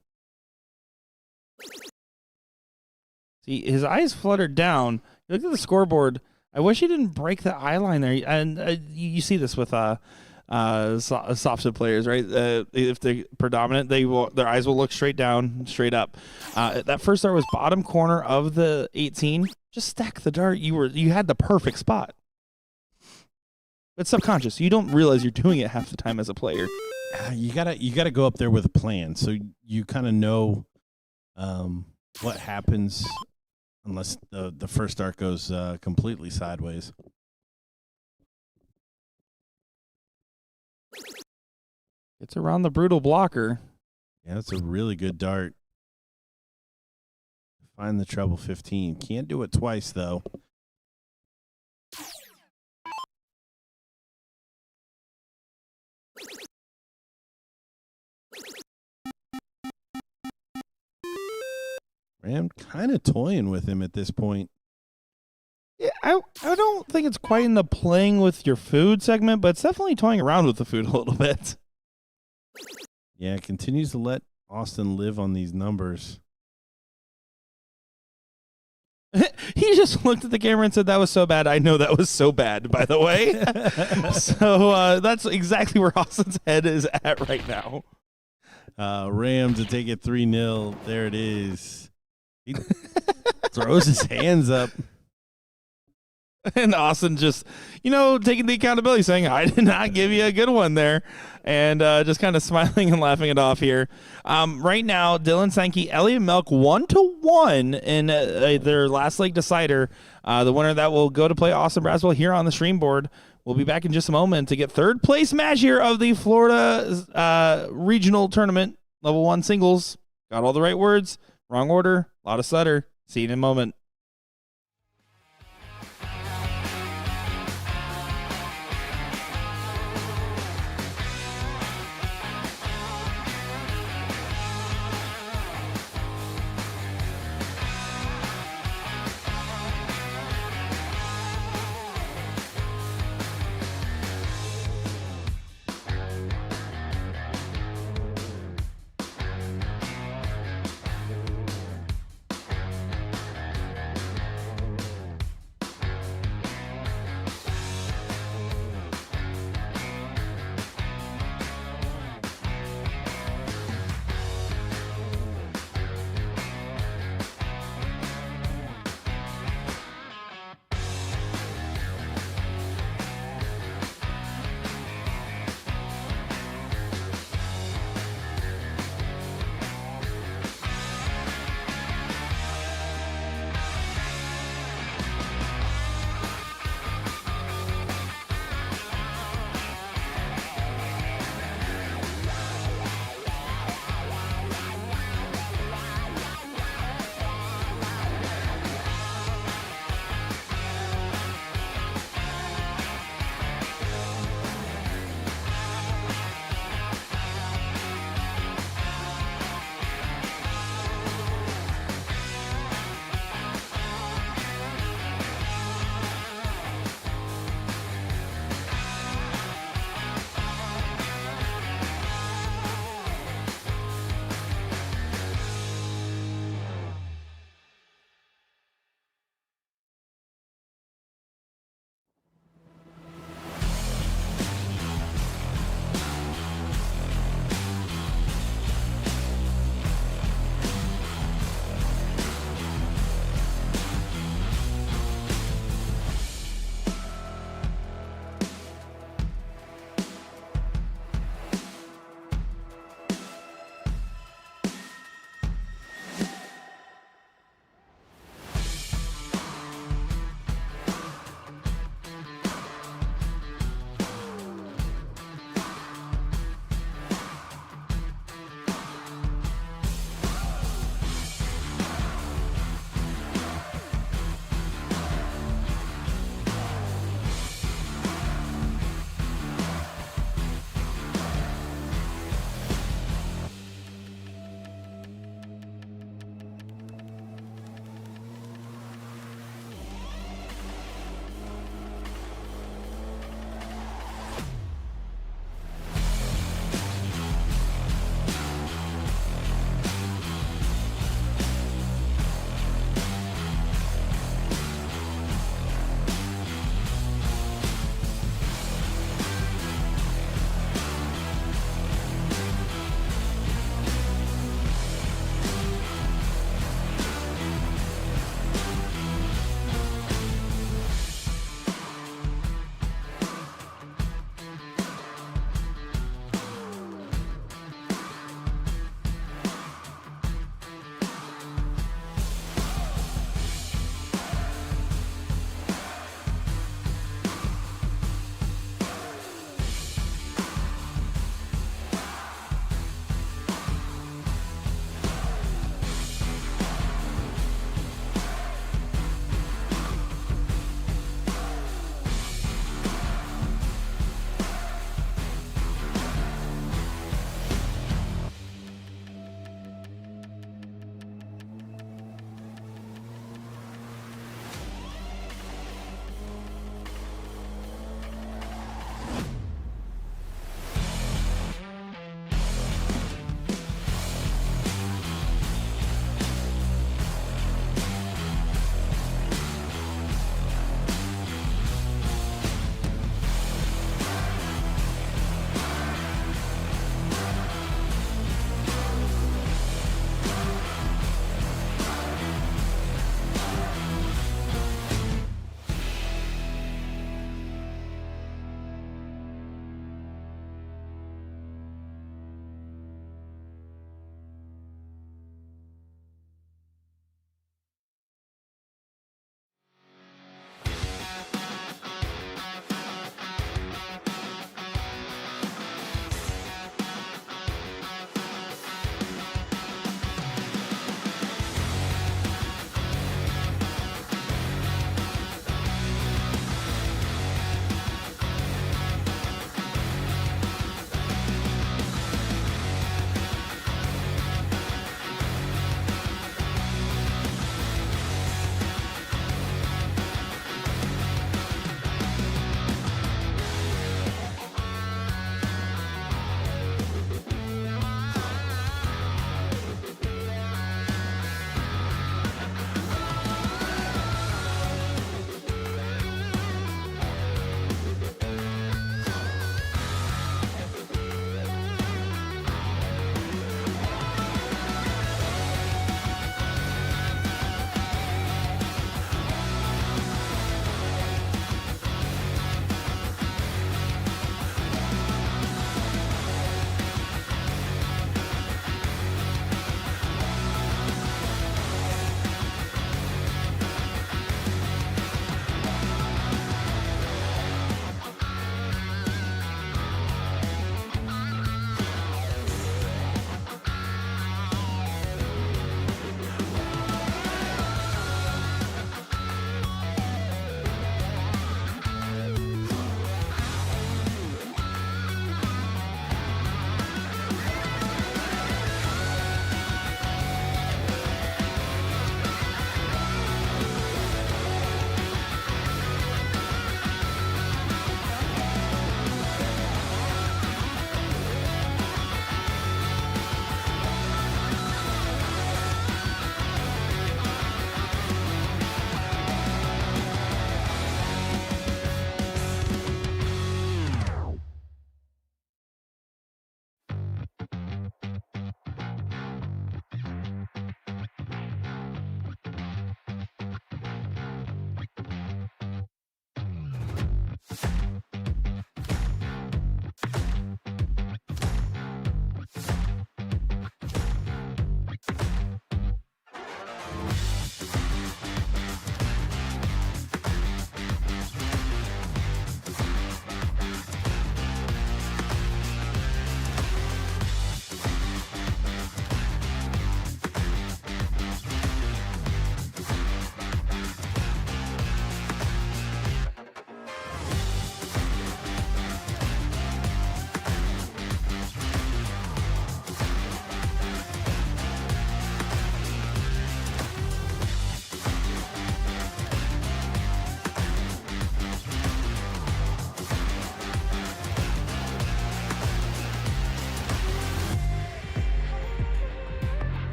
See, his eyes fluttered down. You look at the scoreboard. I wish he didn't break the eye line there. And you see this with soft players, right? If they're predominant, their eyes will look straight down, straight up. That first dart was bottom corner of the 18. Just stack the dart. You had the perfect spot. It's subconscious. You don't realize you're doing it half the time as a player. You gotta go up there with a plan, so you kind of know what happens unless the first dart goes completely sideways. It's around the brutal blocker. Yeah, that's a really good dart. Find the treble 15. Can't do it twice though. I'm kind of toying with him at this point. Yeah, I don't think it's quite in the playing with your food segment, but it's definitely toying around with the food a little bit. Yeah, it continues to let Austin live on these numbers. He just looked at the camera and said, "That was so bad. I know that was so bad," by the way. So that's exactly where Austin's head is at right now. Rams to take it 3-0. There it is. He throws his hands up. And Austin just, taking the accountability, saying, "I did not give you a good one there." And just kind of smiling and laughing it off here. Right now, Dylan Sankey, Elliot Melk 1-1 in their last leg decider. The winner that will go to play Austin Braswell here on the stream board. We'll be back in just a moment to get third place match here of the Florida regional tournament, level 1 singles. Got all the right words. Wrong order. A lot of stutter. See you in a moment.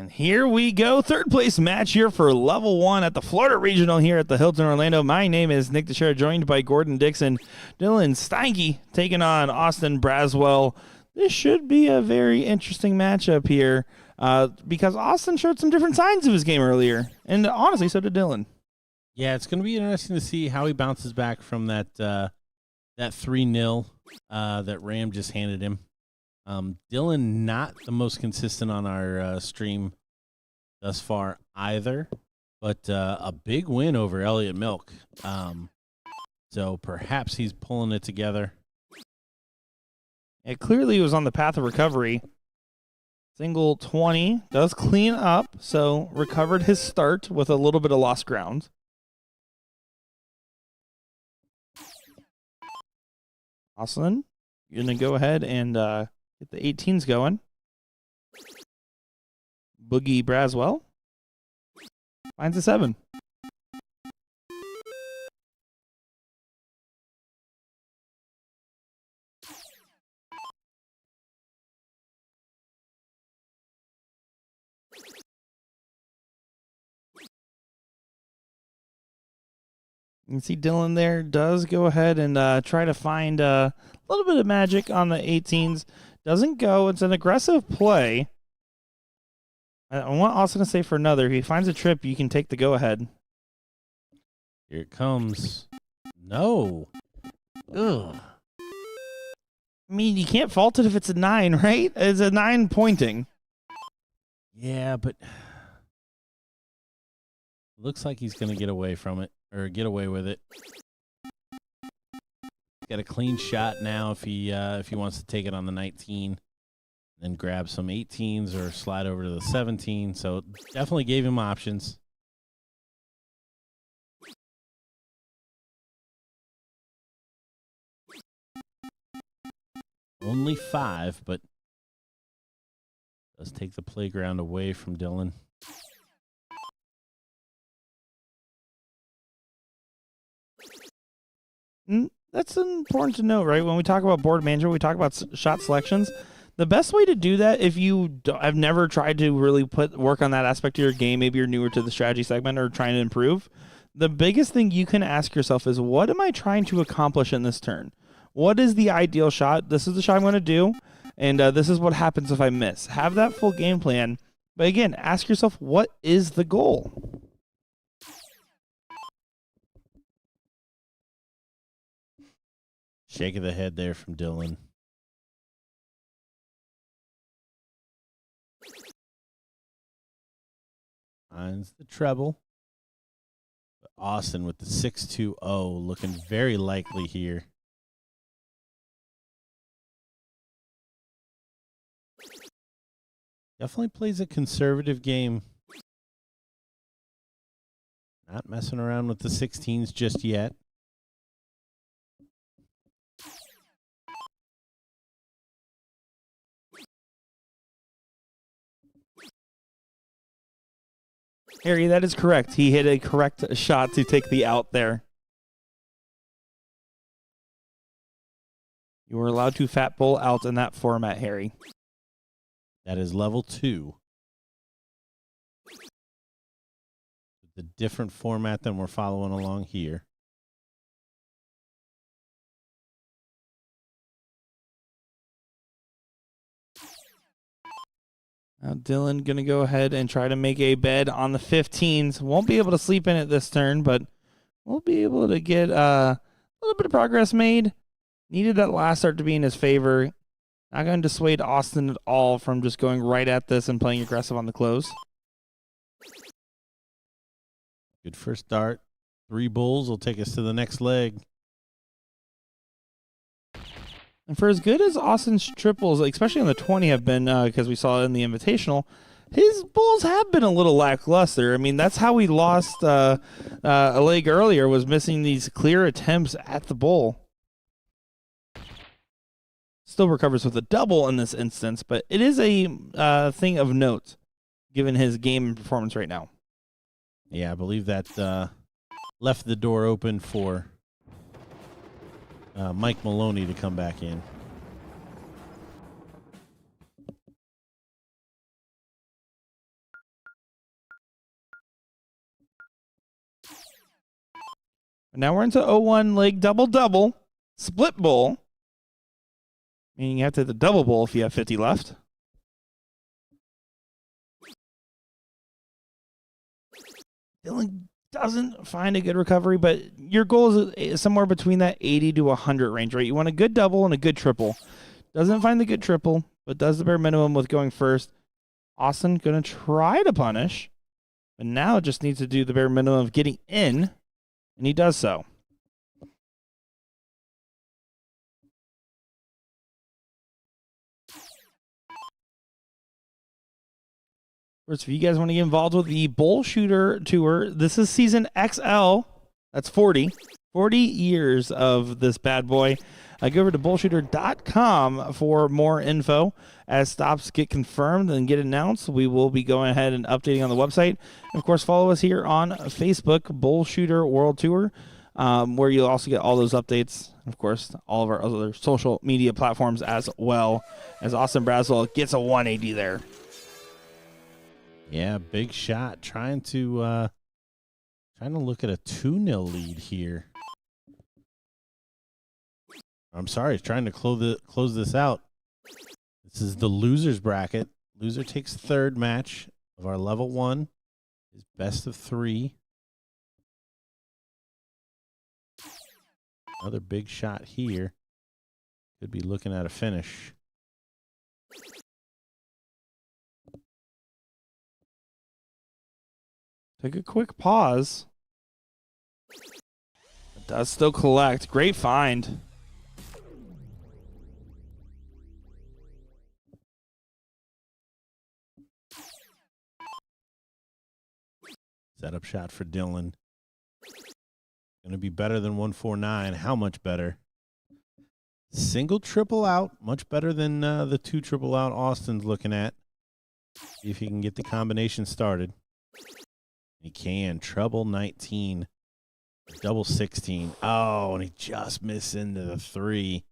And here we go. Third place match here for level 1 at the Florida Regional here at the Hilton Orlando. My name is Nick Teixeira, joined by Gordon Dixon. Dylan Steinke taking on Austin Braswell. This should be a very interesting matchup here because Austin showed some different signs of his game earlier. And honestly, so did Dylan. Yeah, it's going to be interesting to see how he bounces back from that 3-0 that Ram just handed him. Dylan, not the most consistent on our stream thus far either, but a big win over Elliott Milk. So perhaps he's pulling it together. It clearly was on the path of recovery. Single 20 does clean up, so recovered his start with a little bit of lost ground. Austin, you're going to go ahead and get the 18s going. Boogie Braswell finds a 7. You can see Dylan there does go ahead and try to find a little bit of magic on the 18s. Doesn't go. It's an aggressive play. I want Austin to say for another. If he finds a trip, you can take the go-ahead. Here it comes. No. Ugh. I mean, you can't fault it if it's a 9, right? It's a 9 pointing. Yeah, but looks like he's going to get away from it, or get away with it. Got a clean shot now if he wants to take it on the 19, then grab some 18s or slide over to the 17. So definitely gave him options. Only 5, but does take the playground away from Dylan. That's important to note, right? When we talk about board management, we talk about shot selections. The best way to do that, if you have never tried to really work on that aspect of your game, maybe you're newer to the strategy segment or trying to improve, the biggest thing you can ask yourself is, what am I trying to accomplish in this turn? What is the ideal shot? This is the shot I'm going to do, and this is what happens if I miss. Have that full game plan. But again, ask yourself, what is the goal? Shake of the head there from Dylan. Finds the treble. But Austin with the 6-2-0 looking very likely here. Definitely plays a conservative game. Not messing around with the 16s just yet. Harry, that is correct. He hit a correct shot to take the out there. You were allowed to fat bull out in that format, Harry. That is level 2. The different format than we're following along here. Now Dylan going to go ahead and try to make a bed on the 15s. Won't be able to sleep in it this turn, but we'll be able to get a little bit of progress made. Needed that last start to be in his favor. Not going to dissuade Austin at all from just going right at this and playing aggressive on the close. Good first start. 3 bulls will take us to the next leg. And for as good as Austin's triples, especially on the 20, have been, because we saw it in the Invitational, his bulls have been a little lackluster. I mean, that's how we lost a leg earlier, was missing these clear attempts at the bull. Still recovers with a double in this instance, but it is a thing of note, given his game and performance right now. Yeah, I believe that left the door open for Mike Maloney to come back in. Now we're into 0-1 leg double-double, split bowl. Meaning you have to hit the double bowl if you have 50 left. Dylan doesn't find a good recovery, but your goal is somewhere between that 80 to 100 range, right? You want a good double and a good triple. Doesn't find the good triple, but does the bare minimum with going first. Austin going to try to punish, but now just needs to do the bare minimum of getting in, and he does so. First, if you guys want to get involved with the BullShooter Tour, this is season XL. That's 40. 40 years of this bad boy. Go over to BullShooter.com for more info. As stops get confirmed and get announced, we will be going ahead and updating on the website. And of course, follow us here on Facebook, BullShooter World Tour, where you'll also get all those updates. Of course, all of our other social media platforms as well, as Austin Braswell gets a 180 there. Yeah, big shot. Trying to look at a 2-0 lead here. I'm sorry, trying to close this out. This is the losers bracket. Loser takes third match of our level 1. Is best of 3. Another big shot here. Could be looking at a finish. Take a quick pause. It does still collect. Great find. Setup shot for Dylan. Going to be better than 149. How much better? Single triple out. Much better than the 2 triple out Austin's looking at. See if he can get the combination started. He can. Treble 19. Double 16. Oh, and he just missed into the 3.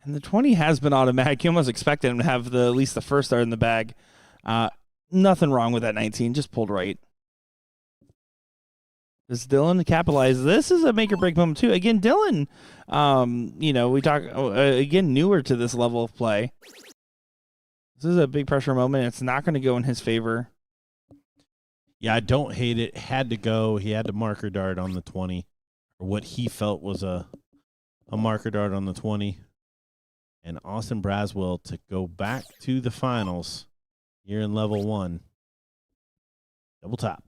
And the 20 has been automatic. You almost expected him to have at least the first start in the bag. Nothing wrong with that 19. Just pulled right. Does Dylan capitalize? This is a make or break moment too. Again, Dylan, we talk again newer to this level of play. This is a big pressure moment. It's not going to go in his favor. Yeah, I don't hate it. Had to go. He had to marker dart on the 20, or what he felt was a marker dart on the 20. And Austin Braswell to go back to the finals here in level 1. Double top.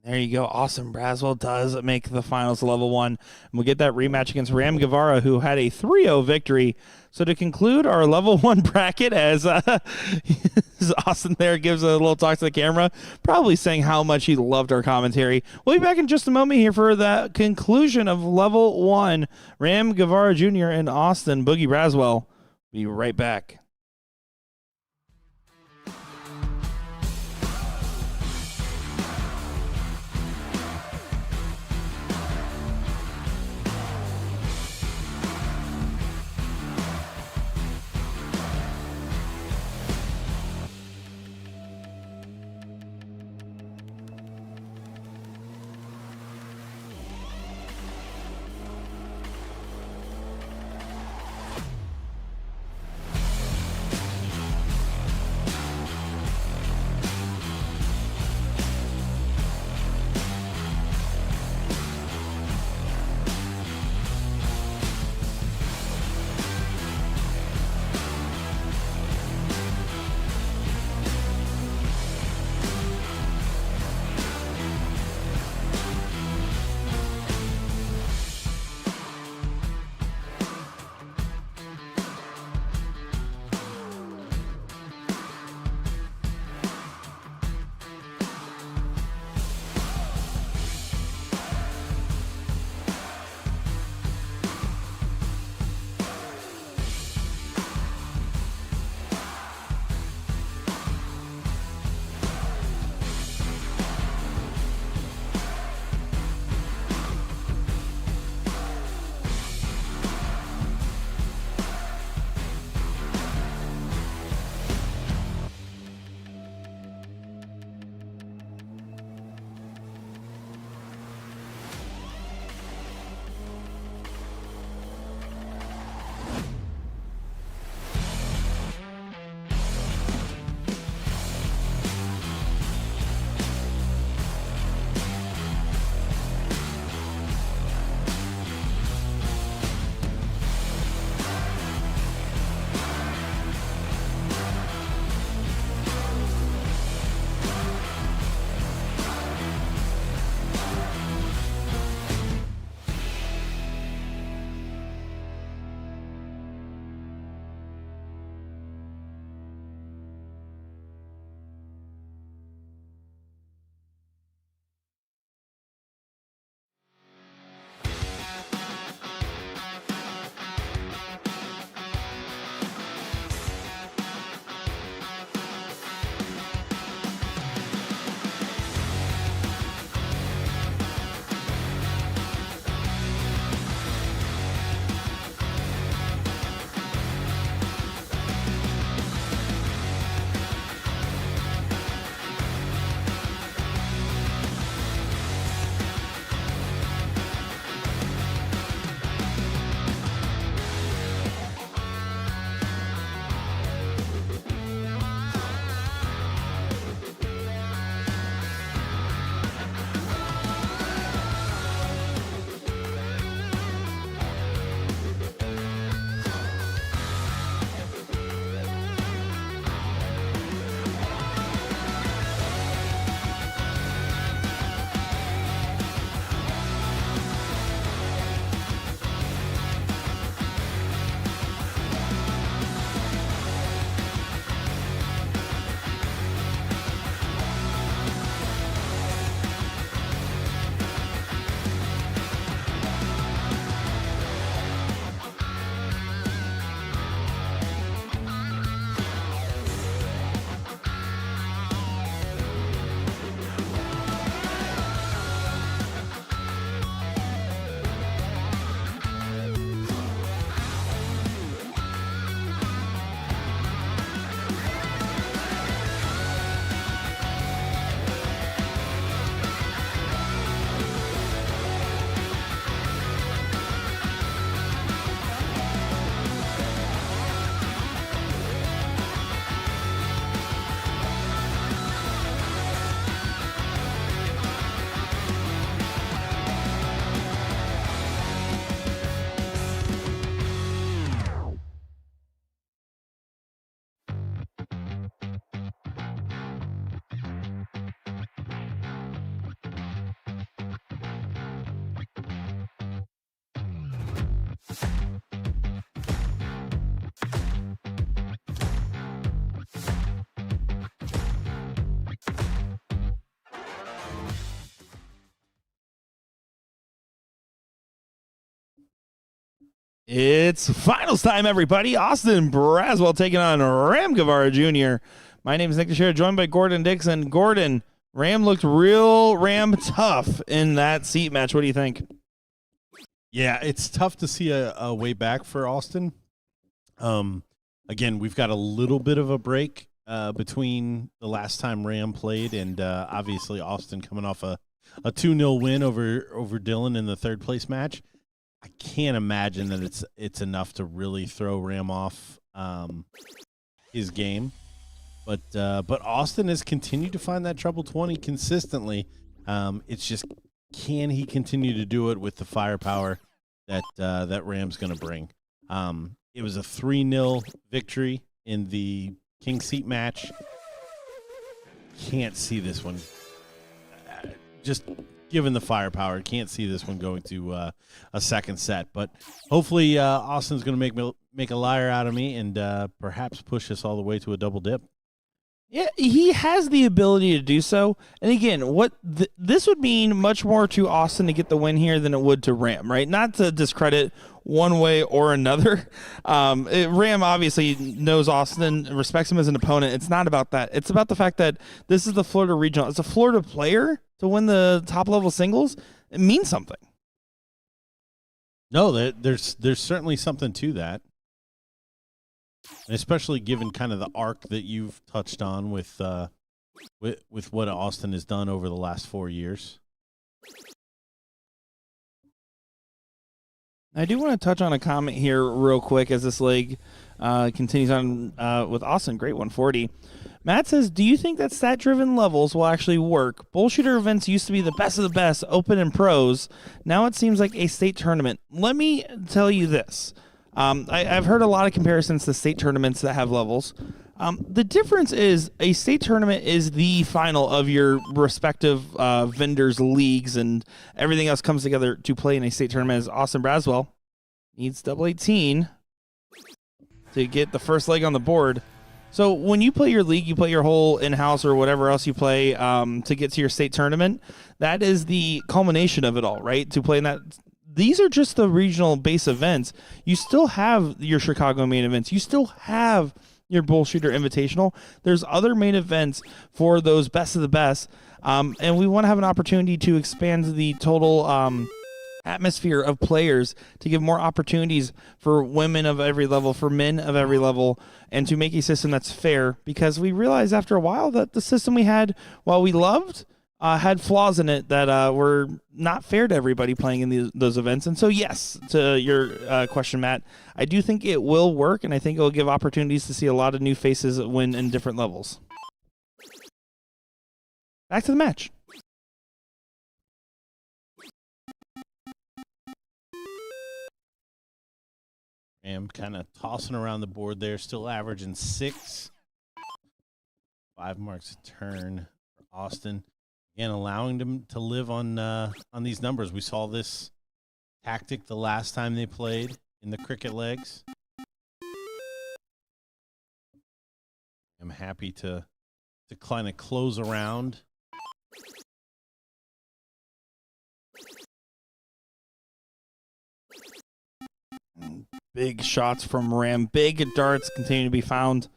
There you go. Austin Braswell does make the finals of level 1. And we'll get that rematch against Ram Guevara, who had a 3-0 victory. So to conclude our level 1 bracket, as Austin there gives a little talk to the camera, probably saying how much he loved our commentary. We'll be back in just a moment here for the conclusion of level 1. Ram Guevara Jr. and Austin Boogie Braswell. Be right back. It's finals time, everybody. Austin Braswell taking on Ram Guevara Jr. My name is Nick Teixeira, joined by Gordon Dixon. Gordon, Ram looked real Ram tough in that seat match. What do you think? Yeah, it's tough to see a way back for Austin. Again, we've got a little bit of a break between the last time Ram played and obviously Austin coming off a 2-0 win over Dylan in the third place match. I can't imagine that it's enough to really throw Ram off his game. But Austin has continued to find that treble 20 consistently. It's just, can he continue to do it with the firepower that Ram's going to bring? It was a 3-0 victory in the King Seat match. Can't see this one. Just given the firepower, can't see this one going to a second set. But hopefully Austin's going to make a liar out of me and perhaps push us all the way to a double dip. Yeah, he has the ability to do so. And again, this would mean much more to Austin to get the win here than it would to Ram, right? Not to discredit one way or another. Ram obviously knows Austin, respects him as an opponent. It's not about that. It's about the fact that this is the Florida Regional. As a Florida player, to win the top-level singles, it means something. No, there's certainly something to that. And especially given kind of the arc that you've touched on with what Austin has done over the last 4 years. I do want to touch on a comment here real quick as this leg continues on with Austin. Great 140. Matt says, do you think that stat-driven levels will actually work? BullShooter events used to be the best of the best, open and pros. Now it seems like a state tournament. Let me tell you this. I've heard a lot of comparisons to state tournaments that have levels. The difference is a state tournament is the final of your respective vendors' leagues, and everything else comes together to play in a state tournament. As Austin Braswell needs double 18 to get the first leg on the board. So when you play your league, you play your whole in-house or whatever else you play to get to your state tournament. That is the culmination of it all, right? To play in that. These are just the regional base events. You still have your Chicago main events. You still have your BullShooter Invitational. There's other main events for those best of the best. And we want to have an opportunity to expand the total atmosphere of players to give more opportunities for women of every level, for men of every level, and to make a system that's fair, because we realized after a while that the system we had, while we loved, had flaws in it that were not fair to everybody playing in those events. And so, yes, to your question, Matt, I do think it will work, and I think it will give opportunities to see a lot of new faces win in different levels. Back to the match. I'm kind of tossing around the board there, still averaging 6. 5 marks a turn for Austin. Again, allowing them to live on these numbers. We saw this tactic the last time they played in the cricket legs. I'm happy to kind of close around. Big shots from Ram. Big darts continue to be found.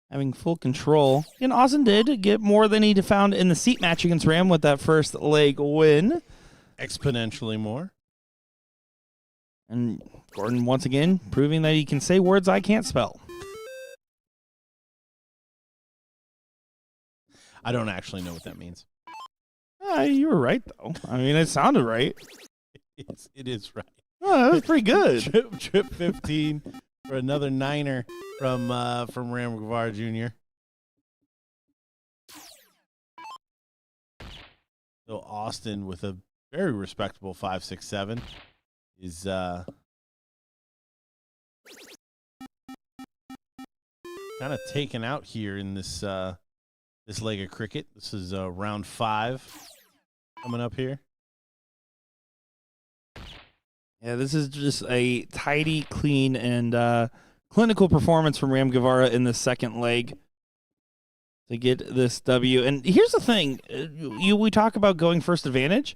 Having full control. And Austin did get more than he found in the seat match against Ram with that first leg win. Exponentially more. And Gordon, once again, proving that he can say words I can't spell. I don't actually know what that means. You were right, though. I mean, it sounded right. It is right. Oh, that was pretty good. Trip 15 for another 9er from Ram Guevara Jr. So Austin with a very respectable 5-6-7 is kind of taken out here in this this leg of cricket. This is round 5 coming up here. Yeah, this is just a tidy, clean, and clinical performance from Ram Guevara in the second leg to get this W. And here's the thing. We talk about going first advantage.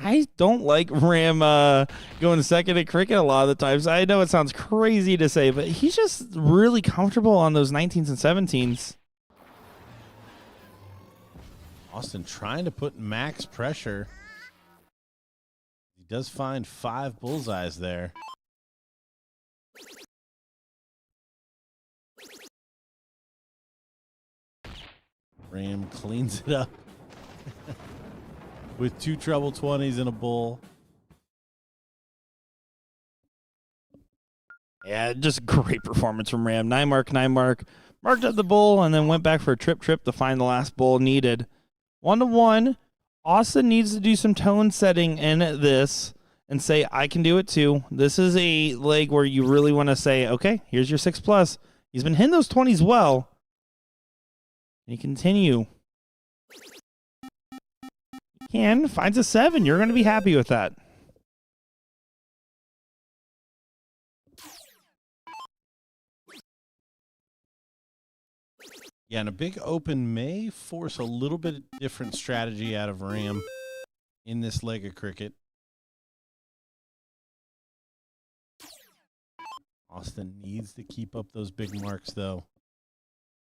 I don't like Ram going second at cricket a lot of the times. I know it sounds crazy to say, but he's just really comfortable on those 19s and 17s. Austin trying to put max pressure. He does find 5 bullseyes there. Ram cleans it up with 2 treble 20s and a bull. Yeah, just great performance from Ram. 9 mark, marked up the bull, and then went back for a trip to find the last bull needed. 1-1. Austin needs to do some tone setting in this and say, I can do it too. This is a leg where you really want to say, okay, here's your 6+. He's been hitting those 20s well. And you continue. Finds a 7. You're going to be happy with that. Yeah, and a big open may force a little bit different strategy out of Ram in this leg of cricket. Austin needs to keep up those big marks, though.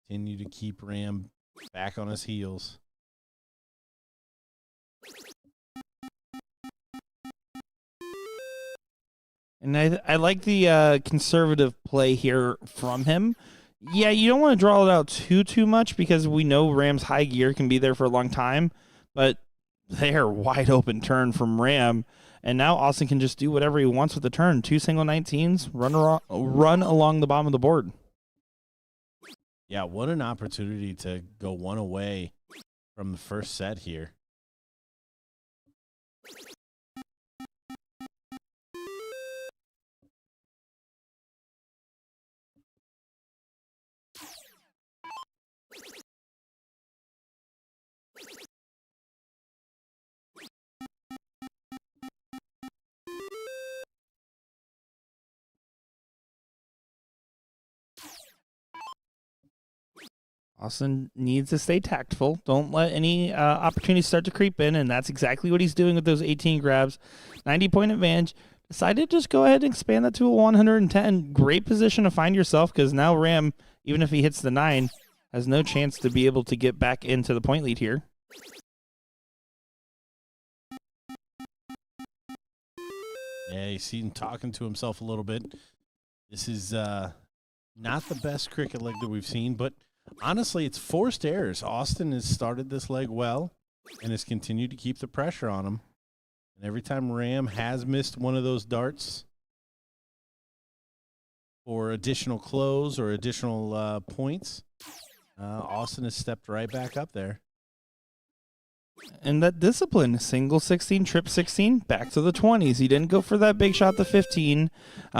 Continue to keep Ram back on his heels. And I like the conservative play here from him. Yeah, you don't want to draw it out too much because we know Ram's high gear can be there for a long time, but they're wide open turn from Ram, and now Austin can just do whatever he wants with the turn. 2 single 19s, run along the bottom of the board. Yeah, what an opportunity to go 1 away from the first set here. Austin needs to stay tactful. Don't let any opportunities start to creep in, and that's exactly what he's doing with those 18 grabs. 90-point advantage. Decided to just go ahead and expand that to a 110. Great position to find yourself because now Ram, even if he hits the 9, has no chance to be able to get back into the point lead here. Yeah, you see him talking to himself a little bit. This is not the best cricket leg that we've seen, but honestly, it's forced errors. Austin has started this leg well and has continued to keep the pressure on him. And every time Ram has missed one of those darts for additional close or additional points, Austin has stepped right back up there. And that discipline, single 16, trip 16, back to the 20s. He didn't go for that big shot, the 15.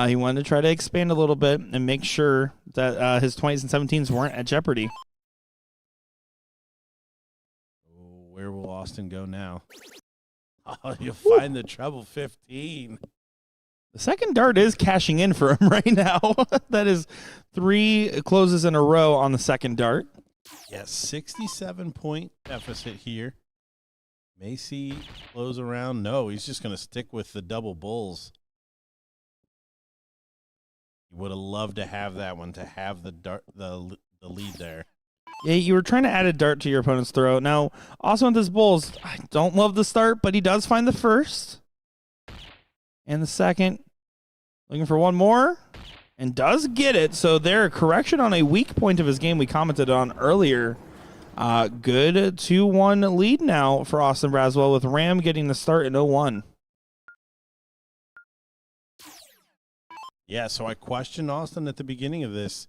He wanted to try to expand a little bit and make sure that his 20s and 17s weren't at jeopardy. Oh, where will Austin go now? Oh, you'll find the treble 15. The second dart is cashing in for him right now. That is 3 closes in a row on the second dart. Yes, 67-point deficit here. Macy close around. No, he's just going to stick with the double bulls. He would have loved to have that one, to have the dart, the lead there. Yeah, you were trying to add a dart to your opponent's throw. Now, also with this bulls, I don't love the start, but he does find the first. And the second. Looking for one more. And does get it. So there, correction on a weak point of his game we commented on earlier. Good 2-1 lead now for Austin Braswell with Ram getting the start in 0-1. Yeah, so I questioned Austin at the beginning of this,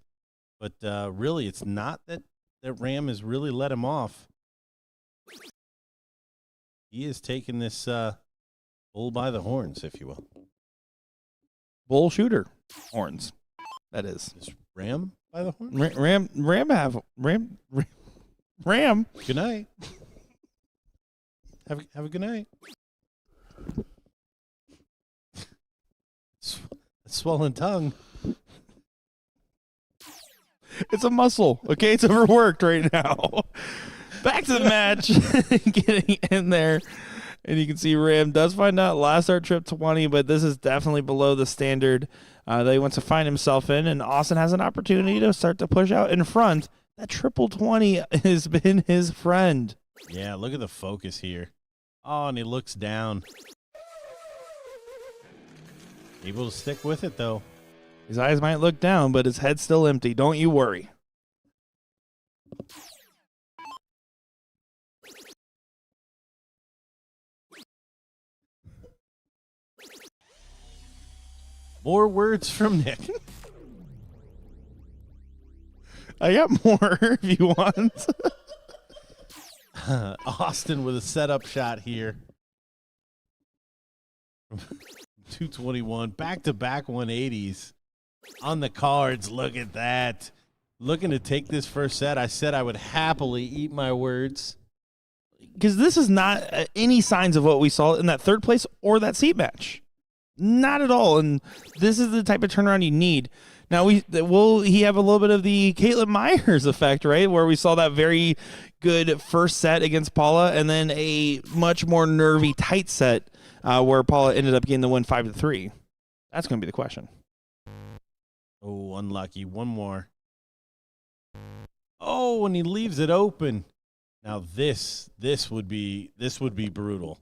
but really it's not that Ram has really let him off. He has taken this bull by the horns, if you will. BullShooter horns, that is. Is Ram by the horns? Ram. Good night. Have a good night. Swollen tongue. It's a muscle, okay? It's overworked right now. Back to the match. Getting in there. And you can see Ram does find out last start trip 20, but this is definitely below the standard that he wants to find himself in. And Austin has an opportunity to start to push out in front. That triple 20 has been his friend. Yeah, look at the focus here. Oh, and he looks down. Able to stick with it, though. His eyes might look down, but his head's still empty. Don't you worry. More words from Nick. I got more if you want. Austin with a setup shot here. 221. Back-to-back 180s. On the cards. Look at that. Looking to take this first set. I said I would happily eat my words. Because this is not any signs of what we saw in that third place or that seat match. Not at all. And this is the type of turnaround you need. Now, will he have a little bit of the Caitlin Myers effect, right? Where we saw that very good first set against Paula and then a much more nervy, tight set where Paula ended up getting the win 5-3. That's going to be the question. Oh, unlucky. One more. Oh, and he leaves it open. Now this would be brutal.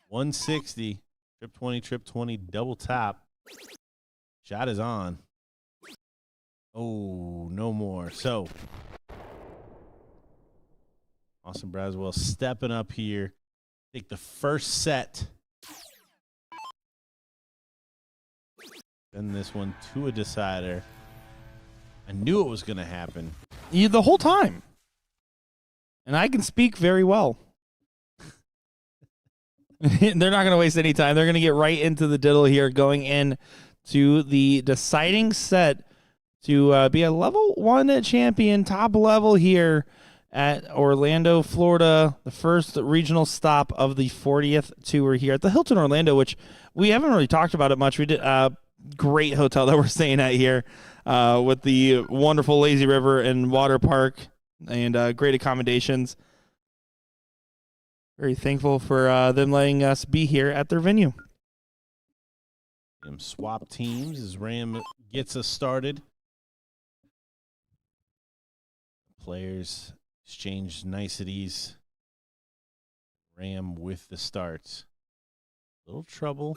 160, trip 20, double top. Shot is on. Oh, no more. So Austin Braswell stepping up here. Take the first set. Send this one to a decider. I knew it was going to happen. The whole time. And I can speak very well. They're not going to waste any time. They're going to get right into the diddle here, going in to the deciding set to be a level 1 champion, top level here at Orlando, Florida, the first regional stop of the 40th tour here at the Hilton Orlando, which we haven't really talked about it much. We did a great hotel that we're staying at here with the wonderful lazy river and water park and great accommodations. Very thankful for them letting us be here at their venue. Swap teams as Ram gets us started. Players exchange niceties. Ram with the starts. Little trouble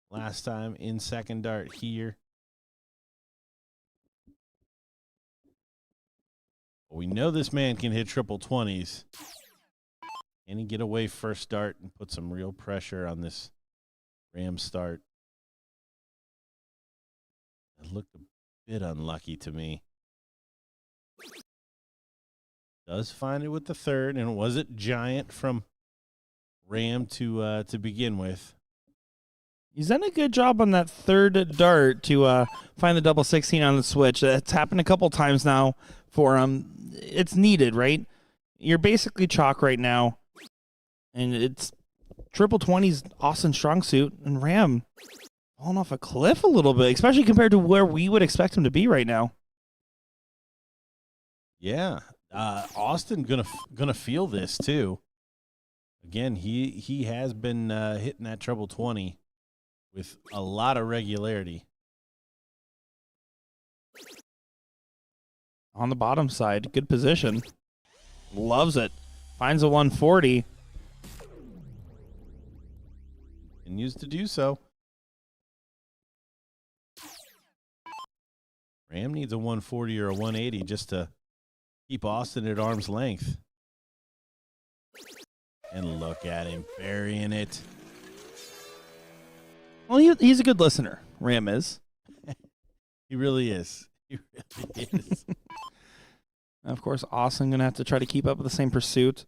last time in second dart here. We know this man can hit triple 20s. Can he get away first dart and put some real pressure on this Ram start? It looked a bit unlucky to me. Does find it with the third, and was it giant from Ram to begin with? He's done a good job on that third dart to find the double 16 on the switch. It's happened a couple times now for him. It's needed, right? You're basically chalk right now, and it's triple 20's Austin strong suit, and Ram falling off a cliff a little bit, especially compared to where we would expect him to be right now. Yeah, Austin gonna feel this too. Again, he has been hitting that treble 20 with a lot of regularity. On the bottom side, good position. Loves it. Finds a 140. Continues to do so. Ram needs a 140 or a 180 just to keep Austin at arm's length. And look at him burying it. Well, he's a good listener. Ram is. He really is. He really is. Of course, Austin going to have to try to keep up with the same pursuit.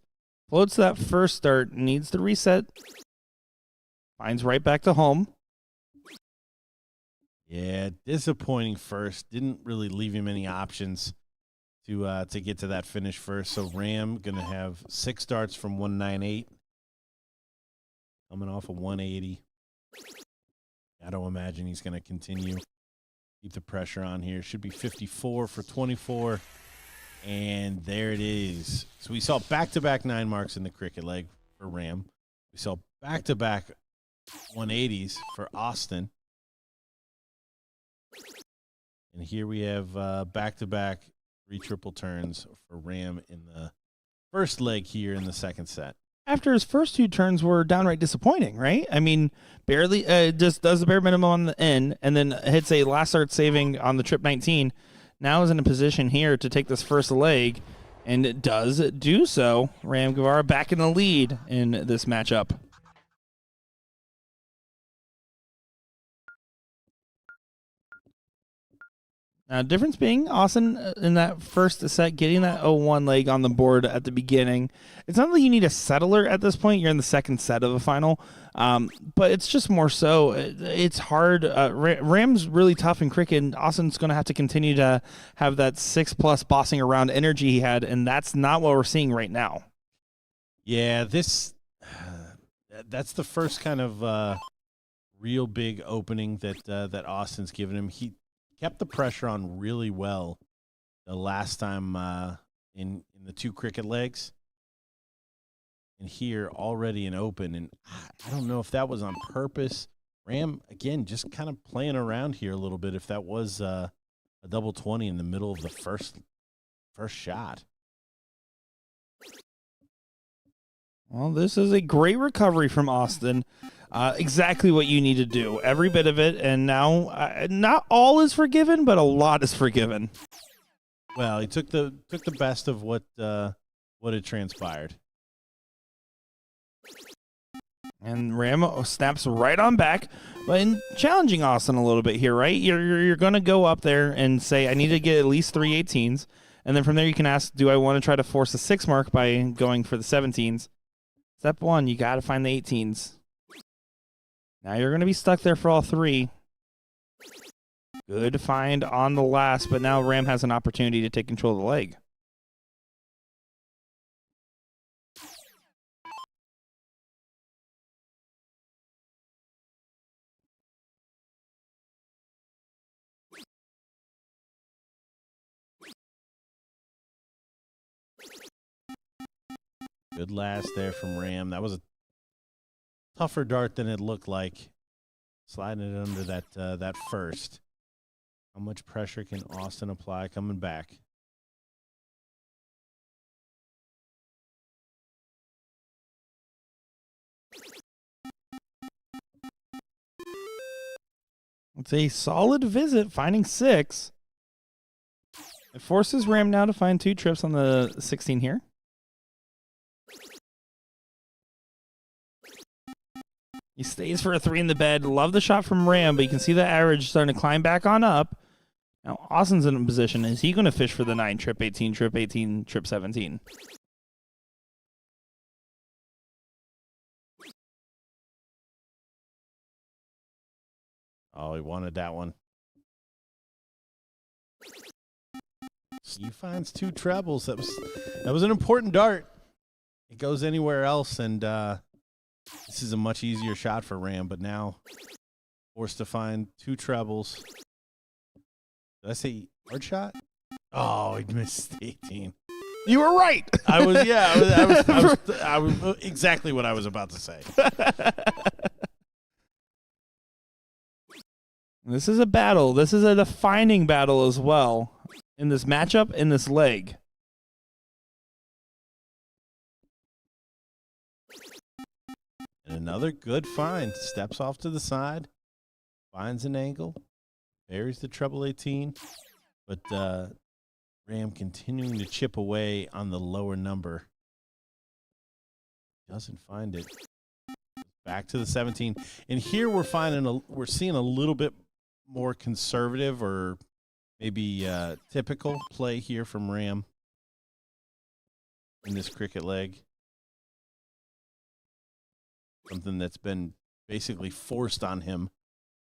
Floats that first start, needs to reset. Finds right back to home. Yeah, disappointing first. Didn't really leave him any options to get to that finish first. So Ram going to have 6 starts from 198. Coming off of 180. I don't imagine he's going to continue. Keep the pressure on here. Should be 54 for 24. And there it is. So we saw back-to-back 9 marks in the cricket leg. for Ram. We saw back-to-back 180s for Austin. And here we have back-to-back 3 triple turns for Ram in the first leg here in the second set. After his first 2 turns were downright disappointing, right? I mean, barely just does the bare minimum on the end and then hits a last start saving on the trip 19. Now is in a position here to take this first leg, and it does do so. Ram Guevara back in the lead in this matchup. Now, difference being Austin in that first set, getting that 0-1 leg on the board at the beginning. It's not that you need a settler at this point. You're in the second set of the final. But it's just more so. It's hard. Ram's really tough in cricket, and Austin's going to have to continue to have that 6+ bossing around energy he had, and that's not what we're seeing right now. Yeah, that's the first kind of real big opening that Austin's given him. He kept the pressure on really well the last time in the 2 cricket legs. And here already an open. And I don't know if that was on purpose. Ram, again, just kind of playing around here a little bit if that was a double 20 in the middle of the first shot. Well, this is a great recovery from Austin. Exactly what you need to do. Every bit of it. And now not all is forgiven, but a lot is forgiven. Well, he took the best of what had transpired. And Ram snaps right on back, but in challenging Austin a little bit here, right? You're going to go up there and say, I need to get at least 3 18s. And then from there you can ask, do I want to try to force a 6 mark by going for the 17s? Step 1, you got to find the 18s. Now you're going to be stuck there for all 3. Good find on the last, but now Ram has an opportunity to take control of the leg. Good last there from Ram. That was a tougher dart than it looked like. Sliding it under that first. How much pressure can Austin apply coming back? It's a solid visit, finding 6. It forces Ram now to find 2 trips on the 16 here. He stays for a 3 in the bed. Love the shot from Ram, but you can see the average starting to climb back on up. Now, Austin's in a position. Is he going to fish for the 9, trip 18, trip 18, trip 17? Oh, he wanted that one. He finds 2 trebles. That was an important dart. It goes anywhere else, and this is a much easier shot for Ram, but now forced to find 2 trebles. Did I say hard shot? Oh, he missed 18. You were right. I was exactly what I was about to say. This is a battle. This is a defining battle as well in this matchup, in this leg. And another good find. Steps off to the side, finds an angle, buries the treble 18, but Ram continuing to chip away on the lower number. Doesn't find it. Back to the 17. And here we're seeing a little bit more conservative or maybe typical play here from Ram in this cricket leg. Something that's been basically forced on him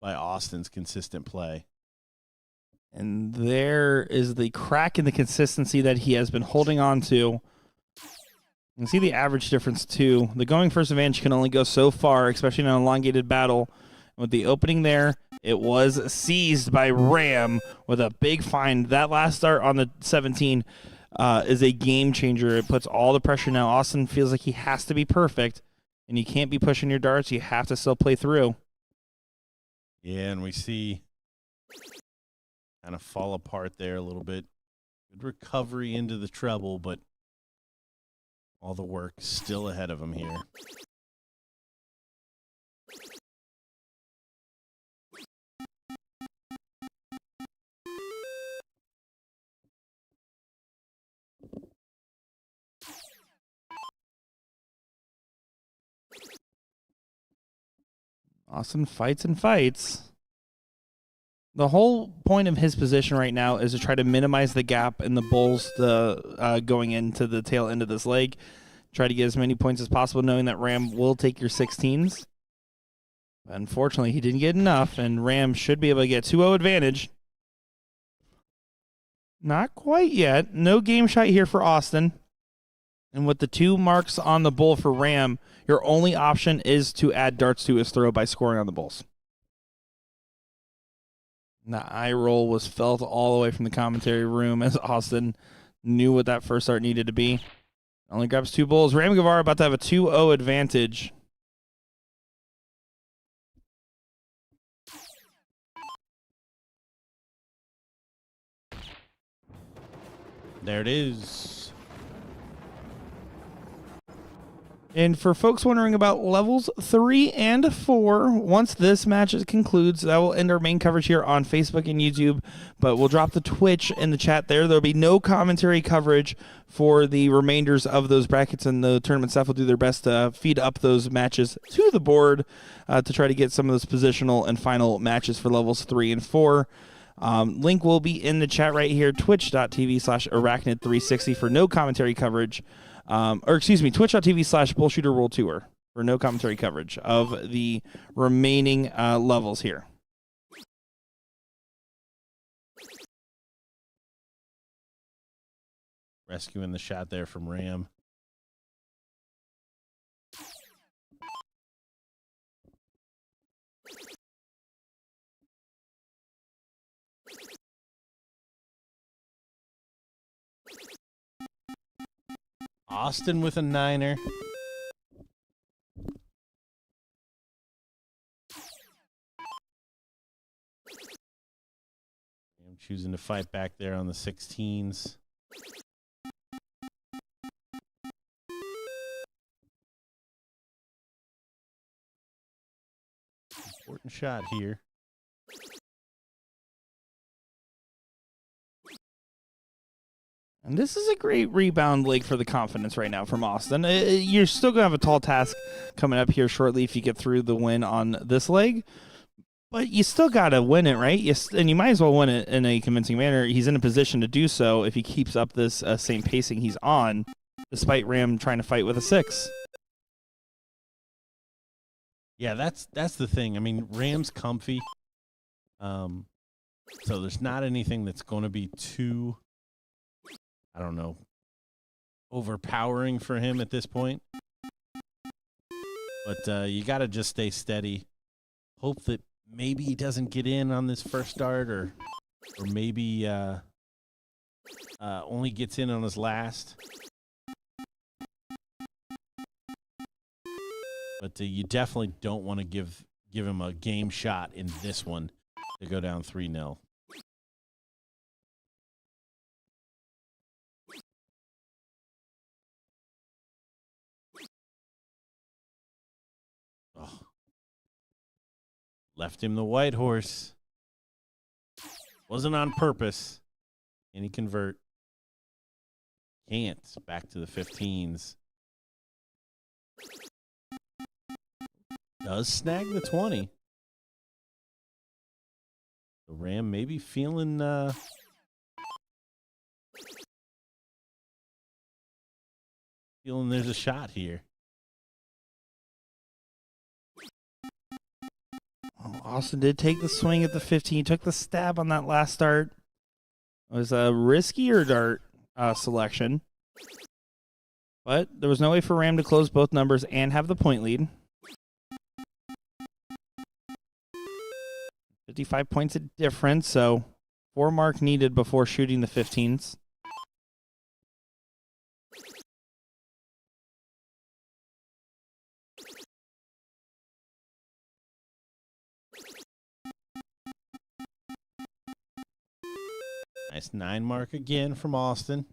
by Austin's consistent play. And there is the crack in the consistency that he has been holding on to. You can see the average difference, too. The going first advantage can only go so far, especially in an elongated battle. With the opening there, it was seized by Ram with a big find. That last start on the 17, is a game changer. It puts all the pressure now. Austin feels like he has to be perfect, and you can't be pushing your darts. You have to still play through. Yeah, and we see kind of fall apart there a little bit. Good recovery into the treble, but all the work still ahead of him here. Austin fights and fights. The whole point of his position right now is to try to minimize the gap in the bulls going into the tail end of this leg. Try to get as many points as possible, knowing that Ram will take your 16s. Unfortunately, he didn't get enough, and Ram should be able to get 2-0 advantage. Not quite yet. No game shot here for Austin. And with the 2 marks on the bull for Ram, your only option is to add darts to his throw by scoring on the bulls. The eye roll was felt all the way from the commentary room as Austin knew what that first start needed to be. Only grabs 2 bulls. Ram Guevara about to have a 2-0 advantage. There it is. And for folks wondering about levels 3 and 4, once this match concludes, that will end our main coverage here on Facebook and YouTube, but we'll drop the Twitch in the chat there. There'll be no commentary coverage for the remainders of those brackets, and the tournament staff will do their best to feed up those matches to the board to try to get some of those positional and final matches for levels 3 and 4. Link will be in the chat right here, twitch.tv/arachnid360 for no commentary coverage. Twitch.tv/BullShooter World Tour for no commentary coverage of the remaining levels here. Rescuing the shot there from Ram. Austin with a 9er. I'm choosing to fight back there on the 16s. Important shot here. And this is a great rebound leg for the confidence right now from Austin. You're still going to have a tall task coming up here shortly if you get through the win on this leg. But you still got to win it, right? And you might as well win it in a convincing manner. He's in a position to do so if he keeps up this same pacing he's on, despite Ram trying to fight with a 6. Yeah, that's the thing. I mean, Ram's comfy. So there's not anything that's going to be too, I don't know, overpowering for him at this point. But you got to just stay steady. Hope that maybe he doesn't get in on this first start, or maybe only gets in on his last. But you definitely don't want to give him a game shot in this one to go down 3-0. Oh. Left him the white horse. Wasn't on purpose. Can he convert? Can't. Back to the 15s. Does snag the 20. The Ram maybe feeling there's a shot here. Austin did take the swing at the 15. He took the stab on that last start. It was a riskier dart selection. But there was no way for Ram to close both numbers and have the point lead. 55 points of difference, so 4 mark needed before shooting the 15s. Nice 9 mark again from Austin.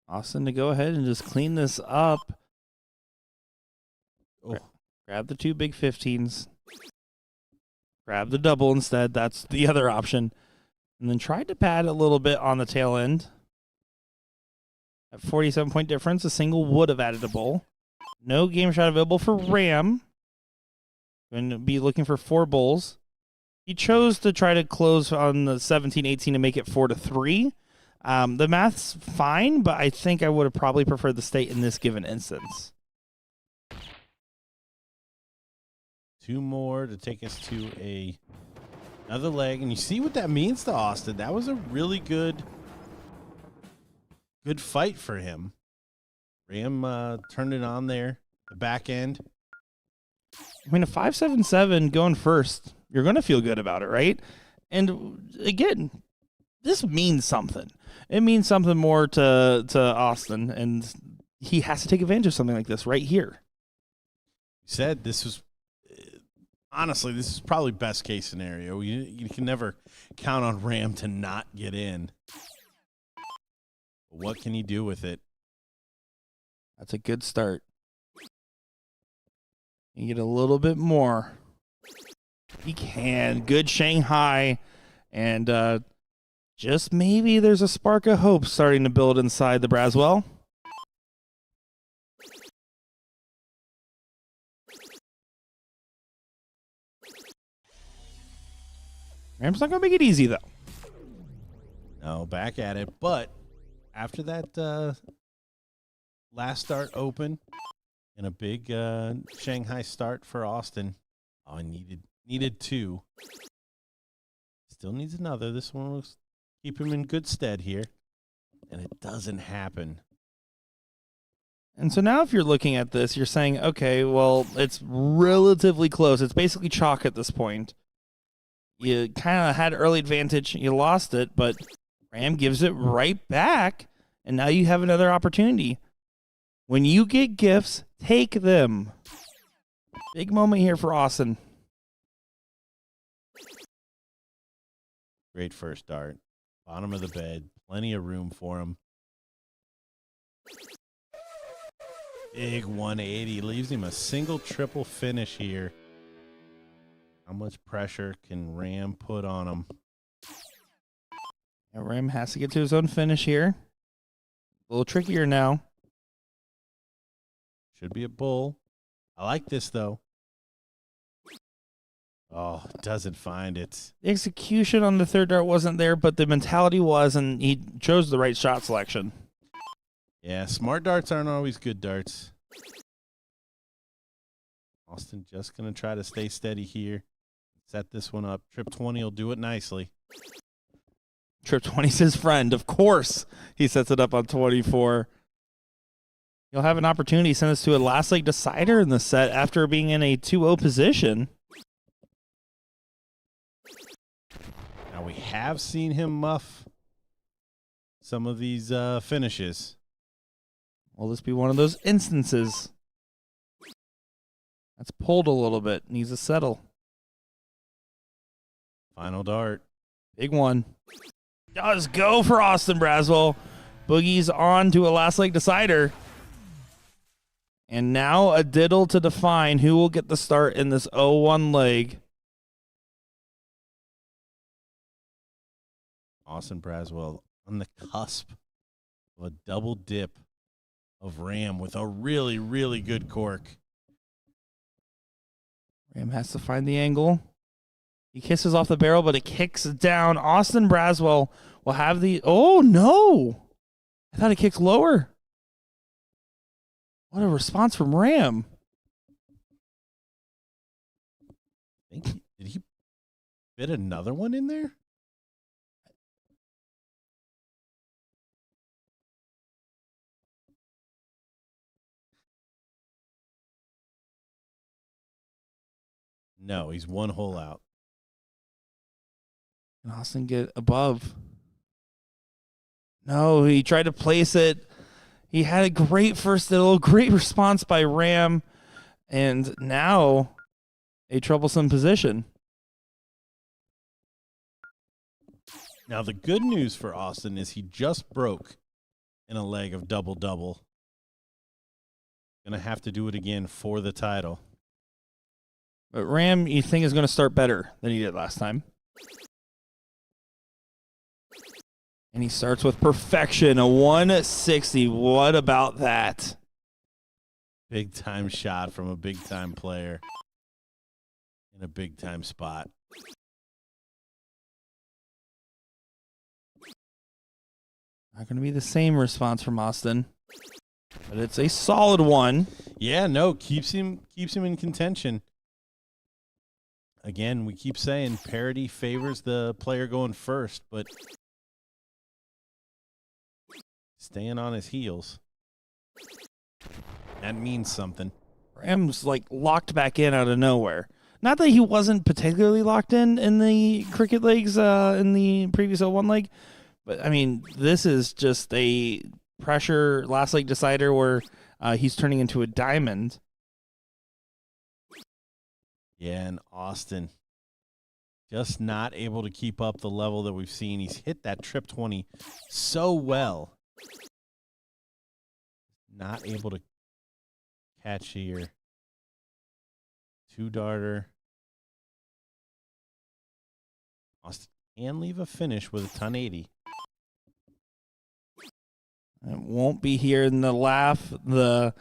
Austin to go ahead and just clean this up. Oh. Grab the 2 big 15s. Grab the double instead. That's the other option. And then tried to pad a little bit on the tail end. At 47-point difference, a single would have added a bull. No game shot available for Ram. Going to be looking for 4 bulls. He chose to try to close on the 17-18 to make it 4-3. The math's fine, but I think I would have probably preferred the state in this given instance. 2 more to take us to another leg. And you see what that means to Austin. That was a really good fight for him. Ram turned it on there, the back end. I mean, a 5-7-7 going first, you're going to feel good about it, right? And again, this means something. It means something more to Austin, and he has to take advantage of something like this right here. You said this was, honestly, this is probably best case scenario. You can never count on Ram to not get in. But what can he do with it? That's a good start. You get a little bit more. He can. Good Shanghai. And just maybe there's a spark of hope starting to build inside the Braswell. Ram's not going to make it easy, though. No, back at it. But after that last start open and a big Shanghai start for Austin, oh, I needed 2. Still needs another. This one will keep him in good stead here. And it doesn't happen. And so now if you're looking at this, you're saying, okay, well, it's relatively close. It's basically chalk at this point. You kind of had early advantage. You lost it, but Ram gives it right back, and now you have another opportunity. When you get gifts, take them. Big moment here for Austin. Great first dart. Bottom of the bed. Plenty of room for him. Big 180. Leaves him a single triple finish here. How much pressure can Ram put on him? Yeah, Ram has to get to his own finish here. A little trickier now. Should be a bull. I like this, though. Oh, doesn't find it. The execution on the third dart wasn't there, but the mentality was, and he chose the right shot selection. Yeah, smart darts aren't always good darts. Austin just going to try to stay steady here. Set this one up. Trip 20 will do it nicely. Trip 20's his friend. Of course, he sets it up on 24. He'll have an opportunity to send us to a last leg decider in the set after being in a 2-0 position. Now, we have seen him muff some of these finishes. Will this be one of those instances? That's pulled a little bit. Needs to settle. Final dart. Big one. Does go for Austin Braswell. Boogie's on to a last leg decider. And now a diddle to define who will get the start in this 0-1 leg. Austin Braswell on the cusp of a double dip of Ram with a really, really good cork. Ram has to find the angle. He kisses off the barrel, but it kicks down. Austin Braswell will have the... Oh, no! I thought it kicked lower. What a response from Ram. Did he fit another one in there? No, he's one hole out. And Austin get above. No, he tried to place it. He had a great first diddle, great response by Ram, and now a troublesome position. Now, the good news for Austin is he just broke in a leg of double-double. Going to have to do it again for the title. But Ram, you think, is going to start better than he did last time. And he starts with perfection, a 160. What about that? Big-time shot from a big-time player in a big-time spot. Not going to be the same response from Austin, but it's a solid one. Yeah, no, keeps him in contention. Again, we keep saying parity favors the player going first, but staying on his heels, that means something. Ram's like locked back in out of nowhere. Not that he wasn't particularly locked in the cricket legs in the previous 0-1 leg, but I mean, this is just a pressure last leg decider where he's turning into a diamond. Yeah, and Austin just not able to keep up the level that we've seen. He's hit that trip 20 so well. Not able to catch here. Two-darter. Austin can leave a finish with a ton 80. It won't be here in the laugh, the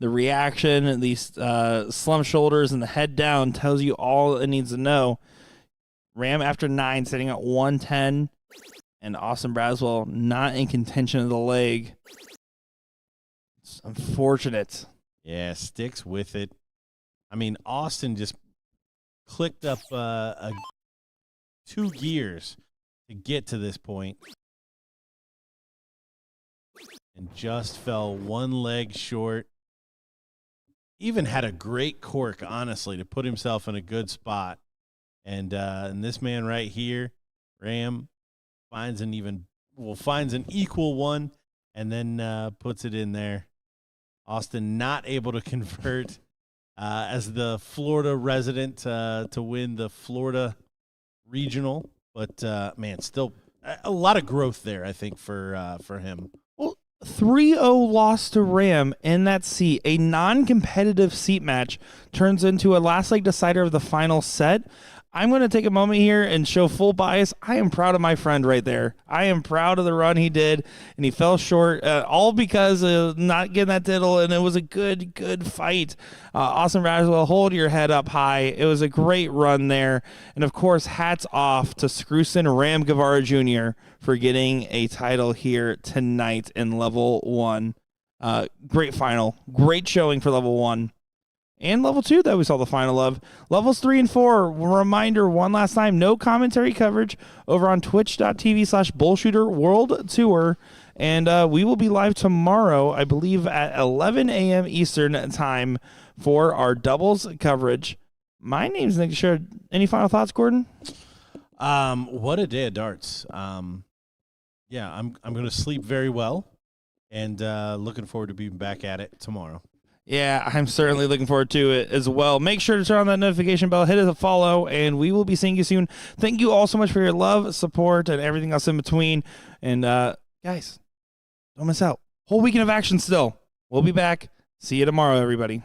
reaction, these slump shoulders and the head down tells you all it needs to know. Ram after 9 sitting at 110, and Austin Braswell not in contention of the leg. It's unfortunate. Yeah, sticks with it. I mean, Austin just clicked up 2 gears to get to this point. And just fell 1 leg short. Even had a great cork, honestly, to put himself in a good spot. And this man right here, Ram, finds an equal one, and then puts it in there. Austin not able to convert as the Florida resident to win the Florida regional, but man, still a lot of growth there, I think, for him. 3-0 loss to Ram in that seat. A non-competitive seat match turns into a last leg decider of the final set. I'm going to take a moment here and show full bias. I am proud of my friend right there. I am proud of the run he did, and he fell short, all because of not getting that diddle, and it was a good fight. Austin Braswell, hold your head up high. It was a great run there. And, of course, hats off to Screwson Ram Guevara Jr. for getting a title here tonight in Level 1. Great final. Great showing for Level 1. And Level 2 that we saw the final of. Levels 3 and 4, reminder one last time, no commentary coverage over on twitch.tv/BullShooter World Tour. And we will be live tomorrow, I believe, at 11 a.m. Eastern time for our doubles coverage. My name's Nick Sher. Any final thoughts, Gordon? What a day of darts. Yeah, I'm going to sleep very well, and looking forward to being back at it tomorrow. Yeah, I'm certainly looking forward to it as well. Make sure to turn on that notification bell, hit a follow, and we will be seeing you soon. Thank you all so much for your love, support, and everything else in between. And guys, don't miss out. Whole weekend of action still. We'll be back. See you tomorrow, everybody.